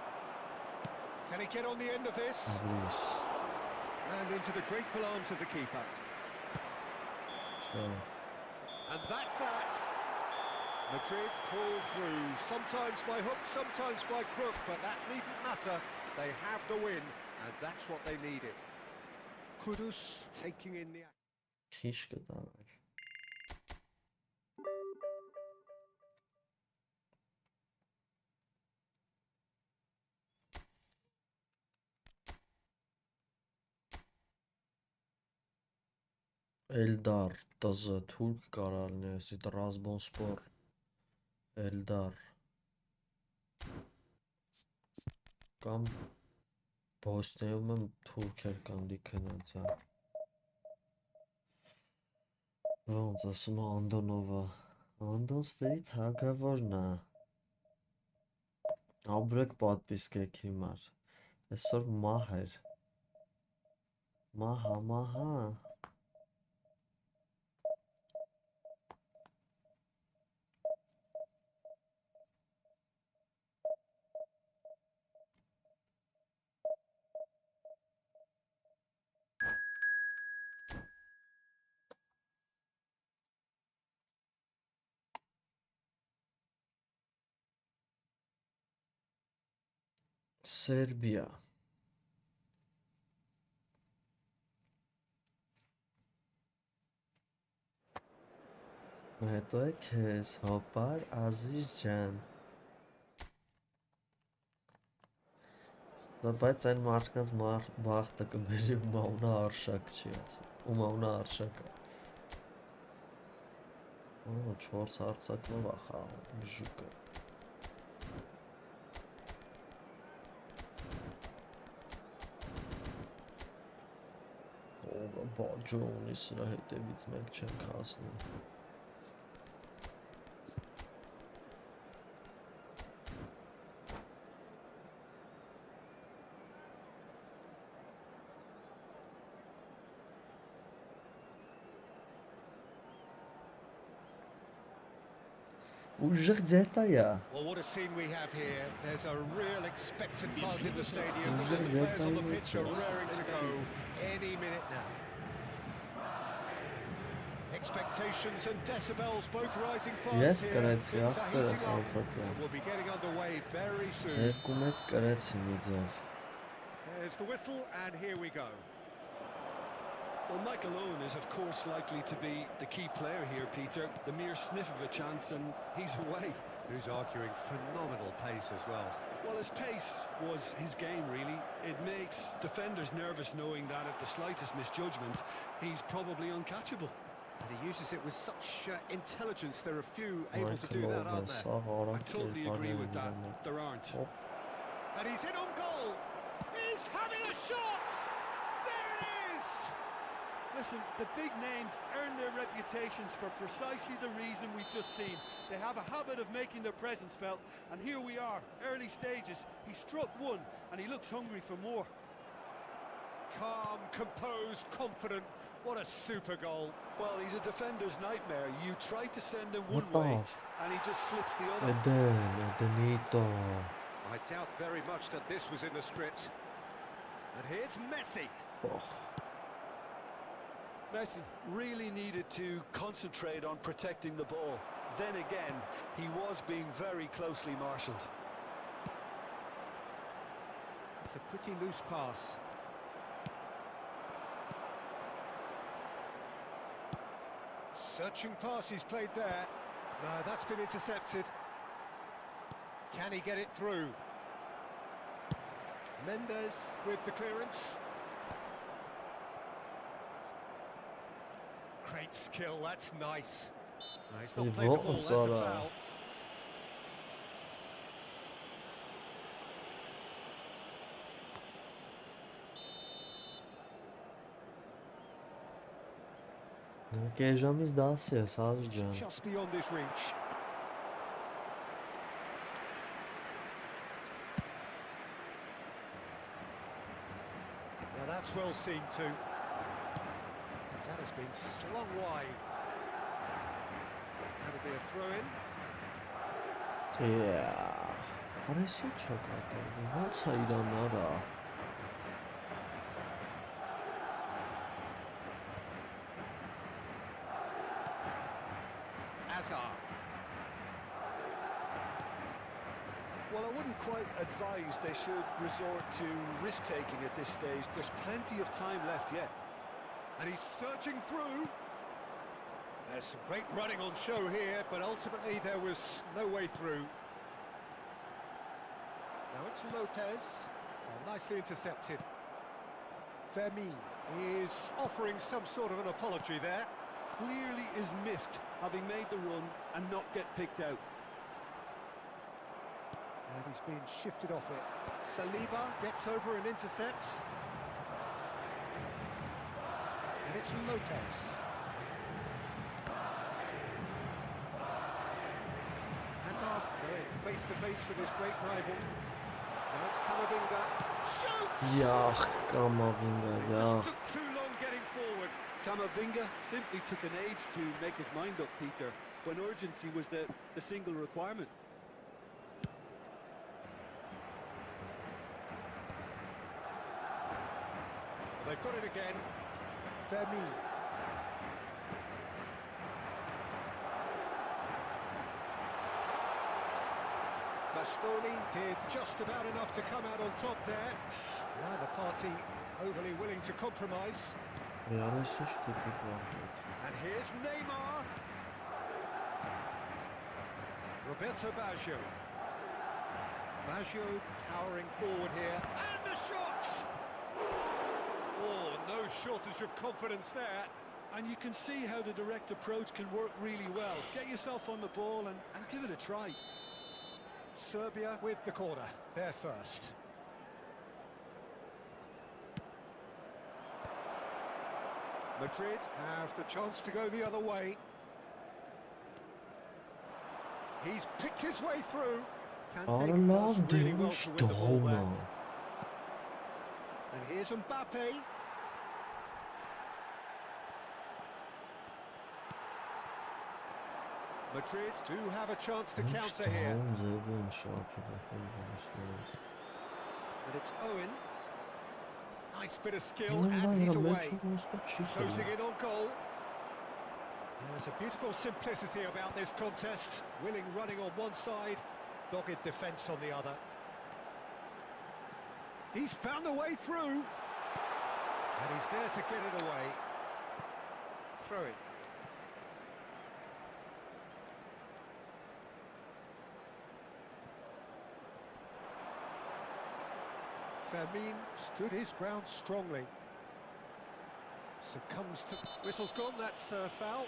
Can he get on the end of this? աբրիս, And into the grateful arms of the keeper. չէ, And that's that. Madrid pull through, sometimes by hook, sometimes by crook, but that needn't matter. They have the win, and that's what they needed. Kudus taking in the action. քիչ կտանենք։ Էլդար, տզ, թուրք կարալն է, ասի Տրազբոնսպոր, Էլդար, կամ Բոսնիայում եմ թուրքեր կան դիքեն անցա։ Ոնց ասում է Անդոնովը, Անդոնստերի թագավորն է։ Աբրեք պատպիսկեք հիմար, այսօր մահ էր, մահա, Սերբիա, հետո է քեզ, հոպար ազիզ ջան, բայց այն մարդկանց բախտը կբերի ում անունը արշակ չի ասում, ում անունը արշակ է, 4 հարցակնով է խաղում, ժուկը, ովը բաջո ունի սրա հետևից մենք չենք հասնում, ուժեղ ձետայա, Well, what a scene we have here. There's a real expectant buzz in the stadium. Usually And the players on the they pitch are don't raring to go any minute now. Expectations and decibels both rising fast Yes, here. կրեցի, Things are ախպերս heating up. անցած է, We'll be getting underway very soon. երկու մեկ կրեցի մի ձև, There's the whistle, and here we go. Well, Michael Owen is, of course, likely to be the key player here, Peter. The mere sniff of a chance and he's away. Who's arguing phenomenal pace as well. Well, his pace was his game, really. It makes defenders nervous knowing that at the slightest misjudgment, he's probably uncatchable. And he uses it with such intelligence. There are few able to do that, aren't there? I totally agree with that. There aren't. And he's in on goal. He's having a shot. There it is. Listen, the big names earn their reputations for precisely the reason we've just seen. They have a habit of making their presence felt, and here we are, early stages. He struck one, and he looks hungry for more. Calm, composed, confident. What a super goal. Well, he's a defender's nightmare. You try to send him one What the- way, and he just slips the other. Edenito. I doubt very much that this was in the script. And here's Messi. Oh. Messi really needed to concentrate on protecting the ball. Then again, he was being very closely marshalled. It's a pretty loose pass. Searching pass he's played there. No, that's been intercepted. Can he get it through? Mendes with the clearance. Great skill, that's nice. No, he's not played the ball, that's a foul. Gejamiz dasiye sadece. Just beyond his reach. Now that's well seen too. That has been slung wide. That'll be a throw-in. Yeah. Arası çakatı. Ոնց է իրան արա։ Well, I wouldn't quite advise they should resort to risk-taking at this stage. There's plenty of time left yet. And he's searching through. There's some great running on show here, but ultimately there was no way through. Now it's Lopez. Oh, nicely intercepted. Fermin is offering some sort of an apology there. Clearly is miffed, having made the run and not get picked out. And he's been shifted off it. Saliba gets over and intercepts. And it's Lopez. Hazard going face to face with his great rival. Now it's Camavinga. Shoots! Yah, Camavinga, yah. Just took too long getting forward. Camavinga simply took an age to make his mind up, Peter, when urgency was the single requirement. They've got it again. Fermin. Bastoni did just about enough to come out on top there. Neither party overly willing to compromise. Arası işte bir And here's Neymar. Roberto Baggio. Baggio powering forward here. And the shot! Oh, no shortage of confidence there. And you can see how the direct approach can work really well. Get yourself on the ball and give it a try. Serbia with the corner, they're first. Madrid have the chance to go the other way. He's picked his way through. Kante Allah does really well to win the ball back. doğma. And here's Mbappe. Madrid do have a chance to counter here. And it's Owen. Nice bit of skill, and he's away. Closing in on goal. There's a beautiful simplicity about this contest. Willing running on one side, dogged defence on the other. He's found a way through. And he's there to get it away. Throw it. Fermin stood his ground strongly. Succumbs to... Whistle's gone, that's a foul.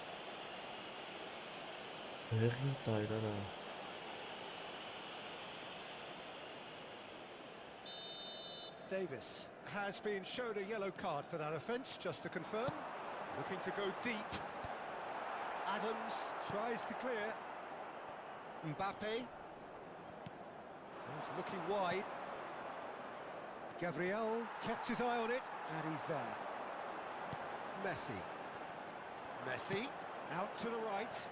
Davis has been shown a yellow card for that offence, just to confirm. Looking to go deep. Adams tries to clear. Mbappe. He's looking wide. Gabriel kept his eye on it, and he's there. Messi. Messi, out to the right.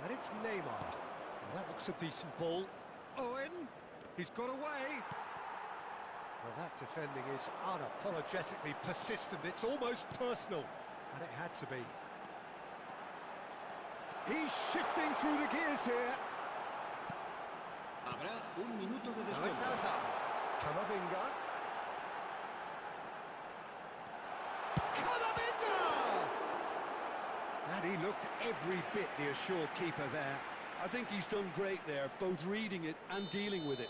And it's Neymar. Well, that looks a decent ball. Owen, he's got away. Well, that defending is unapologetically persistent. It's almost personal, and it had to be. He's shifting through the gears here. Habrá un minuto de Now it's descuento. Hazard. Camavinga. Camavinga! And he looked every bit the assured keeper there. I think he's done great there, both reading it and dealing with it.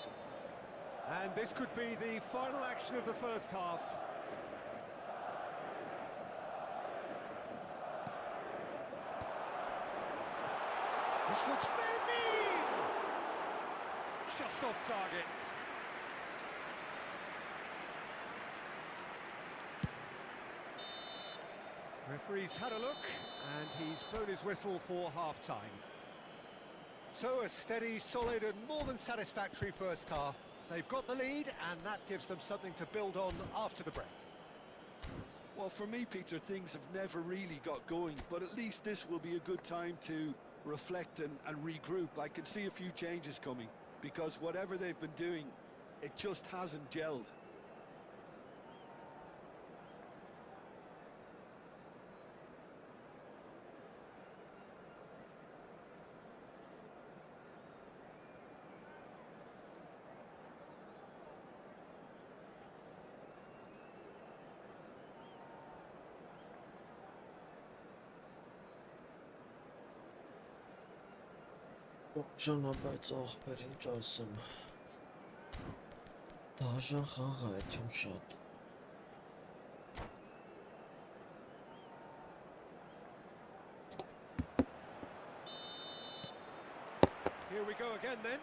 And this could be the final action of the first half. This looks very mean! Just off target. Referee's had a look, and he's blown his whistle for half-time. So a steady, solid and more than satisfactory first half. They've got the lead, and that gives them something to build on after the break. Well, for me, Peter, things have never really got going, but at least this will be a good time to reflect and regroup. I can see a few changes coming, because whatever they've been doing, it just hasn't gelled. Ջանա, բայց ախպեր ինչ ասեմ։ Դաժան խաղ է այդում շատ։ Here we go again then.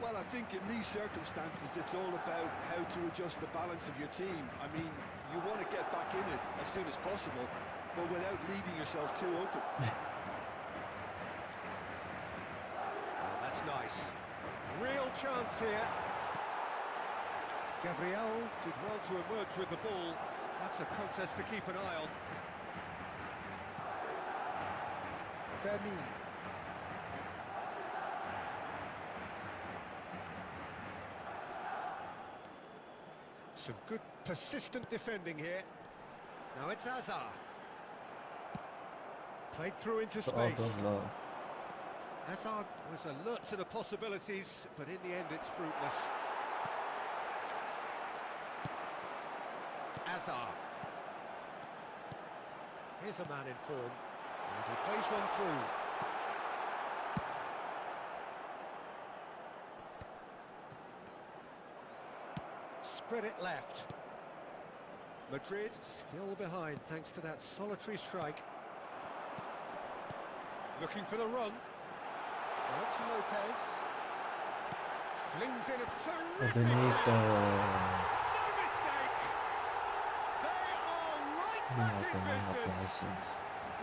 Well, I think in these circumstances, it's all about how to adjust the balance of your team. I mean, you want to get back in it as soon as possible, but without leaving yourself too open. That's nice. Real chance here. Gabriel did well to emerge with the ball. That's a contest to keep an eye on. Vermeer. Some good persistent defending here. Now it's Hazard. Played through into space. Hazard was alert to the possibilities, but in the end it's fruitless. Hazard. Here's a man in form, and he plays one through. Spread it left. Madrid still behind thanks to that solitary strike. Looking for the run. Now it's Lopez. Flings in a terrific Benito. No mistake. They are right back in business.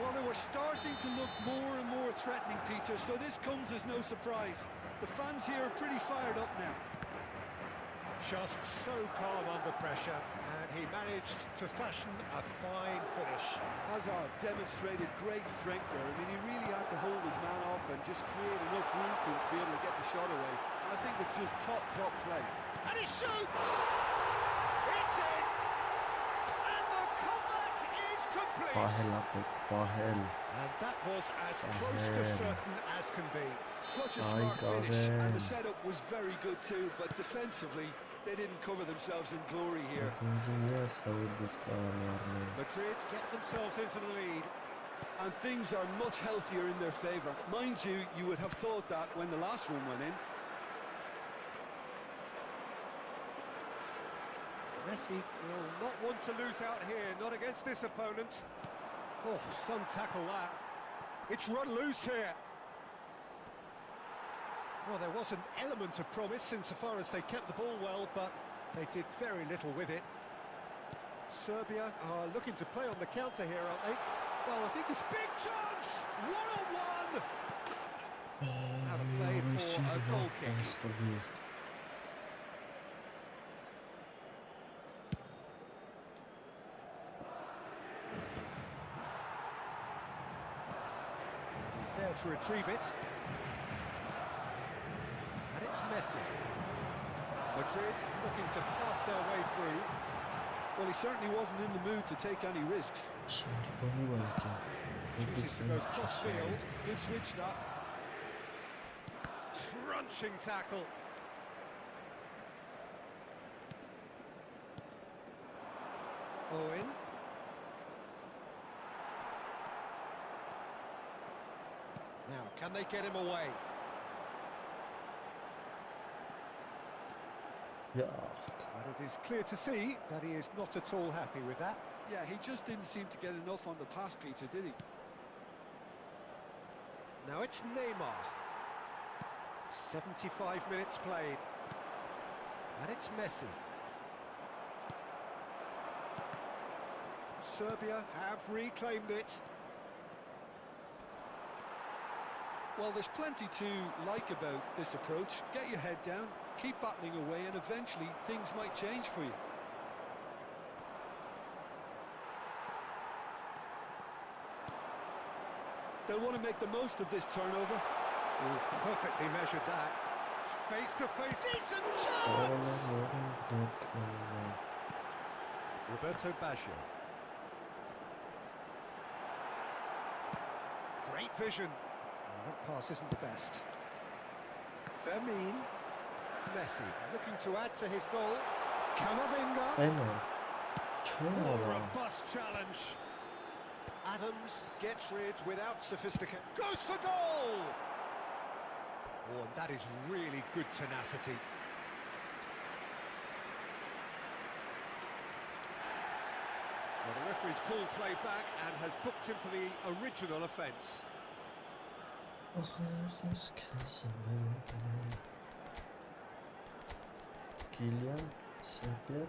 Well, they were starting to look more and more threatening, Peter, so this comes as no surprise. The fans here are pretty fired up now. Just so calm under pressure, and he managed to fashion a fine finish. Hazard demonstrated great strength there. I mean, he really had to hold his man off and just create enough room for him to be able to get the shot away. And I think it's just top play. And he shoots! It's in! And the comeback is complete! Bahel. And that was as close to certain as can be. Such a smart finish, and the setup was very good too, but defensively, they didn't cover themselves in glory here. Madrid get themselves into the lead. And things are much healthier in their favour. Mind you, you would have thought that when the last one went in. Messi will not want to lose out here, not against this opponent. Oh, some tackle that. It's run loose here. Well, there was an element of promise insofar as they kept the ball well, but They did very little with it. Serbia are looking to play on the counter here, aren't they? Well, I think it's big chance! One-on-one! Out of play for a goal kick. He's there to retrieve it. And it's Messi. Madrid looking to pass their way through. Well, he certainly wasn't in the mood to take any risks. Chooses to go cross-field. Good switch that. Crunching tackle. Owen. Now, can they get him away? Yeah. But it is clear to see that he is not at all happy with that. Yeah, he just didn't seem to get enough on the pass, Peter, did he? Now it's Neymar. 75 minutes played. And it's Messi. Serbia have reclaimed it. Well, there's plenty to like about this approach. Get your head down, keep battling away, and eventually things might change for you. They'll want to make the most of this turnover. Oh, perfectly measured that. Face to face, decent chance! Roberto Baggio. Great vision. And that pass isn't the best. Fermin. Messi looking to add to his goal. Camavinga. Oh, robust challenge. Adams gets rid without sophistication. Goes for goal! Oh, and that is really good tenacity. Well, the referee's pulled play back and has booked him for the original offence. Kylian Serbia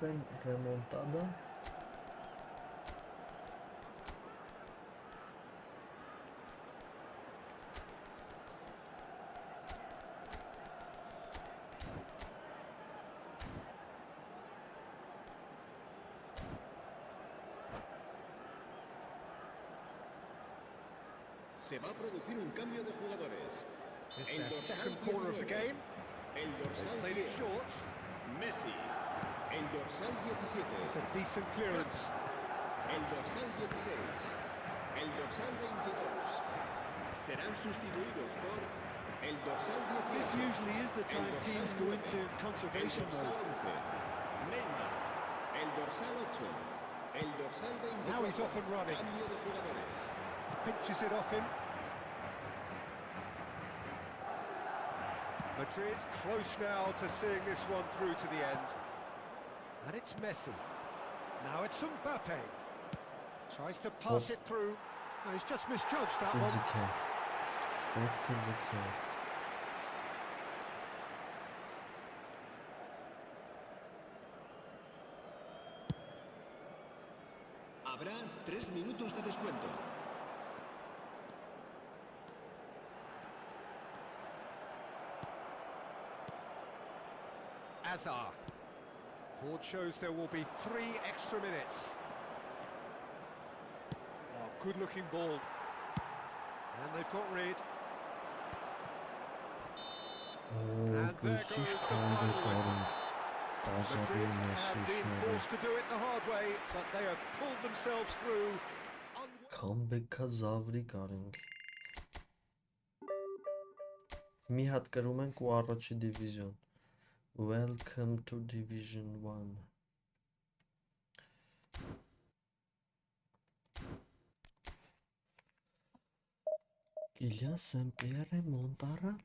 remontada. Se va a producir un cambio de jugadores. It's their second corner of the game. El dorsal They've played it 10, short. Messi. El dorsal 17. It's a decent clearance. El dorsal 16. El dorsal 22. Serán sustituidos por el dorsal 18. This usually is the time teams go into conservation el dorsal mode. 11. Neymar. El dorsal 8. El dorsal 24. Now he's off and running. Cambio de jugadores. Pinches it off him. Madrid close now to seeing this one through to the end. And it's Messi. Now it's Mbappe. Tries to pass it through. No, he's just misjudged that one. Habrá 3 minutos de descuento. Azar. Board shows there will be 3 extra minutes. Oh, good-looking ball. And they've got rid. And there goes the final whistle. Madrid have been forced to do it the hard way, but they have pulled themselves through. Comeback-ը զավրի կարենք։ Մի հատ կրում ենք ու առաջի դիվիզիոն։ Welcome to Division 1. Kylian Serbia remontada.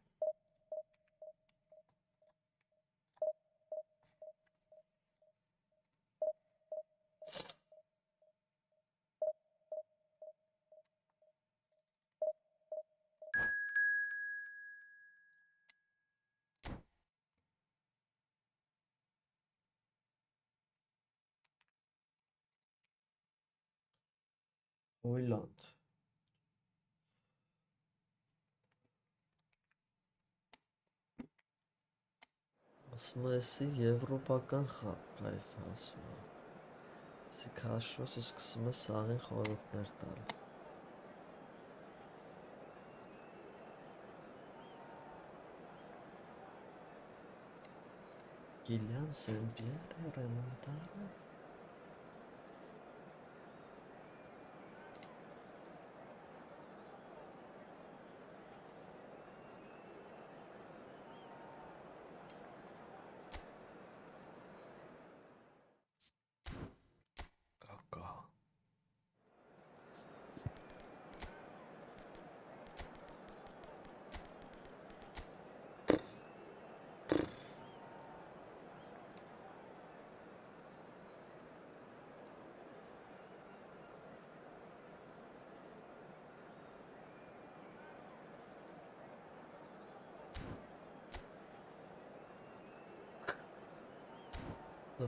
Հոյլանդ։ Ասում է, էսի եվրոպական կայֆ ասում է։ Էսի քաշում ես ու սկսում է սաղին խորհուրդներ տալ։ Գիլյան Սեմպիերը ռեմոնտանը։ Կակա։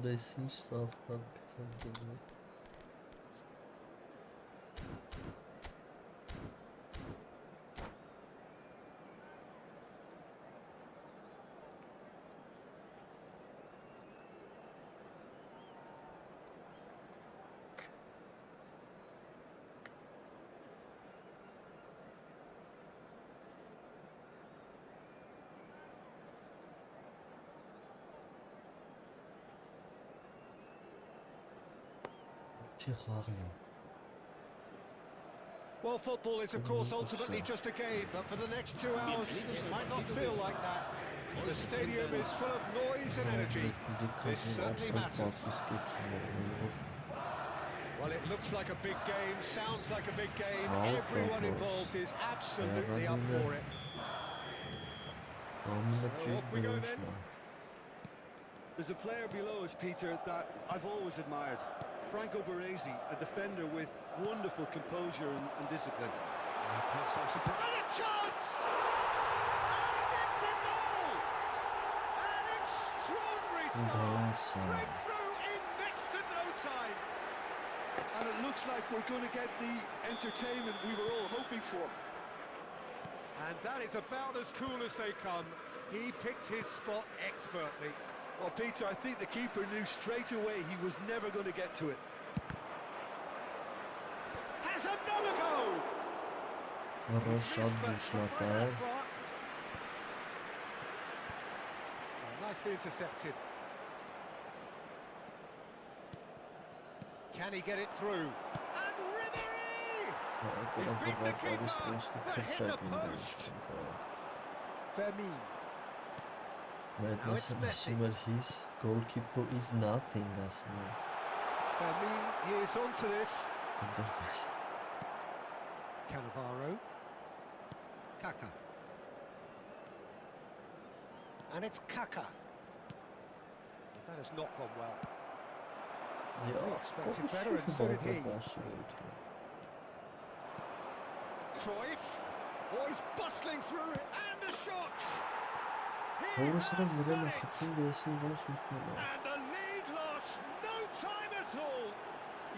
Դες ինչ սաստատ գցել դու։ Well, football is, of course, ultimately just a game, but for the next 2 hours, it might not feel like that. The stadium is full of noise and energy. This certainly matters. Well, it looks like a big game, sounds like a big game. Everyone involved is absolutely up for it. So off we go then. There's a player below us, Peter, that I've always admired. Franco Baresi, a defender with wonderful composure and discipline. And a chance! And it's a goal! An extraordinary start! Breakthrough in next to no time! And it looks like we're going to get the entertainment we were all hoping for. And that is about as cool as they come. He picked his spot expertly. Well, Peter, I think the keeper knew straight away he was never going to get to it. Has another goal! Nicely intercepted. Can he get it through? And Ribery! He's beat the keeper, but hit the post. Fermin. Madness, his goalkeeper is nothing, Fermin, he is onto this. Cannavaro. Kaka. And it's Kaka. That has not gone well. We expected better, and so did he. Cruyff. Oh, he's bustling through it, and a shot! He has done it! And the lead lost, no time at all!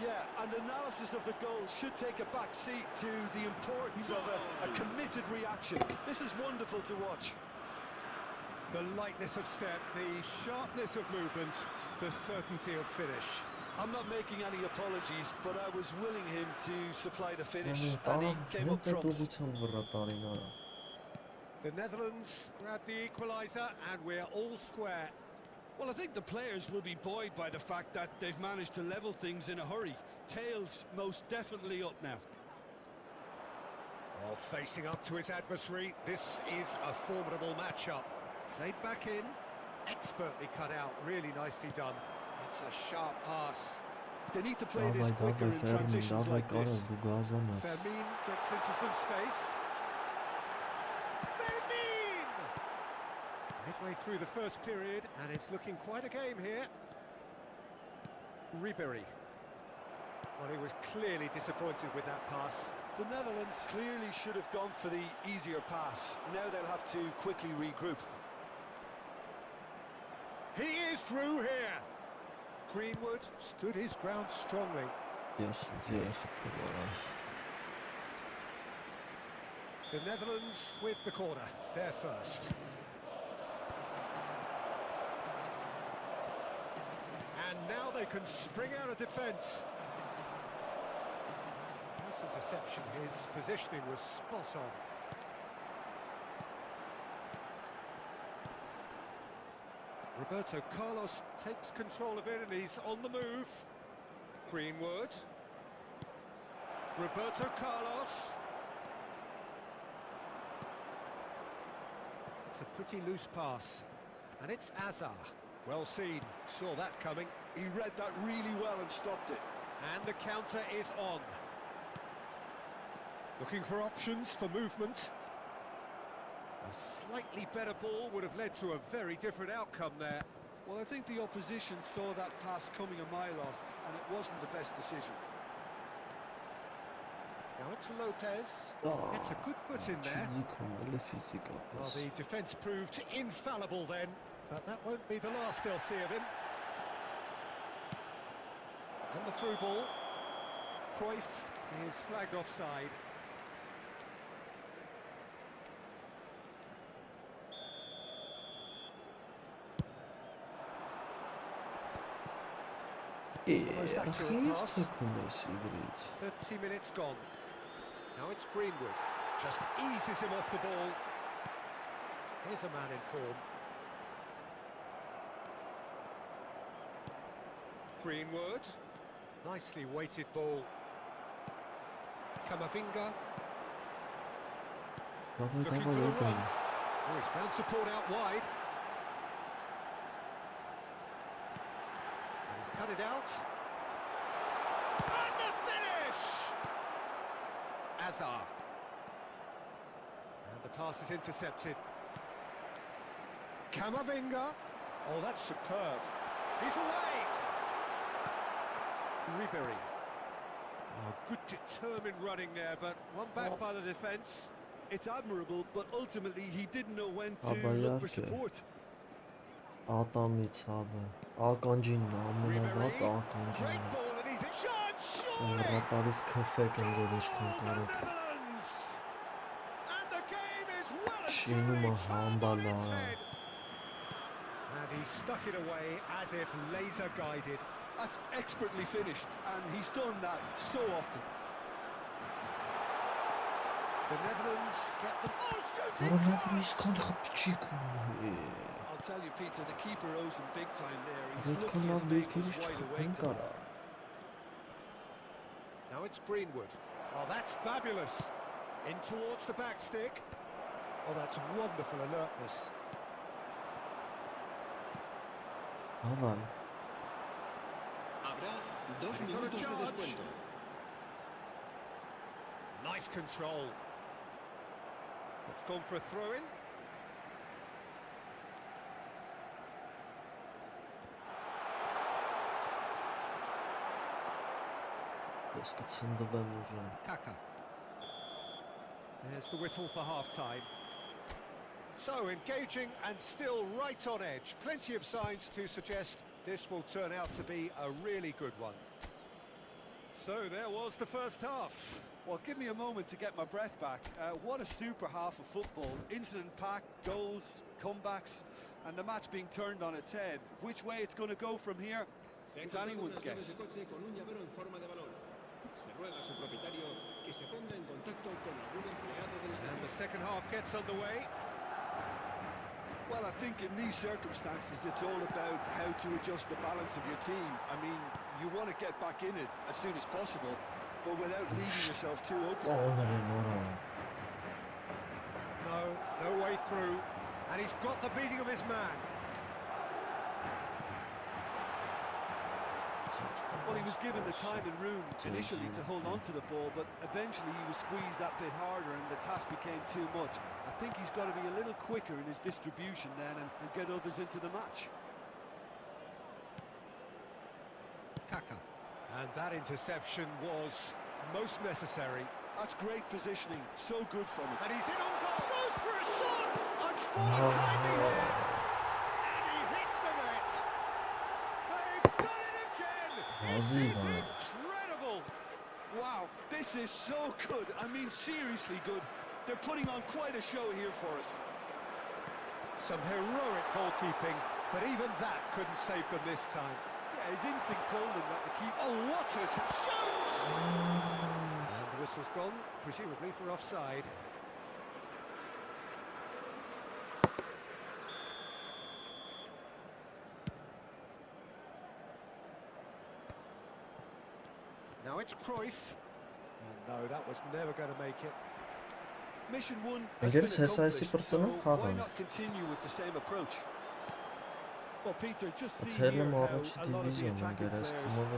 Yeah, and analysis of the goal should take a back seat to the importance of a committed reaction. This is wonderful to watch. The lightness of step, the sharpness of movement, the certainty of finish. I'm not making any apologies, but I was willing him to supply the finish, and he came up trumps. The Netherlands grab the equaliser, and we're all square. Well, I think the players will be buoyed by the fact that they've managed to level things in a hurry. Tails most definitely up now. Oh, facing up to his adversary, this is a formidable matchup. Played back in, expertly cut out, really nicely done. It's a sharp pass. They need to play this quicker in transitions like this. Fermin gets into some space. Fermin! Midway through the first period, and it's looking quite a game here. Ribery. Well, he was clearly disappointed with that pass. The Netherlands clearly should have gone for the easier pass. Now they'll have to quickly regroup. He is through here. Greenwood stood his ground strongly. Yes, it's The Netherlands with the corner, they're first. And now they can spring out of defence. Nice interception, his positioning was spot on. Roberto Carlos takes control of it and he's on the move. Greenwood. Roberto Carlos. It's a pretty loose pass. And it's Azar. Well seen, saw that coming. He read that really well and stopped it. And the counter is on. Looking for options for movement. A slightly better ball would have led to a very different outcome there. Well, I think the opposition saw that pass coming a mile off, and it wasn't the best decision. Now it's Lopez. Oh, It's a good foot in there. Well, the defence proved infallible then, but that won't be the last they'll see of him. And the through ball. Cruyff is flagged offside. Most accurate pass. 30 minutes gone. Now it's Greenwood. Just eases him off the ball. Here's a man in form. Greenwood. Nicely weighted ball. Camavinga. Looking for a run. Oh, he's found support out wide. And he's cut it out. And the finish! Azar. And the pass is intercepted. Camavinga. Oh, that's superb. He's away! Ribery. Oh, good determined running there, but one back by the defence. It's admirable, but ultimately he didn't know when to Աբա look for իհարկե support. Ատամից հավը ականջինն է ամենավատ Great ականջինն ball and he's in shot, surely! ռապարից քֆեք են որ ինչքան Goal for the կարող Netherlands! And the game is well and Շինումը truly turned on համբալա its head. And he stuck it away as if laser guided. That's expertly finished, and he's done that so often. The Netherlands get the... Oh, shooting Որովհետև chance! իսկան խփճիկ I'll tell you, Peter, the keeper owes him big time there. He's lucky Այդքան his լավ mate was դեպքերից wide չխփեն awake to կարա that. Now it's Greenwood. Oh, that's fabulous. In towards the back stick. Oh, that's wonderful alertness. Հավան Habrá 2 And he's on a minutos de charge. descuento. Nice control. It's gone for a throw-in. ես կցնդվեմ ուժը Kaka. There's the whistle for half-time. So engaging and still right on edge. Plenty of signs to suggest this will turn out to be a really good one. So there was the first half. Well, give me a moment to get my breath back. What a super half of football. Incident-packed, goals, comebacks, and the match being turned on its head. Which way it's going to go from here, it's anyone's guess. Con un llavero en forma de balón. Se ruega a su propietario que se ponga en contacto con algún empleado del And the estadio. second half gets underway. Well, I think in these circumstances, it's all about how to adjust the balance of your team. I mean, you want to get back in it as soon as possible, but without leaving yourself too open. Ծանր են օրա No way through. And he's got the beating of his man. Well, he was given the time and room initially to hold on to the ball, but eventually he was squeezed that bit harder and the task became too much. I think he's got to be a little quicker in his distribution then and get others into the match. Kaka. And that interception was most necessary. That's great positioning, so good from him. And he's in on goal. Goes for a shot. Oh, it's fallen kindly here. And he hits the net. They've done it again. This is incredible. Wow, this is so good. I mean, seriously good. They're putting on quite a show here for us. Some heroic goalkeeping, but even that couldn't save them this time. Yeah, his instinct told him that the keeper... Oh, Waters shoots! And the whistle's gone, presumably for offside. Now it's Cruyff. And no, that was never going to make it. Mission one has been accomplished, so why not continue with the same approach? Well, Peter, just see here how a lot of the attacking players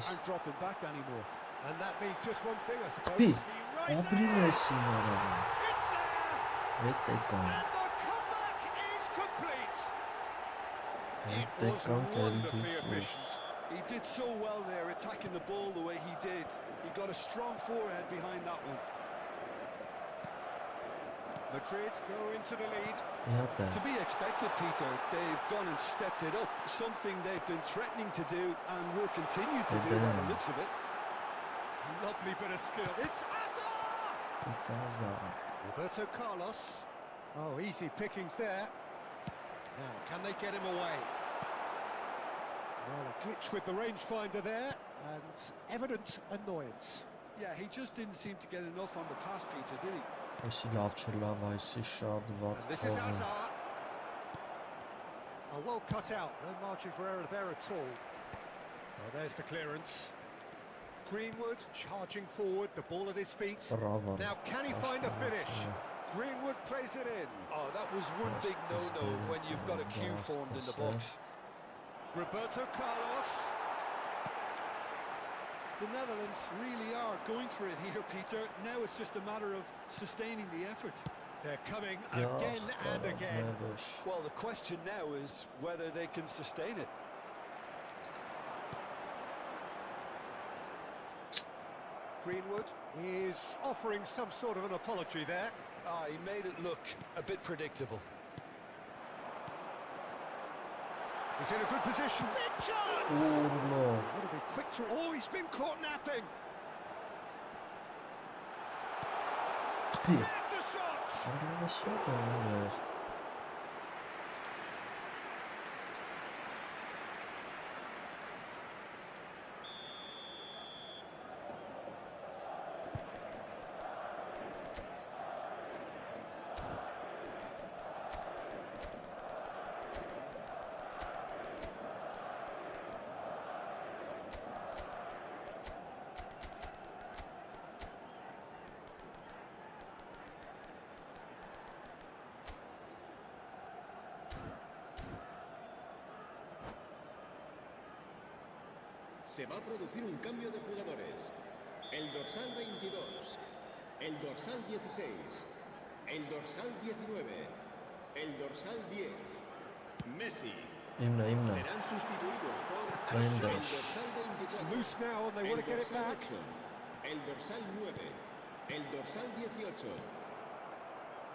aren't dropping back anymore. And that means just one thing, I suppose. Be, Right o there. primesi It's narava. there! Ettekan. And the comeback is complete. It was Ettekan wonderfully geldi. efficient. He did so well there, attacking the ball the way he did. He got a strong forehead behind that one. Madrid go into the lead. Iată. To be expected, Peter. They've gone and stepped it up, something they've been threatening to do and will continue to do by the looks of it. Lovely bit of skill. It's Hazard! It's Hazard. Roberto Carlos. Oh, easy pickings there. Now, can they get him away? Well, a glitch with the rangefinder there, and evident annoyance. Yeah, he just didn't seem to get enough on the pass, Peter, did he? Esi lav չէ լավ, այսի շատ վատ And this is թողը։ Hazard. Oh, well cut out. No margin for error there at all. Oh, there's the clearance. Greenwood charging forward, the ball at his feet. Bravo. Now, can he find a finish? Greenwood plays it in. Oh, that was one big no-no when you've got a queue formed in the box. Roberto Carlos. The Netherlands really are going for it here, Peter. Now it's just a matter of sustaining the effort. They're coming again and again. Well, the question now is whether they can sustain it. Greenwood is offering some sort of an apology there. Ah, he made it look a bit predictable. He's in a good position. Big chance! Urlov. Got to be quick to... Oh, he's been caught napping. Pi. There's the shot! Arada sofrayım. Se va a producir un cambio de jugadores. El dorsal 22, el dorsal 16, el dorsal 19, el dorsal 10, Messi. İmna. Serán sustituidos por Reinders. el dorsal 24, It's loose now and they el want to get it dorsal back. 8, el dorsal 9, el dorsal 18.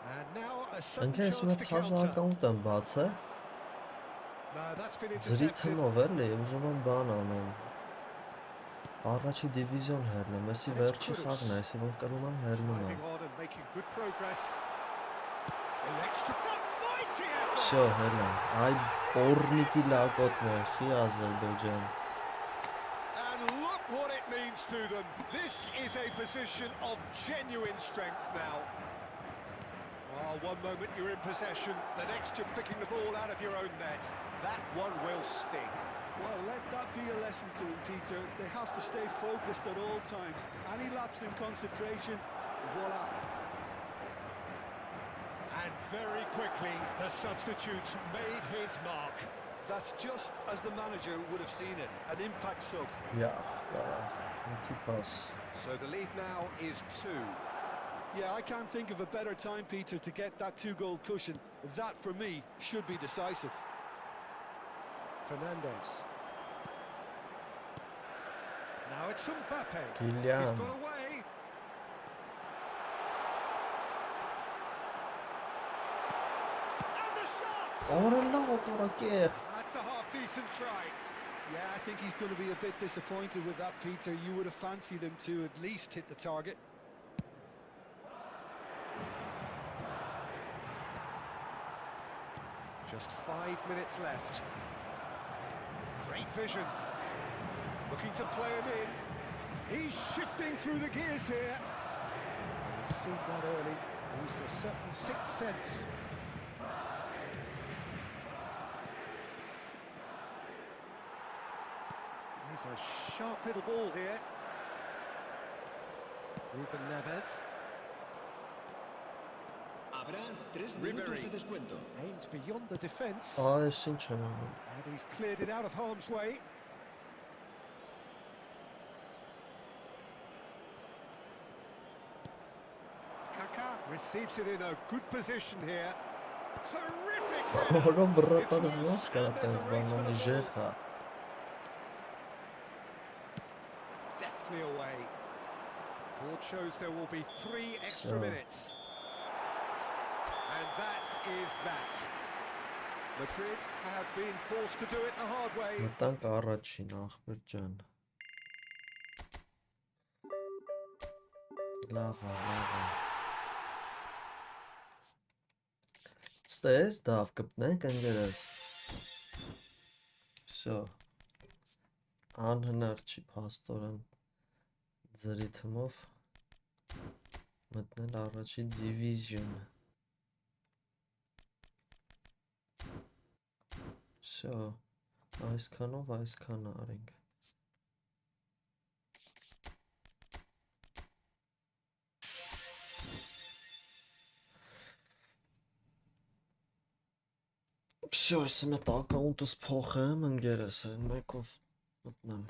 And now a sudden Ընկերս chance մեկ to counter. հազարակաունտ եմ բացը, No, that's been ձրի intercepted. թմով էլի, ուզում եմ բան անեմ։ Առաջի դիվիզիոն հերնեմ, եսի վերջի խաղն է, եսի որ կրում եմ հերնում եմ։ Driving on and making good progress. Elects to... It's a mighty effort! Всё, հերնեմ։ Այ բորնիկի լակոտն է, խի Ադրբեջան։ And look what it means to them. This is a position of genuine strength now. Oh, one moment you're in possession, the next you're picking the ball out of your own net. That one will sting. Well, let that be a lesson to them, Peter. They have to stay focused at all times. Any lapse in concentration, voila. And very quickly, the substitute made his mark. That's just as the manager would have seen it, an impact sub. Յախ, կարա, ինքի պաս։ So the lead now is 2. Yeah, I can't think of a better time, Peter, to get that two-goal cushion. That, for me, should be decisive. Fernandez. Now it's Mbappe. Kylian. He's got away. And the shot! Օրենլավ օրակեր։ That's a half-decent try. Yeah, I think he's going to be a bit disappointed with that, Peter. You would have fancied him to at least hit the target. Just 5 minutes left. Great vision. Looking to play him in. He's shifting through the gears here. He's seen that early. Used a certain sixth sense. He's a sharp little ball here. Ruben Neves. Habrá 3 minutos de descuento. Aimed beyond the defence. Այս ինչ եմ անում։ And he's cleared it out of harm's way. Kaka receives it in a good position here. Terrific header. Որով It's վրատանս loose, ոնց կարա and there's տենց a race for բանալի the ball. ժեխա։ Deftly away. Board shows there will be 3 extra So. minutes. And that is that. Madrid have been forced to do it the hard way. Մտանք առաջին ախպեր ջան։ Լավ է, լավ է։ Ստես դավ կպնենք ընկերս։ Всё։ Անհնար չի փաստորեն ձերի թմով մտնել առաջի դիվիզիոն։ Всё, այսքանով այսքան արենք։ Всё, այսը մետ ակաունտս փոխեմ, ընկերս, այն մեկով մտնեմ։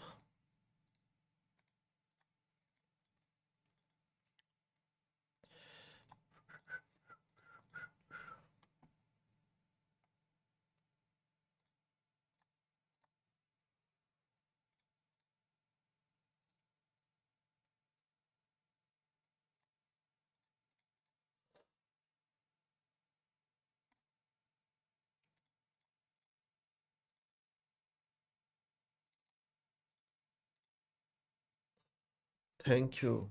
Thank you.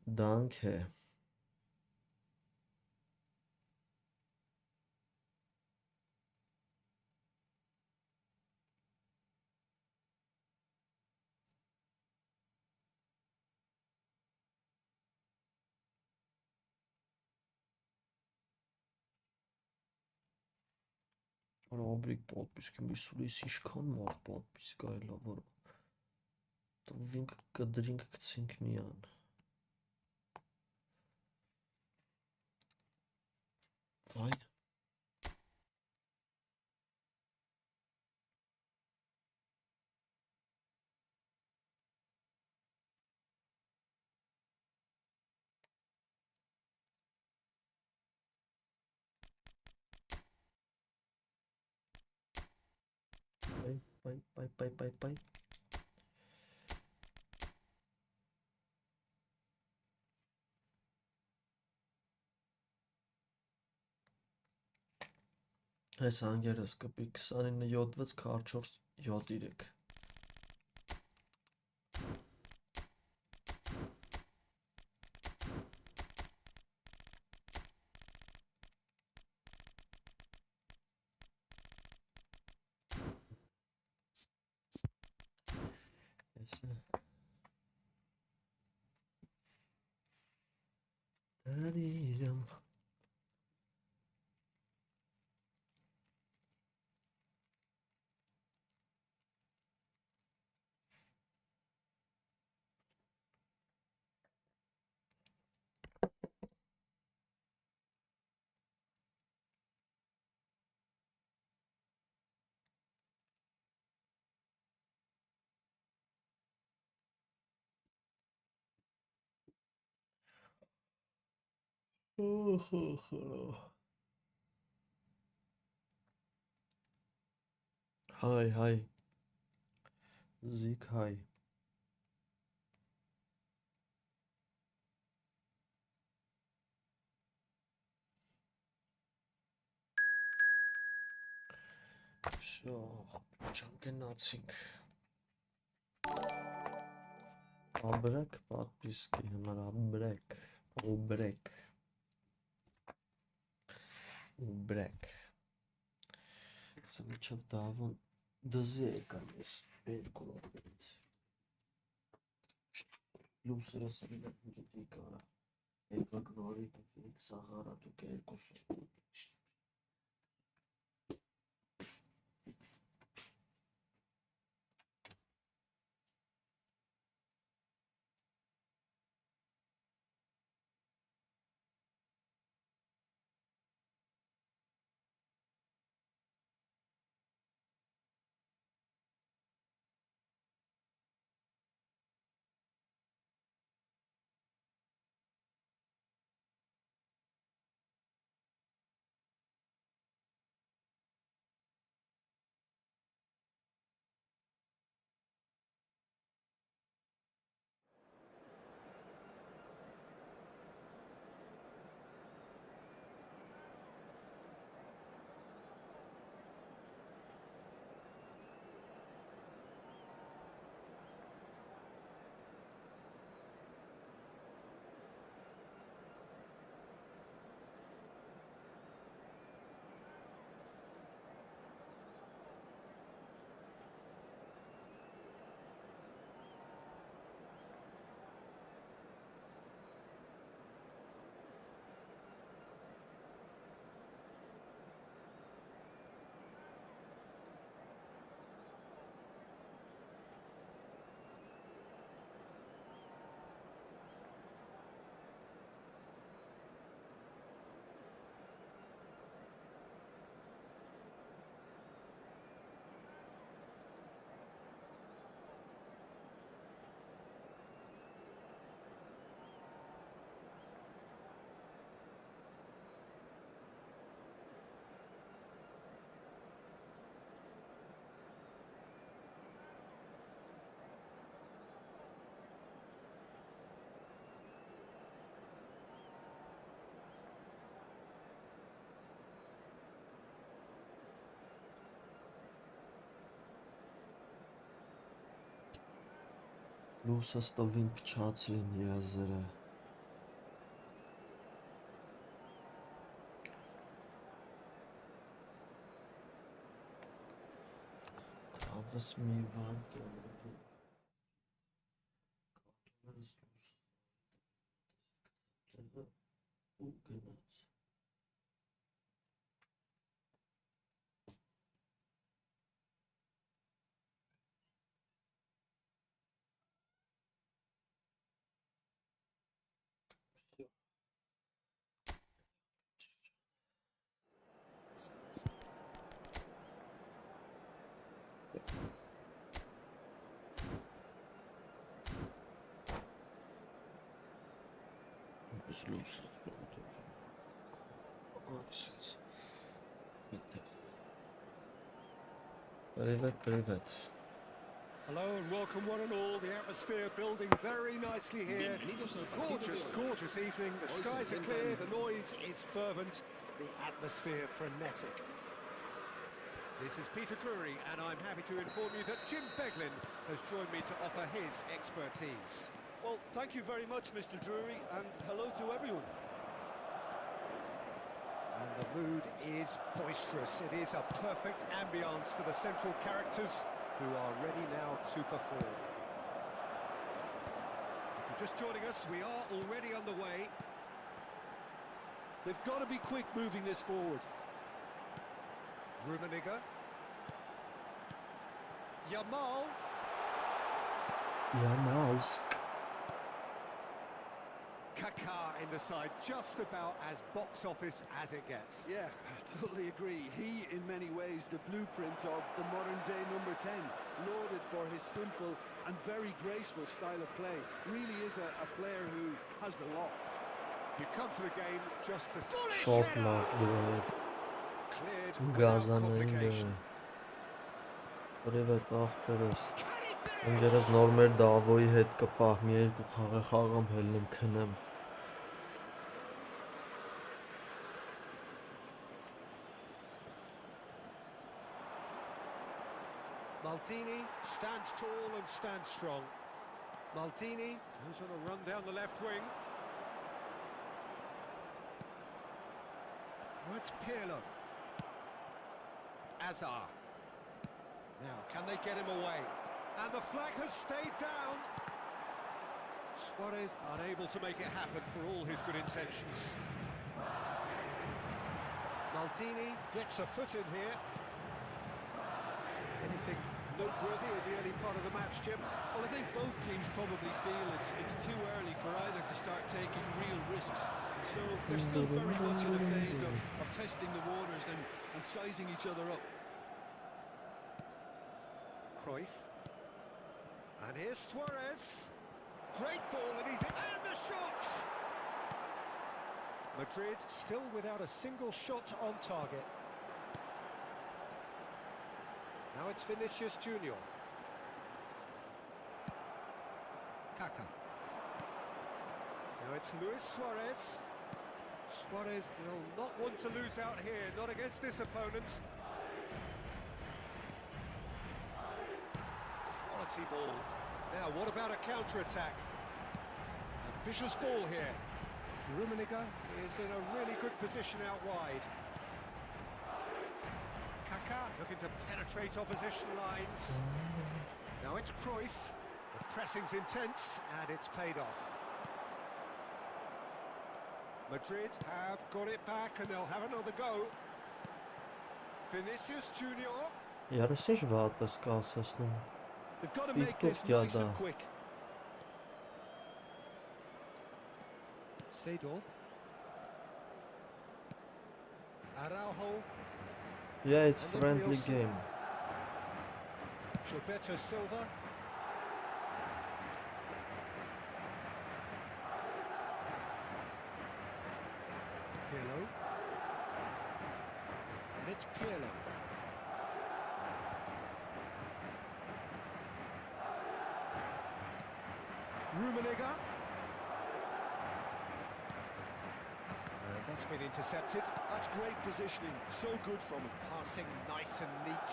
Danke. Ռոբրիկ подписки, միսուլիս իշքան մարդ подписка այլա, որ տվինք կդրինք կցինք միան։ Վայ։ Բայ։ Այս անգերս կպի 29.7-ից 44.7-3։ Այսը։ Դարիրամ։ Հայ, զիկ հայ։ Всё, չանգնացինք։ Абрек подписки համար, абрек, обрек։ Break. Սմիչով դավոն դզի եկան ես երկու ողից։ Լուսերը սրին է ուժդի կարա։ Եկակ նորի տվիտ սաղարատուկ երկուսը։ Լուսը ստվին փչացրին եզերը։ Հավս մի վարկ է ողի։ Կատումերս լուսը ու գնաց։ Без луса тоже. Ой, Привет, привет. Hello and welcome one and all. The atmosphere building very nicely here. Gorgeous, gorgeous evening. The skies are clear, the noise is fervent, the atmosphere frenetic. This is Peter Drury and I'm happy to inform you that Jim Beglin has joined me to offer his expertise. Well, thank you very much, Mr. Drury, and hello to everyone. And the mood is boisterous. It is a perfect ambience for the central characters who are ready now to perform. If you're just joining us, we are already underway. They've got to be quick moving this forward. Rummenigge. Yamal. Yamalsk. Kaká in the side, just about as box office as it gets. Yeah, I totally agree. He, in many ways, the blueprint of the modern-day number 10, lauded for his simple and very graceful style of play. Really is a player who has the lot. You come to the game just to Çok laflı. cleared without Գազանային complication. Привет, ախպերս։ Ընկերս նոր մեր Դավոյի հետ կպահ, մի երկու խաղամ հելնեմ քնեմ։ Maldini stands tall and stands strong. Maldini goes on a run down the left wing. Now it's Pirlo. Azar. Now, can they get him away? And the flag has stayed down. Suarez unable to make it happen for all his good intentions. Maldini gets a foot in here. Anything noteworthy in the early part of the match, Jim? Well, I think both teams probably feel it's too early for either to start taking real risks. So they're still very much in a phase of testing the waters and sizing each other up. Cruyff. And here's Suarez. Great ball, and he's in. And the shot! Madrid still without a single shot on target. Now it's Vinicius Junior. Kaká. Now it's Luis Suarez. Suarez will not want to lose out here, not against this opponent. Quality ball. Now, what about a counter-attack? Ambitious ball here. Rummenigge is in a really good position out wide. Kaká looking to penetrate opposition lines. Now it's Cruyff. The pressing's intense and it's paid off. Madrid have got it back and they'll have another go. Vinicius Junior. Yarısı żwata skasasnym. They've got to Bir make this top nice geldi. and quick. Seedorf. Araujo. Yeah, it's And then friendly Nielsen. game. Gilberto Silva. Pirlo. And it's Pirlo. Rummenigge. And that's been intercepted. That's great positioning. So good from him. Passing nice and neat.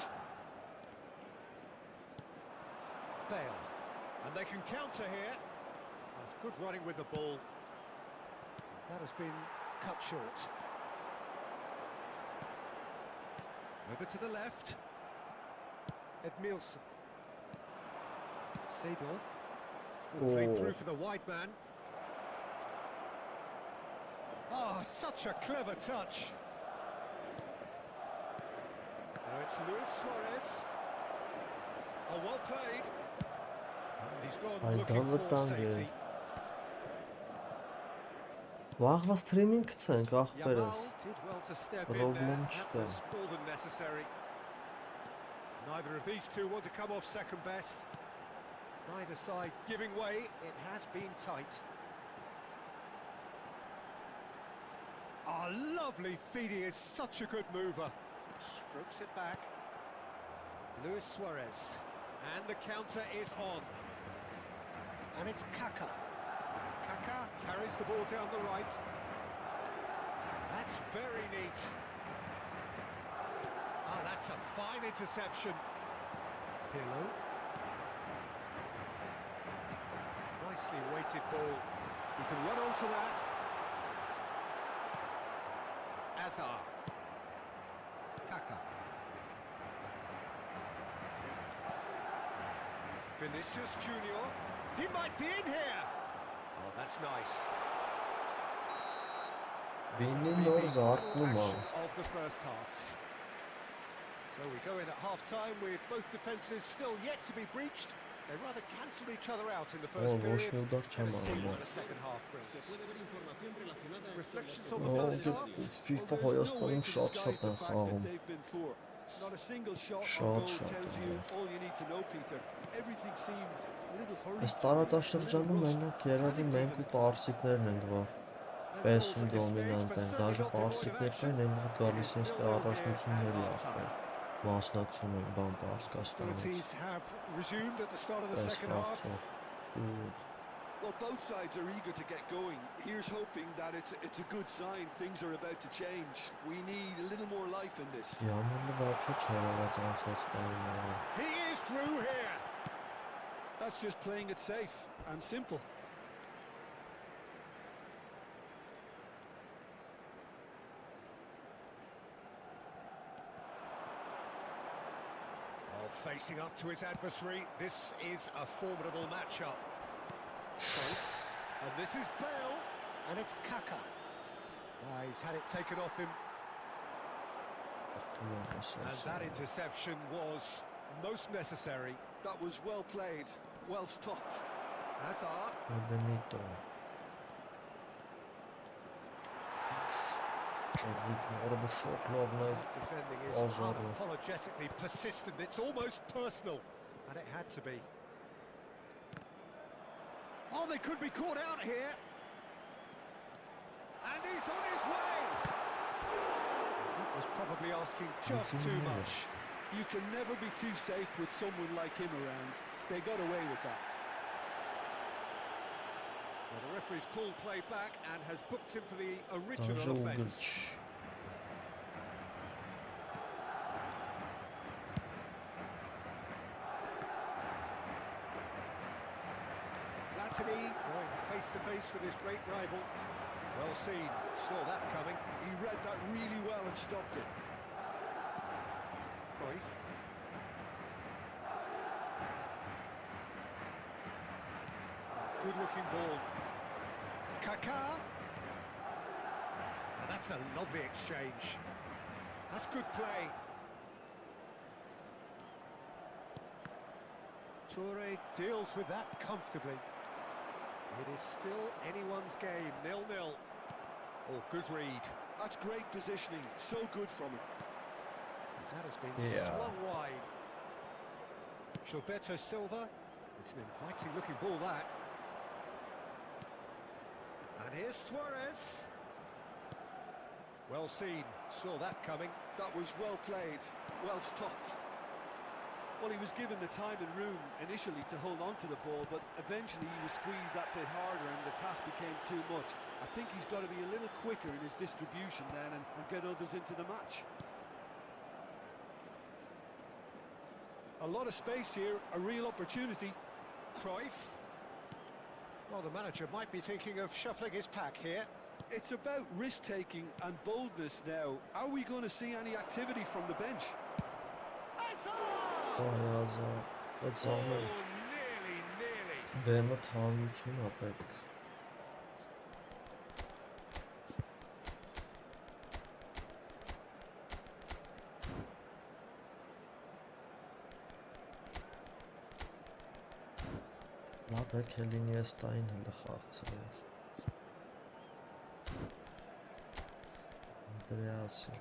Bale. And they can counter here. That's good running with the ball. That has been cut short. Over to the left. Edmilson. Seedorf. Played through for the wide man. Oh, such a clever touch. Now it's Luis Suarez. Oh, well played. And he's gone Ay, looking for David'dan safety. Vahva streaming gitsենք, Yamal ախպերս։ did well to step in Problem there. That չկա։ was more than necessary. Neither of these two want to come off second best. Neither side giving way. It has been tight. Oh, lovely feed. He is such a good mover. Strokes it back. Luis Suarez. And the counter is on. And it's Kaká. Kaká carries the ball down the right. That's very neat. Oh, that's a fine interception. Pirlo. Nicely weighted ball. You can run onto that. Azar. Kaká. Vinicius Junior. He might be in here. Oh, that's nice. Vinny That'll be nor the zart-lı final mal. action of the first half. So we go in at half-time with both defences still yet to be breached. They rather cancelled each other out in the first Oh, period. boş yıldak Let us çama see ama. what the second half brings. Reflections on Ne the first oldu? half. FIFA Well, there's no way Hayaslan'ın to şat disguise the şatdan fact xağım. that they've been poor. Not a single shot Shot, on goal shot, tells you yeah. all you need to know, Peter. Everything seems a little hurried. Այս տարածաշրջանում մենակ երևի մենք ու պարսիկներն ենք, որ պես են դոմինանտ են, դաժե պարսիկներ կային, են գալիս են ստե առաջնությունների ախպեր, մասնակցում են բան Պարսկաստանից, Hostilities have resumed at the start of the պես second half. խաղցող, շուտ, Well, both sides are eager to get going. Here's hoping that it's a good sign. Things are about to change. We need a little more life in this. Յամալը վարչը չարավաց անցած պայմանը, He is through here. That's just playing it safe and simple. Facing up to his adversary, this is a formidable matchup. And this is Bale, and it's Kaka. He's had it taken off him. And that interception was most necessary. That was well played, well stopped. Hazard. Defending is unapologetically persistent. It's almost personal, and it had to be. Oh, they could be caught out here. And he's on his way. That was probably asking just too much. You can never be too safe with someone like him around. They got away with that. Well, the referee's pulled play back and has booked him for the original offence. Platini going face to face with his great rival. Well seen, saw that coming. He read that really well and stopped it. Cruyff. Good looking ball. Kaká. And that's a lovely exchange. That's good play. Toure deals with that comfortably. It is still anyone's game, 0-0. Oh, good read. That's great positioning, so good from him. That has been slung wide. Gilberto Silva. It's an inviting looking ball, that. And here's Suarez. Well seen, saw that coming. That was well played, well stopped. Well, he was given the time and room initially to hold on to the ball, but eventually he was squeezed that bit harder and the task became too much. I think he's got to be a little quicker in his distribution then and get others into the match. A lot of space here, a real opportunity. Cruyff. Well, the manager might be thinking of shuffling his pack here. It's about risk-taking and boldness now. Are we going to see any activity from the bench? That's Oh, all. nearly. Դեմը թարություն ապեք։ Լավ է քելինի էստային հլը խաղցրել։ Անդրեասը։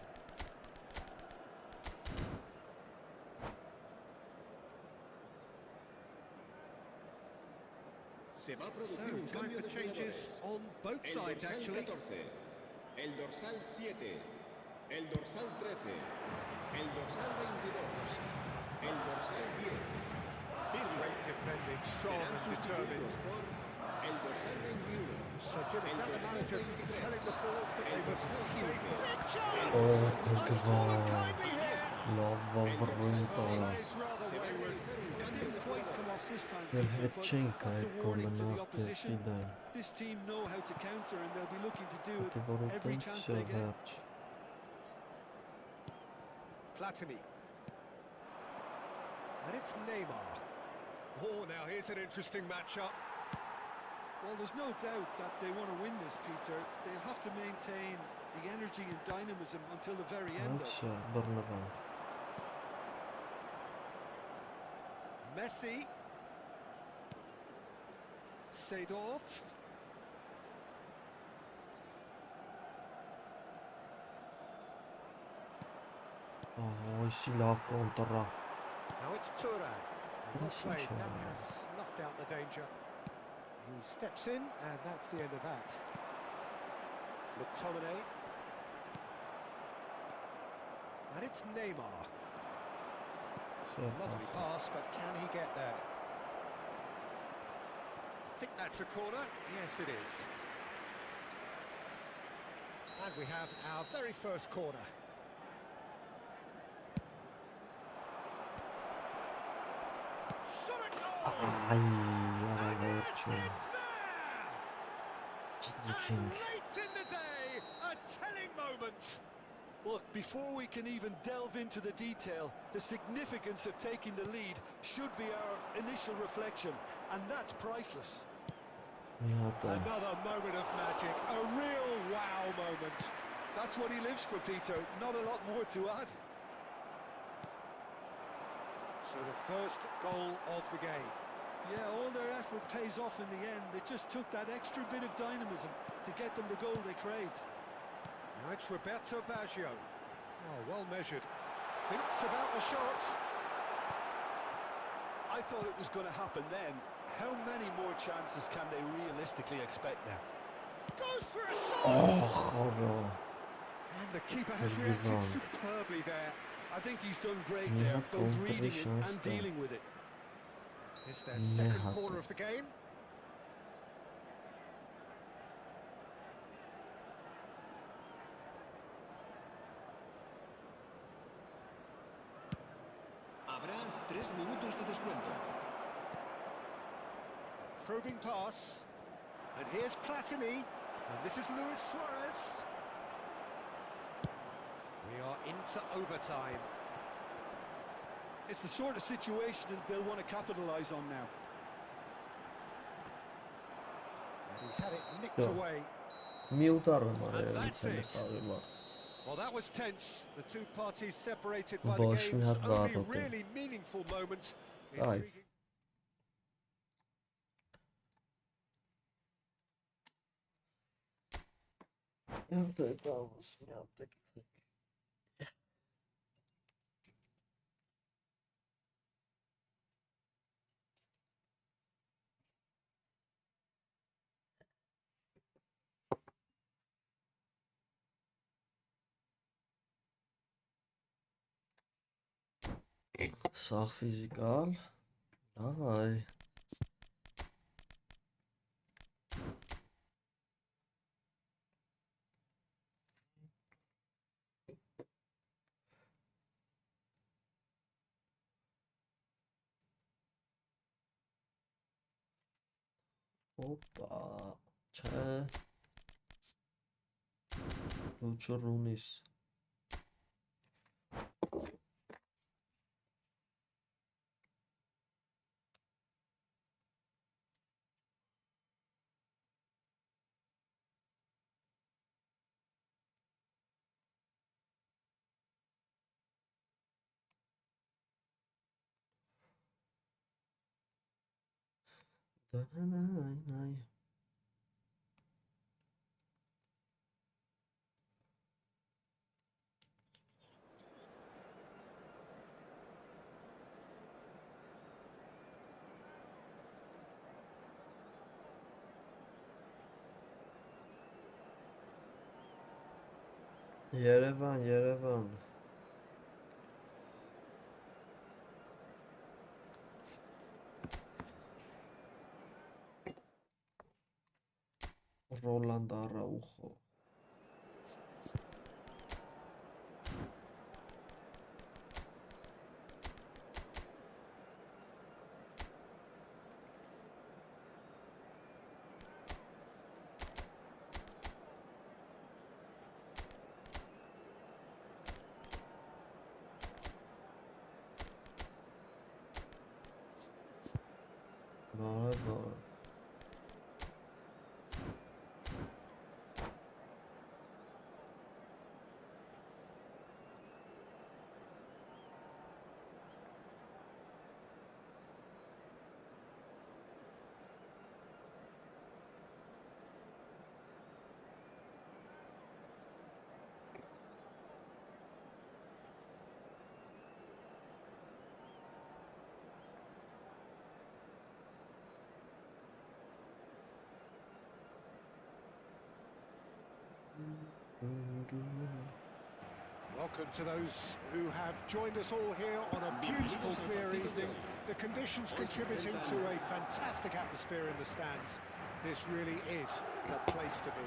Se va a So, producir un time cambio for de changes jugadores. on both El sides, dorsal actually. 14, el dorsal 7, el dorsal 13, el dorsal 22, el dorsal 10. Great defending, strong Serán and determined. sustituidos por el dorsal 21. So, Jim, is that the manager telling the forwards that they must stay put? Oh, Has fallen kindly here. Լավ վավռուն Oh, տարա։ that is rather wayward. It didn't quite come off this time, Եվ Peter, հետ but չենք that's a այդ warning գոլը to the նախ opposition. տեսքի դայն։ This team know how to counter and they'll be looking to do it Դե որ every ուտենք chance всё they get. վերջ։ Platini. And it's Neymar. Oh, now here's an interesting matchup. Well, there's no doubt that they want to win this, Peter. They'll have to maintain the energy and dynamism until the very end. Այո, բռնվանք։ Messi. Seedorf. Այսի լավ կոնտրա։ Now it's Thuram. Well That's played, such a- that has snuffed out the danger. He steps in, and that's the end of that. McTominay. And it's Neymar. Lovely pass, but can he get there? I think that's a corner. Yes, it is. And we have our very first corner. Shot at goal! Այ, And yes, վերջին։ it's there! And Ջիջիքինգ։ late in the day, a telling moment. But before we can even delve into the detail, the significance of taking the lead should be our initial reflection, and that's priceless. Another moment of magic, a real wow moment. That's what he lives for, Peter. Not a lot more to add. So the first goal of the game. Yeah, all their effort pays off in the end. It just took that extra bit of dynamism to get them the goal they craved. Now it's Roberto Baggio. Oh, well measured. Thinks about the shot. I thought it was going to happen then. How many more chances can they realistically expect now? Goes for a shot! Oh no. And the keeper has reacted superbly there. I think he's done great Nie there, ma both reading it kontrszansa. and dealing with it. It's their Nie second hatte. corner of the game. Habrá 3 minutos de descuento. Probing pass. And here's Platini. And this is Luis Suarez. We are into overtime. It's the sort of situation that they'll want to capitalise on now. And he's had it nicked Yeah. away. Միուտարում And արել that's ինձ it. խաղի Well, that was tense. The two parties separated by the Ոչ մի game's հատ only վառոտ է։ really meaningful moment. Այ։ Intriguing. Երբ դավս մի հատ եք։ Սաղ ֆիզիկալ։ Давай. Опа. Չէ։ Լուչորունիս։ Դանանայ։ Երևան, Երևան։ Ռոլանդ Արաուխո։ Բարև, բարև։ Welcome to those who have joined us all here on a beautiful, clear evening. The conditions contributing to a fantastic atmosphere in the stands. This really is the place to be.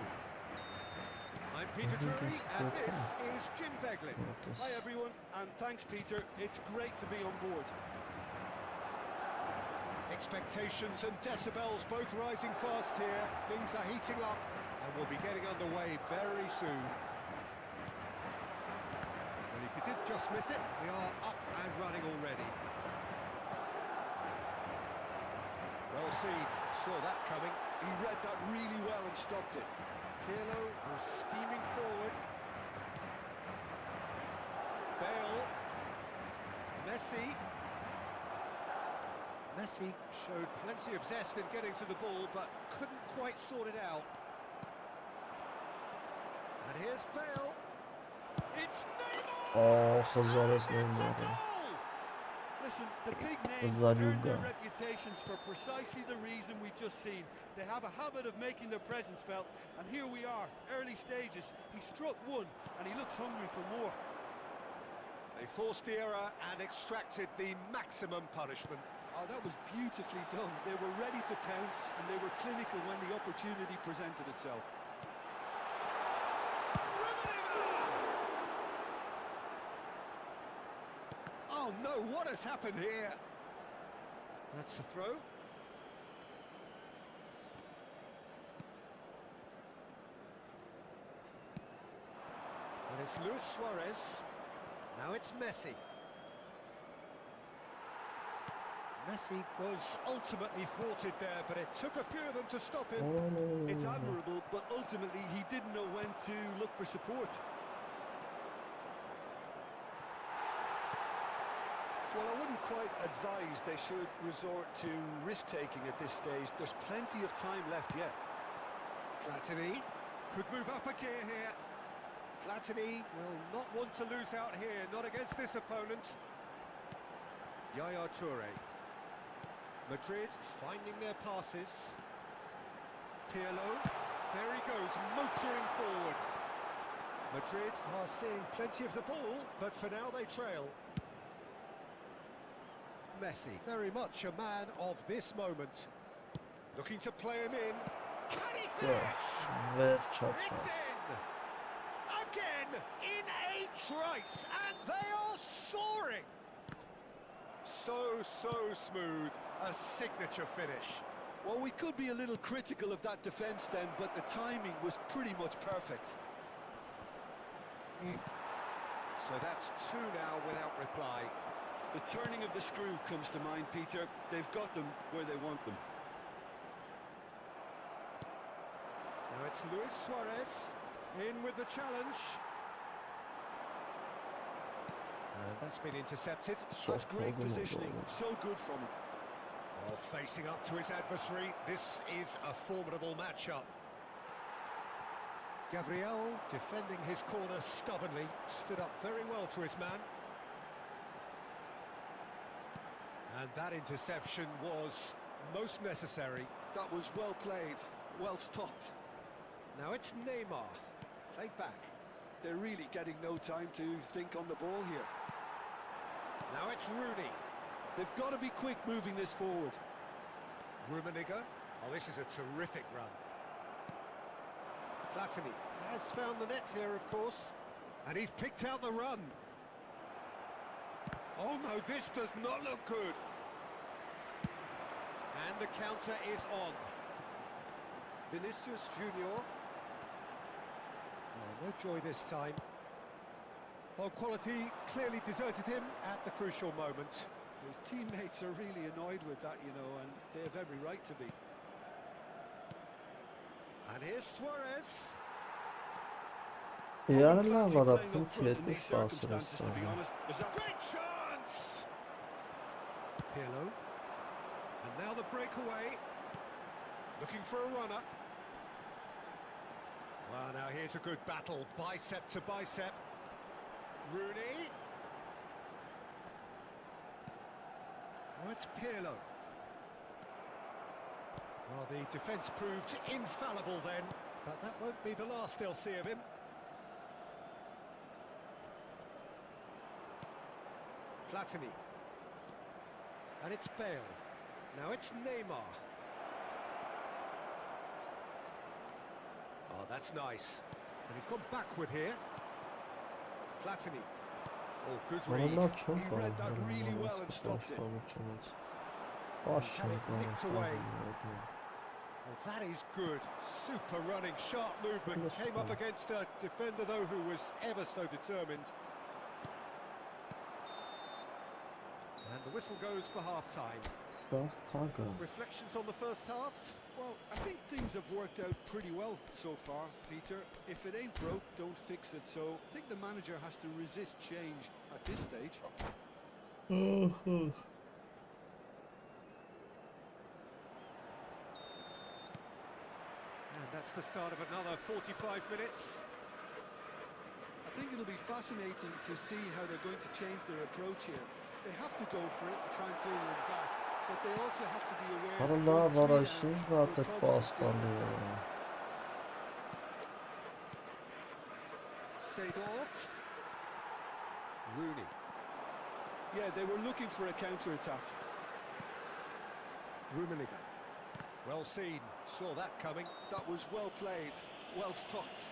I'm Peter Drury, and this is Jim Beglin. Hi everyone, and thanks Peter. It's great to be on board. Expectations and decibels both rising fast here. Things are heating up and we'll be getting underway very soon. if he did just miss it, we are up and running already. Well seen, saw that coming. He read that really well and stopped it. Pirlo was steaming forward. Bale. Messi. Messi showed plenty of zest in getting to the ball, but couldn't quite sort it out. And here's Bale. It's Neymar! Oh, Hazaras It's a Neymar. goal! Listen, the big names Zaruga. earn their reputations for precisely the reason we've just seen. They have a habit of making their presence felt, and here we are, early stages. He struck one, and he looks hungry for more. They forced the error and extracted the maximum punishment. Oh, that was beautifully done. They were ready to pounce, and they were clinical when the opportunity presented itself. Oh no, what has happened here? That's the throw. And it's Luis Suarez. Now it's Messi. Messi was ultimately thwarted there, but it took a few of them to stop him. Oh. It's admirable, but ultimately he didn't know when to look for support. Well, I wouldn't quite advise they should resort to risk-taking at this stage. There's plenty of time left yet. Platini could move up a gear here. Platini will not want to lose out here, not against this opponent. Yaya Toure. Madrid finding their passes. Pirlo, there he goes, motoring forward. Madrid are seeing plenty of the ball, but for now they trail. Messi, very much a man of this moment. Looking to play him in. Can he finish? Ver It's çarça. in! Again, in a trice, and they are soaring! So smooth, a signature finish. Well, we could be a little critical of that defence then, but the timing was pretty much perfect. So that's two now without reply. The turning of the screw comes to mind, Peter. They've got them where they want them. Now it's Luis Suarez, in with the challenge. That's been intercepted. That's great positioning, so good from him. Oh, facing up to his adversary, this is a formidable matchup. Gabriel, defending his corner stubbornly, stood up very well to his man. And that interception was most necessary. That was well played, well stopped. Now it's Neymar, played back. They're really getting no time to think on the ball here. Now it's Rooney. They've got to be quick moving this forward. Rummenigge. Oh, this is a terrific run. Platini has found the net here, of course. And he's picked out the run. Oh no, this does not look good. And the counter is on. Vinicius Junior. Oh, no joy this time. Well, quality clearly deserted him at the crucial moment. His teammates are really annoyed with that, you know, and they have every right to be. And here's Suarez. Yarın Fancy var da playing up pul front in kilitli these şahsı circumstances, to be honest. There's that Great chance! Pirlo. And now the breakaway. Looking for a runner. Well, now here's a good battle, bicep to bicep. Rooney. Now it's Pirlo. Well, the defence proved infallible then, but that won't be the last they'll see of him. Platini. And it's Bale. Now it's Neymar. Oh, that's nice. And he's gone backward here. Platini. Oh, good read. Adamlar çok He var. read that really well and stopped it. Aşağı Well, that is good. Super running, sharp movement. Came up against a defender, though, who was ever so determined. And the whistle goes for half-time. Սա փակը։ Reflections on the first half? Well, I think things have worked out pretty well so far, Peter. If it ain't broke, don't fix it. So I think the manager has to resist change at this stage. And that's the start of another 45 minutes. I think it'll be fascinating to see how they're going to change their approach here. They have to go for it and try and pull one back, but they also have to be aware Արա that լավ, going արա three ինչ down վատ will է probably պաստալու։ Seedorf. Rooney. Yeah, they were looking for a counter-attack. Rummenigge. Well seen. Saw that coming. That was well played, well stopped.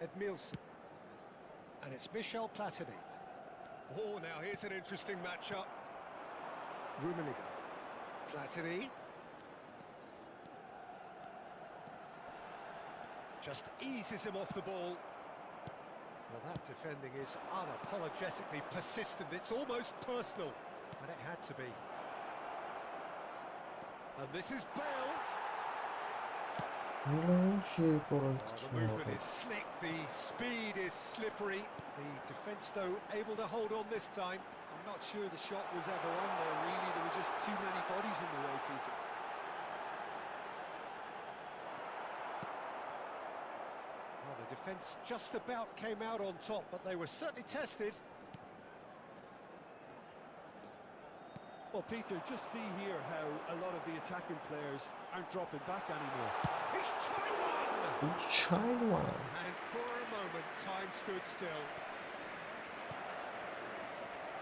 Edmilson. And it's Michel Platini. Oh, now here's an interesting matchup. Rummenigge. Platini. Just eases him off the ball. Well, that defending is unapologetically persistent. It's almost personal, and it had to be. And this is Bale. Ինչ է Oh, the կորել movement is slick, the speed is slippery. The defence, though, able to hold on this time. I'm not sure the shot was ever on there, really. There were just too many bodies in the way, Peter. Well, the defence just about came out on top, but they were certainly tested. Well, Peter, just see here how a lot of the attacking players aren't dropping back anymore. He's tried one! Չայնուա։ And for a moment, time stood still.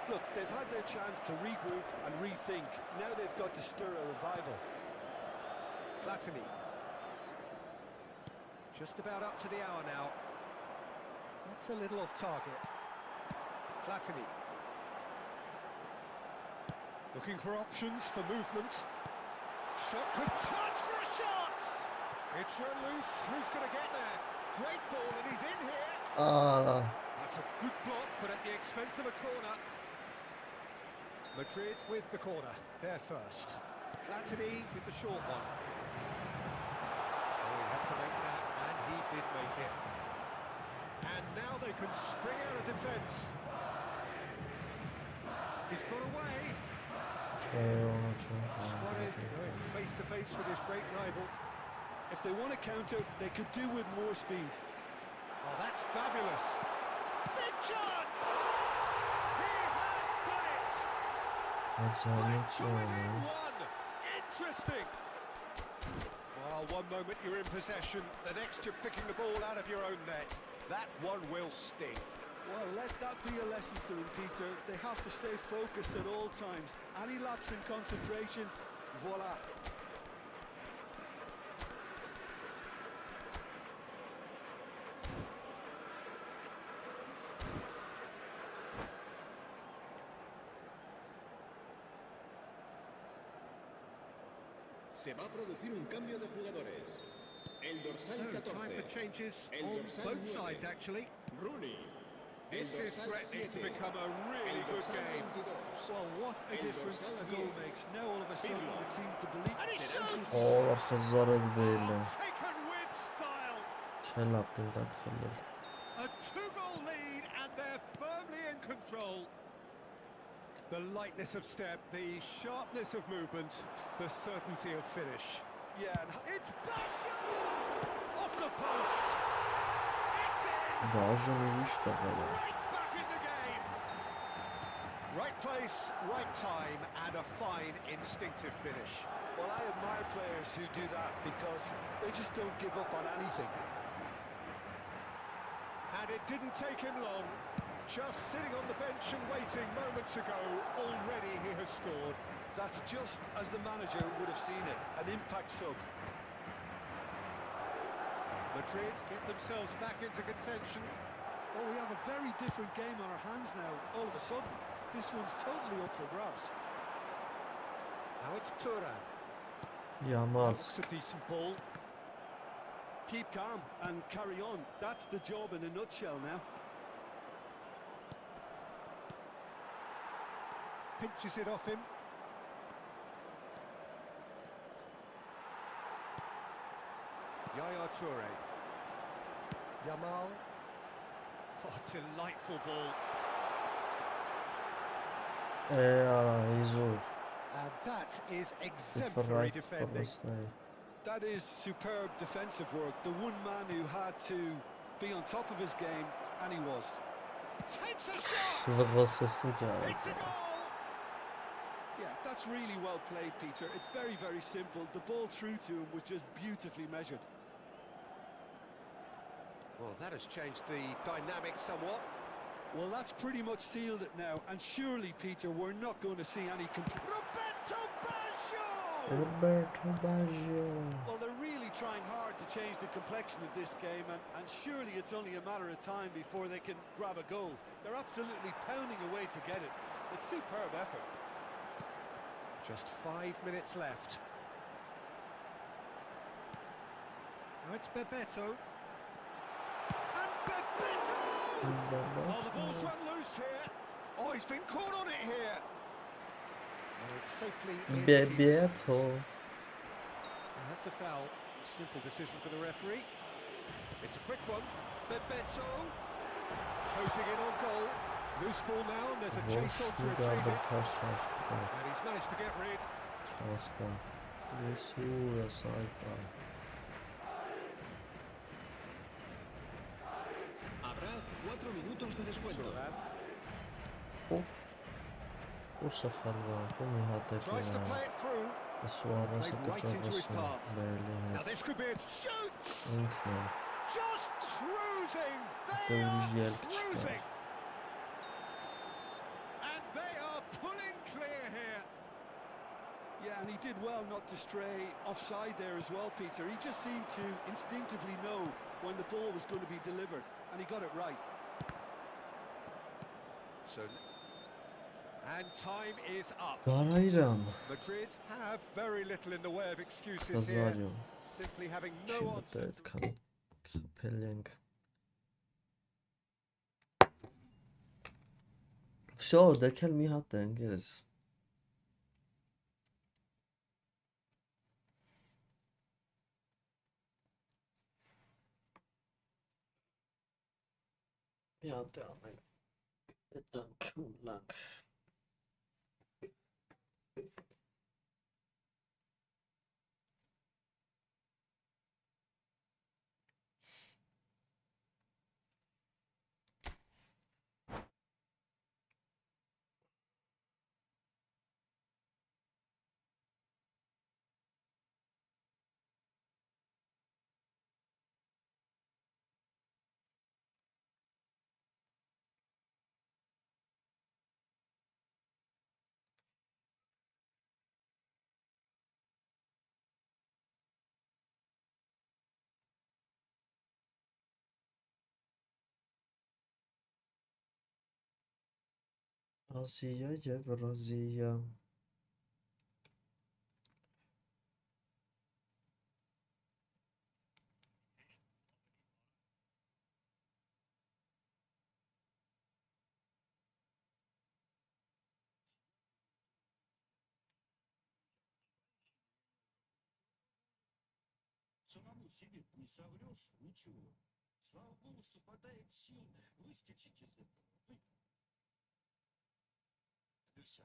Look, they've had their chance to regroup and rethink. Now they've got to stir a revival. Platini. Just about up to the hour now. That's a little off target. Platini. Looking for options for movement. Shot, good chance for a shot! It's run loose. Who's going to get there? Great ball, and he's in here. Արա։ That's a good block, but at the expense of a corner. Madrid with the corner. They're first. Platini with the short one. Oh, he had to make that, and he did make it. And now they can spring out of defence. He's got away. Suarez going face to face with his great rival. If they want to counter, they could do with more speed. Oh, that's fabulous. Big chance! He has done it! Great to within one! Interesting! Well, one moment you're in possession, the next you're picking the ball out of your own net. That one will sting. Well, let that be a lesson to them, Peter. They have to stay focused at all times. Any lapse in concentration, voila. Se va a producir un cambio de jugadores. El dorsal So, 14. time for changes El on dorsal both 9. sides, actually. Rooney. This El is dorsal threatening to 7. become a really El good dorsal game. 22. Well, what a El difference dorsal a goal 10. makes. Now all of a sudden Pirlo. it seems the belief... And he shoots! Օր խզարեց Բեյլը։ Taken with style! Չէ լավ կնդակ խլել։ A two-goal lead, and they're firmly in control. The lightness of step, the sharpness of movement, the certainty of finish. Yeah, and It's Basho! Off the post! It's in! Դաժան ուրիշ տղա։ Right back in the game! Right place, right time, and a fine instinctive finish. well, I admire players who do that because they just don't give up on anything. And it didn't take him long. Just sitting on the bench and waiting moments ago, already he has scored. That's just as the manager would have seen it, an impact sub. Madrid get themselves back into contention. Well, we have a very different game on our hands now, all of a sudden. This one's totally up for grabs. Now it's Turan. Յամաց։ It's a decent ball. Keep calm and carry on. That's the job in a nutshell now. Pinches it off him. Yaya Toure. Yamal. Oh, delightful ball. Izur. And that is exemplary defending. That is superb defensive work. The one man who had to be on top of his game, and he was. Takes a shot! It's a goal! Yeah, that's really well played, Peter. It's very, very simple. The ball through to him was just beautifully measured. Well, that has changed the dynamic somewhat. Well, that's pretty much sealed it now. And surely, Peter, we're not going to see any... Roberto Baggio! Roberto Baggio. Well, they're really trying hard to change the complexion of this game, and surely it's only a matter of time before they can grab a goal. They're absolutely pounding away to get it. It's superb effort. Just 5 minutes left. Now it's Bebeto. And Bebeto! Oh, the ball's run loose here. Oh, he's been caught on it here. And it's safely in. Bebeto. That's a foul. Simple decision for the referee. It's a quick one. Bebeto. Closing in on goal. Loose ball now, and there's a chase on to retrieve it. And he's managed to get rid. Habrá 4 minutos de descuento. Tries to play it through. Played right into his path. Now this could be a shoot! Just cruising! They are cruising! And they are pulling clear here. Yeah, and he did well not to stray offside there as well, Peter. He just seemed to instinctively know when the ball was going to be delivered, and he got it right. So, and time is up. Բարայրամ, Madrid have very little in the way of excuses here. Խզարյո, Simply having չի no մտե answer. այդքան խփել ենք։ Всё, դեկել մի հատ ենք, ես։ Մի հատ է անենք, էտանք ունանք։ Ասիա եւ Ռազիա։ Самому себе не соврешь, ничего. Слава богу, что хватает сил выскочить из этого. И все.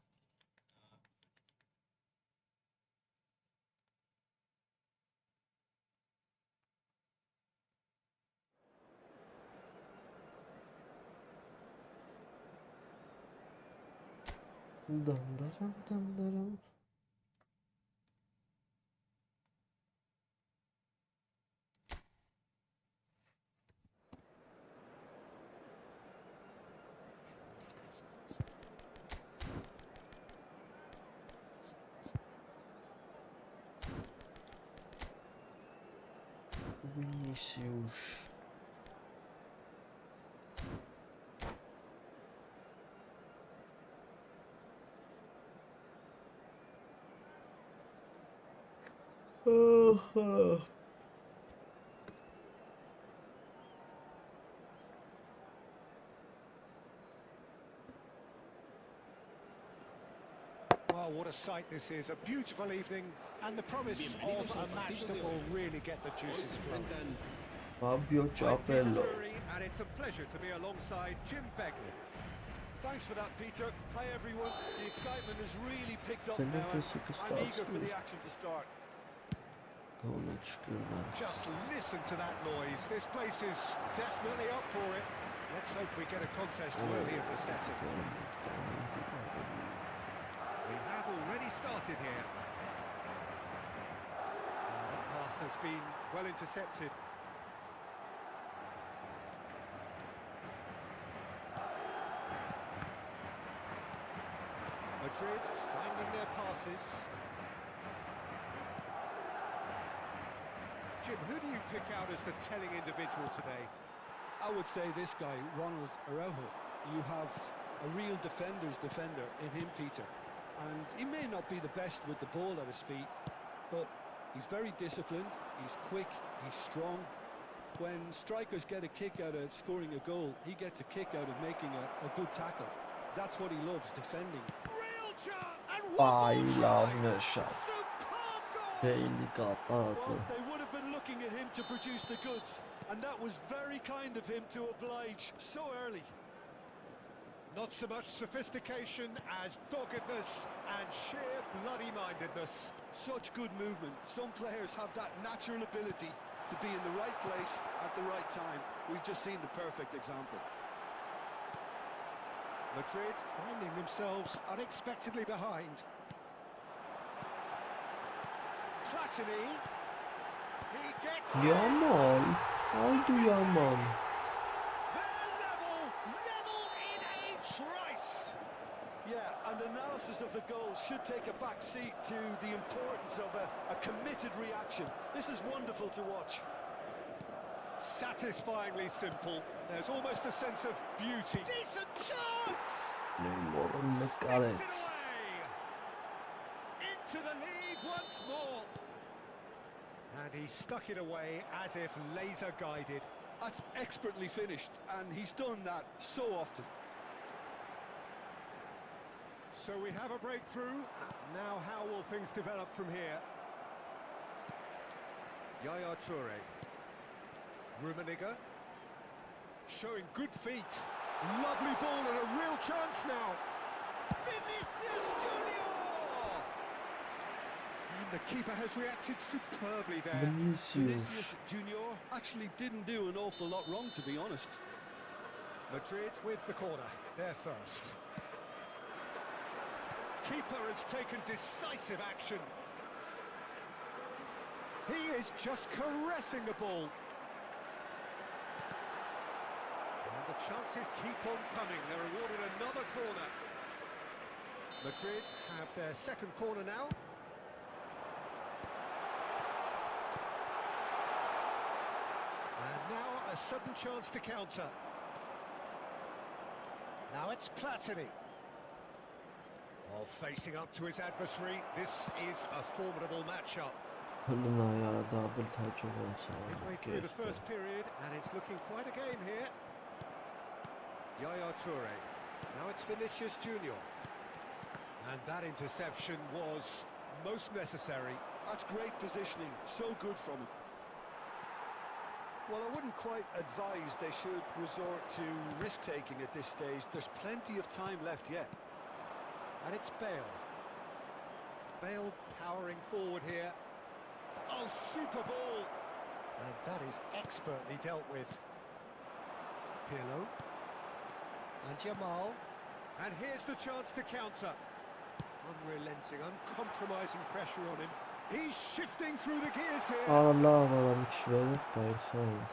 Дам-дарам, дам-дарам. Vinicius. Well, what a sight this is. A beautiful evening and the promise of a match that will really get the juices flowing. Fabio I'm Peter Capello. Drury, and it's a pleasure to be alongside Jim Begley. Thanks for that, Peter. Hi, everyone. The excitement has really picked up Penalty now, and superstar I'm eager for too. the action to start. Golü çıkırdan. Just listen to that noise. This place is definitely up for it. Let's hope we get a contest worthy of the setting. We have already started here. That pass has been well intercepted. Madrid finding their passes. Jim, who do you pick out as the telling individual today? I would say this guy, Ronald Araujo. You have a real defender's defender in him, Peter. And he may not be the best with the ball at his feet, but he's very disciplined, he's quick, he's strong. When strikers get a kick out of scoring a goal, he gets a kick out of making a good tackle. That's what he loves, defending. Real chance and one more Bayram try. Neşat. Superb goal. Beyni katlar atı. Well, they would have been looking at him to produce the goods, and that was very kind of him to oblige so early. Not so much sophistication as doggedness and sheer bloody-mindedness. Such good movement. Some players have that natural ability to be in the right place at the right time. We've just seen the perfect example. Madrid finding themselves unexpectedly behind. Platini. He gets... Yaman. Haydi Yaman. They're level in a trice. Yeah, and analysis of the goal should take a back seat to the importance of a committed reaction. This is wonderful to watch. Satisfyingly simple. There's almost a sense of beauty. Decent chance! Neymar'ın Sticks it mekaret. away. Into the lead once more. And he stuck it away as if laser guided. That's expertly finished, and he's done that so often. So we have a breakthrough. Now how will things develop from here? Yaya Toure. Rummenigge. Showing good feet. Lovely ball and a real chance now. Vinicius Junior! And the keeper has reacted superbly there. Vinicius. Vinicius Junior actually didn't do an awful lot wrong, to be honest. Madrid with the corner. They're first. Keeper has taken decisive action. He is just caressing the ball. And the chances keep on coming. They're awarded another corner. Madrid have their second corner now. And now a sudden chance to counter. Now it's Platini. Oh, facing up to his adversary, this is a formidable matchup. Hılın ayağı double touch olsa. Midway through the first period, and it's looking quite a game here. Yaya Toure. Now it's Vinicius Junior. And that interception was most necessary. That's great positioning, so good from him. Well, I wouldn't quite advise they should resort to risk-taking at this stage. There's plenty of time left yet. And it's Bale. Bale powering forward here. Oh, super ball! And that is expertly dealt with. Pirlo. And Jamal. And here's the chance to counter. Unrelenting, uncompromising pressure on him. He's shifting through the gears here. Allah var kişi verip Dayıkhand.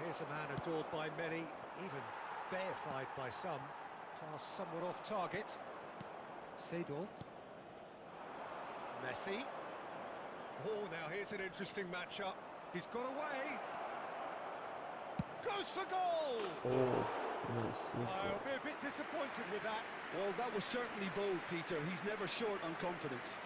Here's a man adored by many, even deified by some. Pass somewhat off target. Seedorf. Messi. Oh, now here's an interesting matchup. He's got away. Goes for goal! Of. Messi. I'll be a bit disappointed with that. Well, that was certainly bold, Peter. He's never short on confidence.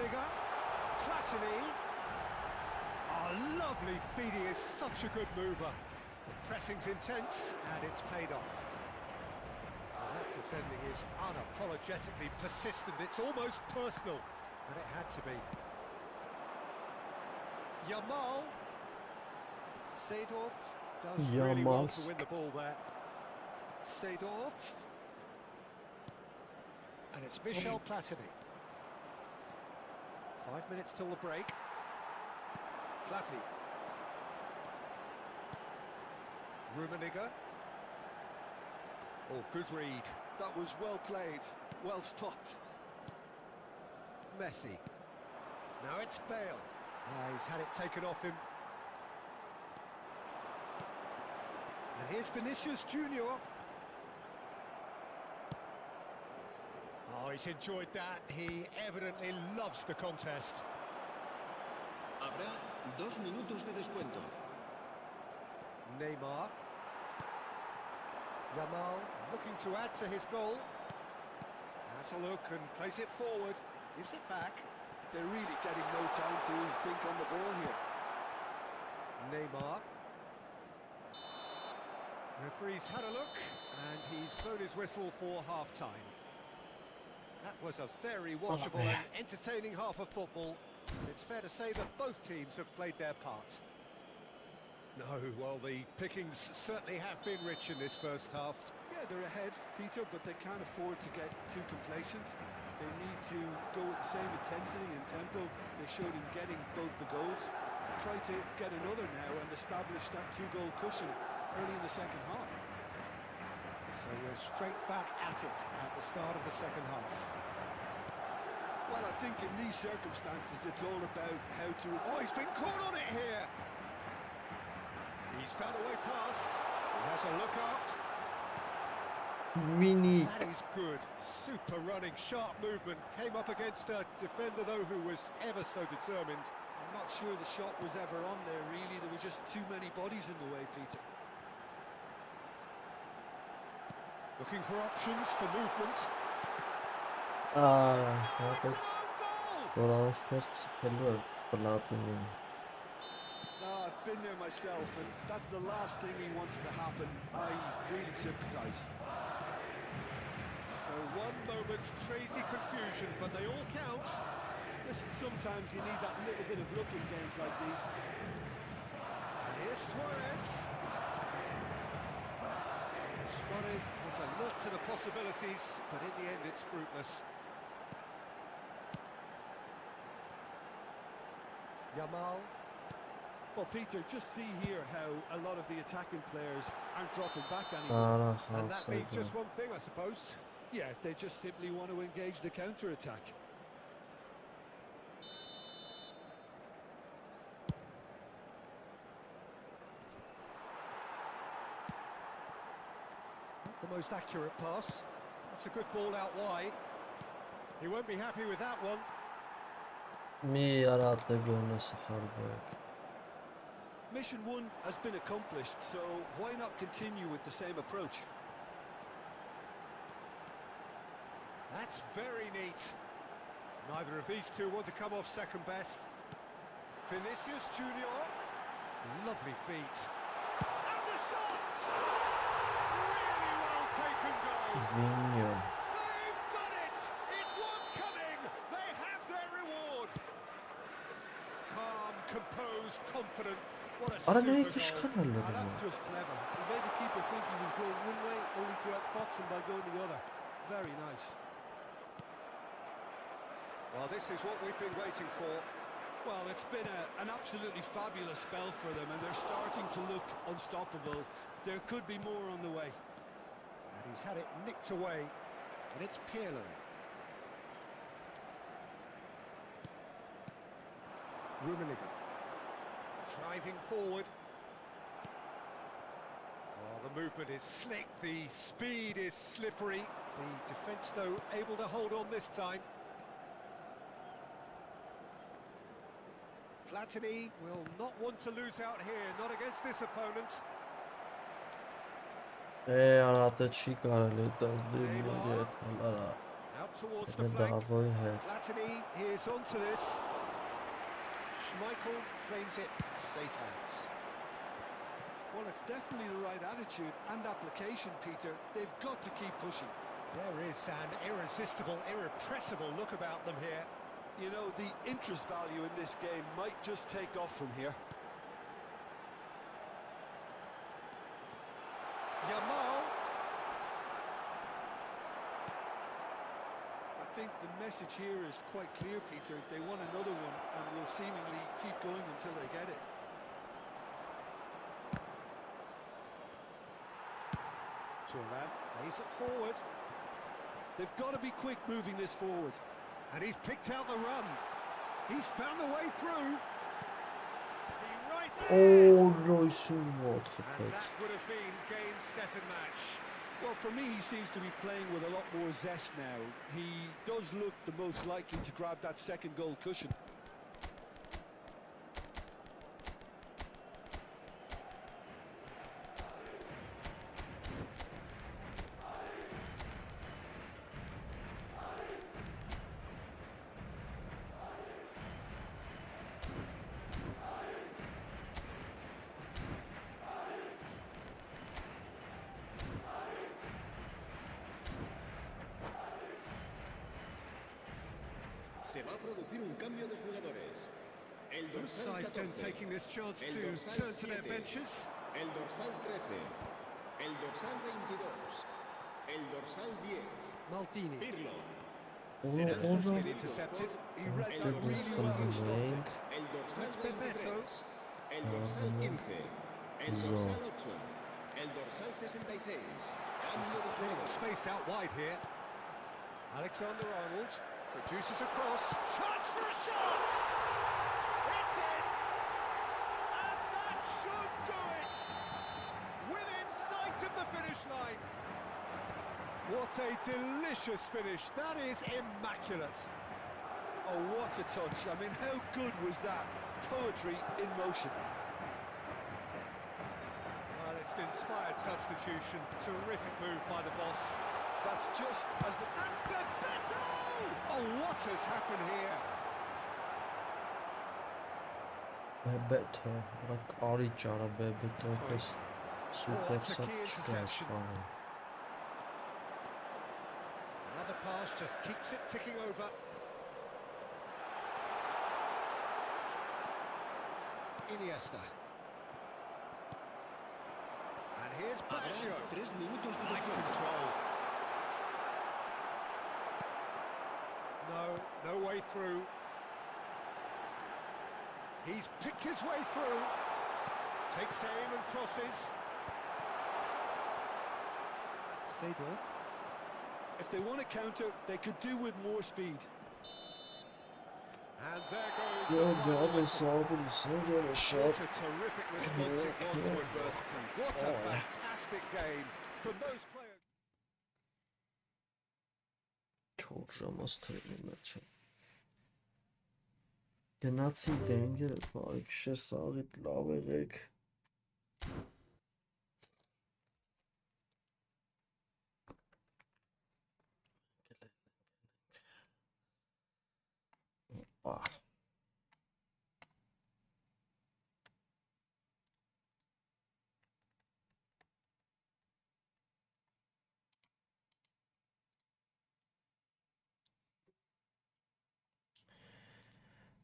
Rummenigge, Platini. Oh, lovely feed, he is such a good mover. The pressing's intense and it's paid off. Well, that defending is unapologetically persistent, it's almost personal, and it had to be. Yamal. Seedorf does really well to win the ball there. Seedorf. And it's Michel Platini. 5 minutes till the break. Platini. Rummenigge. Oh, good read. That was well played, well stopped. Messi. Now it's Bale. He's had it taken off him. And here's Vinicius Junior. Oh, he's enjoyed that. He evidently loves the contest. Habrá 2 minutos de descuento. Neymar. Yamal looking to add to his goal. Has a look and plays it forward. Gives it back. They're really getting no time to think on the ball here. Neymar. Referee's had a look and he's blown his whistle for half-time. That was a very watchable and entertaining half of football. It's fair to say that both teams have played their part. No, well, the pickings certainly have been rich in this first half. Yeah, they're ahead, Peter, but they can't afford to get too complacent. They need to go with the same intensity and tempo they showed in getting both the goals. Try to get another now and establish that 2-goal cushion early in the second half. So we're straight back at it at the start of the second half. Well, I think in these circumstances it's all about how to... Oh, he's been caught on it here! He's found a way past. He has a look up. Mini. That is good. Super running, sharp movement. Came up against a defender, though, who was ever so determined. I'm not sure the shot was ever on there, really. There were just too many bodies in the way, Peter. Looking for options for movement. Հատեց Որանցներ խփելու Պլատինին. No, I've been there myself, and that's the last thing he wanted to happen. I really sympathise. So one moment's crazy confusion, but they all count. Listen, sometimes you need that little bit of luck in games like these. And here's Suarez. Suarez was alert to the possibilities, but in the end it's fruitless. Yamal. Well, Peter, just see here how a lot of the attacking players aren't dropping back anymore. And that means just one thing, I suppose. Yeah, they just simply want to engage the counter-attack. Not the most accurate pass. That's a good ball out wide. He won't be happy with that one. Mission 1 has been accomplished, so why not continue with the same approach? That's very neat. Neither of these two want to come off second best. Vinicius Junior. Lovely feet. And the shot! Really well taken goal. They've done it! It was coming! They have their reward! Calm, composed, confident. What a super goal. That's just clever. He made the keeper think he was going one way, only to outfox him by going the other. Very nice. Well, this is what we've been waiting for. Well, it's been an absolutely fabulous spell for them, and they're starting to look unstoppable. There could be more on the way. And he's had it nicked away, and it's Pirlo. Rummenigge. Driving forward. Oh, the movement is slick, the speed is slippery. The defence, though, able to hold on this time. Platini will not want to lose out here, not against this opponent. Out towards the Edhe flank. Դավոյի հետ։ Platini is onto this. Schmeichel claims it. Safe hands. Well, it's definitely the right attitude and application, Peter. They've got to keep pushing. There is an irresistible, irrepressible look about them here. You know, the interest value in this game might just take off from here. Yamal. I think the message here is quite clear, Peter. They want another one and will seemingly keep going until they get it. Turan plays it forward. They've got to be quick moving this forward. And he's picked out the run. He's found the way through. He rises. Oh, Royce'un what And gepikt. that would have been game, set and match. Well, for me, he seems to be playing with a lot more zest now. He does look the most likely to grab that second goal cushion. Se va a producir un cambio de jugadores. El Both dorsal sides then 14, taking this chance el to dorsal turn to their 7, benches. el dorsal 13, el dorsal 22, el dorsal 10, Maldini. Pirlo, Onu Has been orada intercepted. He read el that Good really well and stopped it. Fanning. el dorsal That's Bebeto. 23, el dorsal 15, el Zo. dorsal 8, el dorsal 66. Cambio de Clearing juego. space out wide here. Alexander-Arnold produces a cross. Chance for a shot! It's in! And that should do it! Within sight of the finish line. What a delicious finish. That is immaculate. Oh, what a touch. I mean, how good was that? Poetry in motion. Well, it's an inspired substitution. Terrific move by the boss. That's just as the... And Bebeto! Oh, what has happened here? Bebeto, bırak arayacağına Bebeto pes süper that's a key satışlar interception. falan. Another pass just keeps it ticking over. Iniesta. And here's Baggio. 3 minutos de Nice descuento. control. No way through. He's picked his way through. Takes aim and crosses. Seedorf. If they want to counter, they could do with more speed. And there goes Ya the final abi whistle. sabırlısın gene What şart. a terrific response it was to adversity. What a fantastic game from those players. Çok ժամաստրելի մեծ է։ Գնացի դենգերը բարի քիշեր սաղիտ լավ եղեք։ Օպա։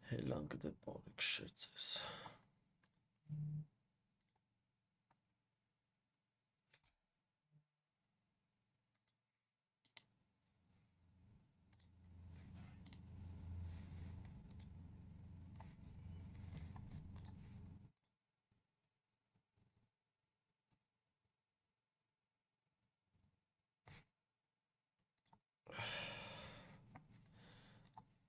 Հելան գտե բարի քիշեր ձեզ։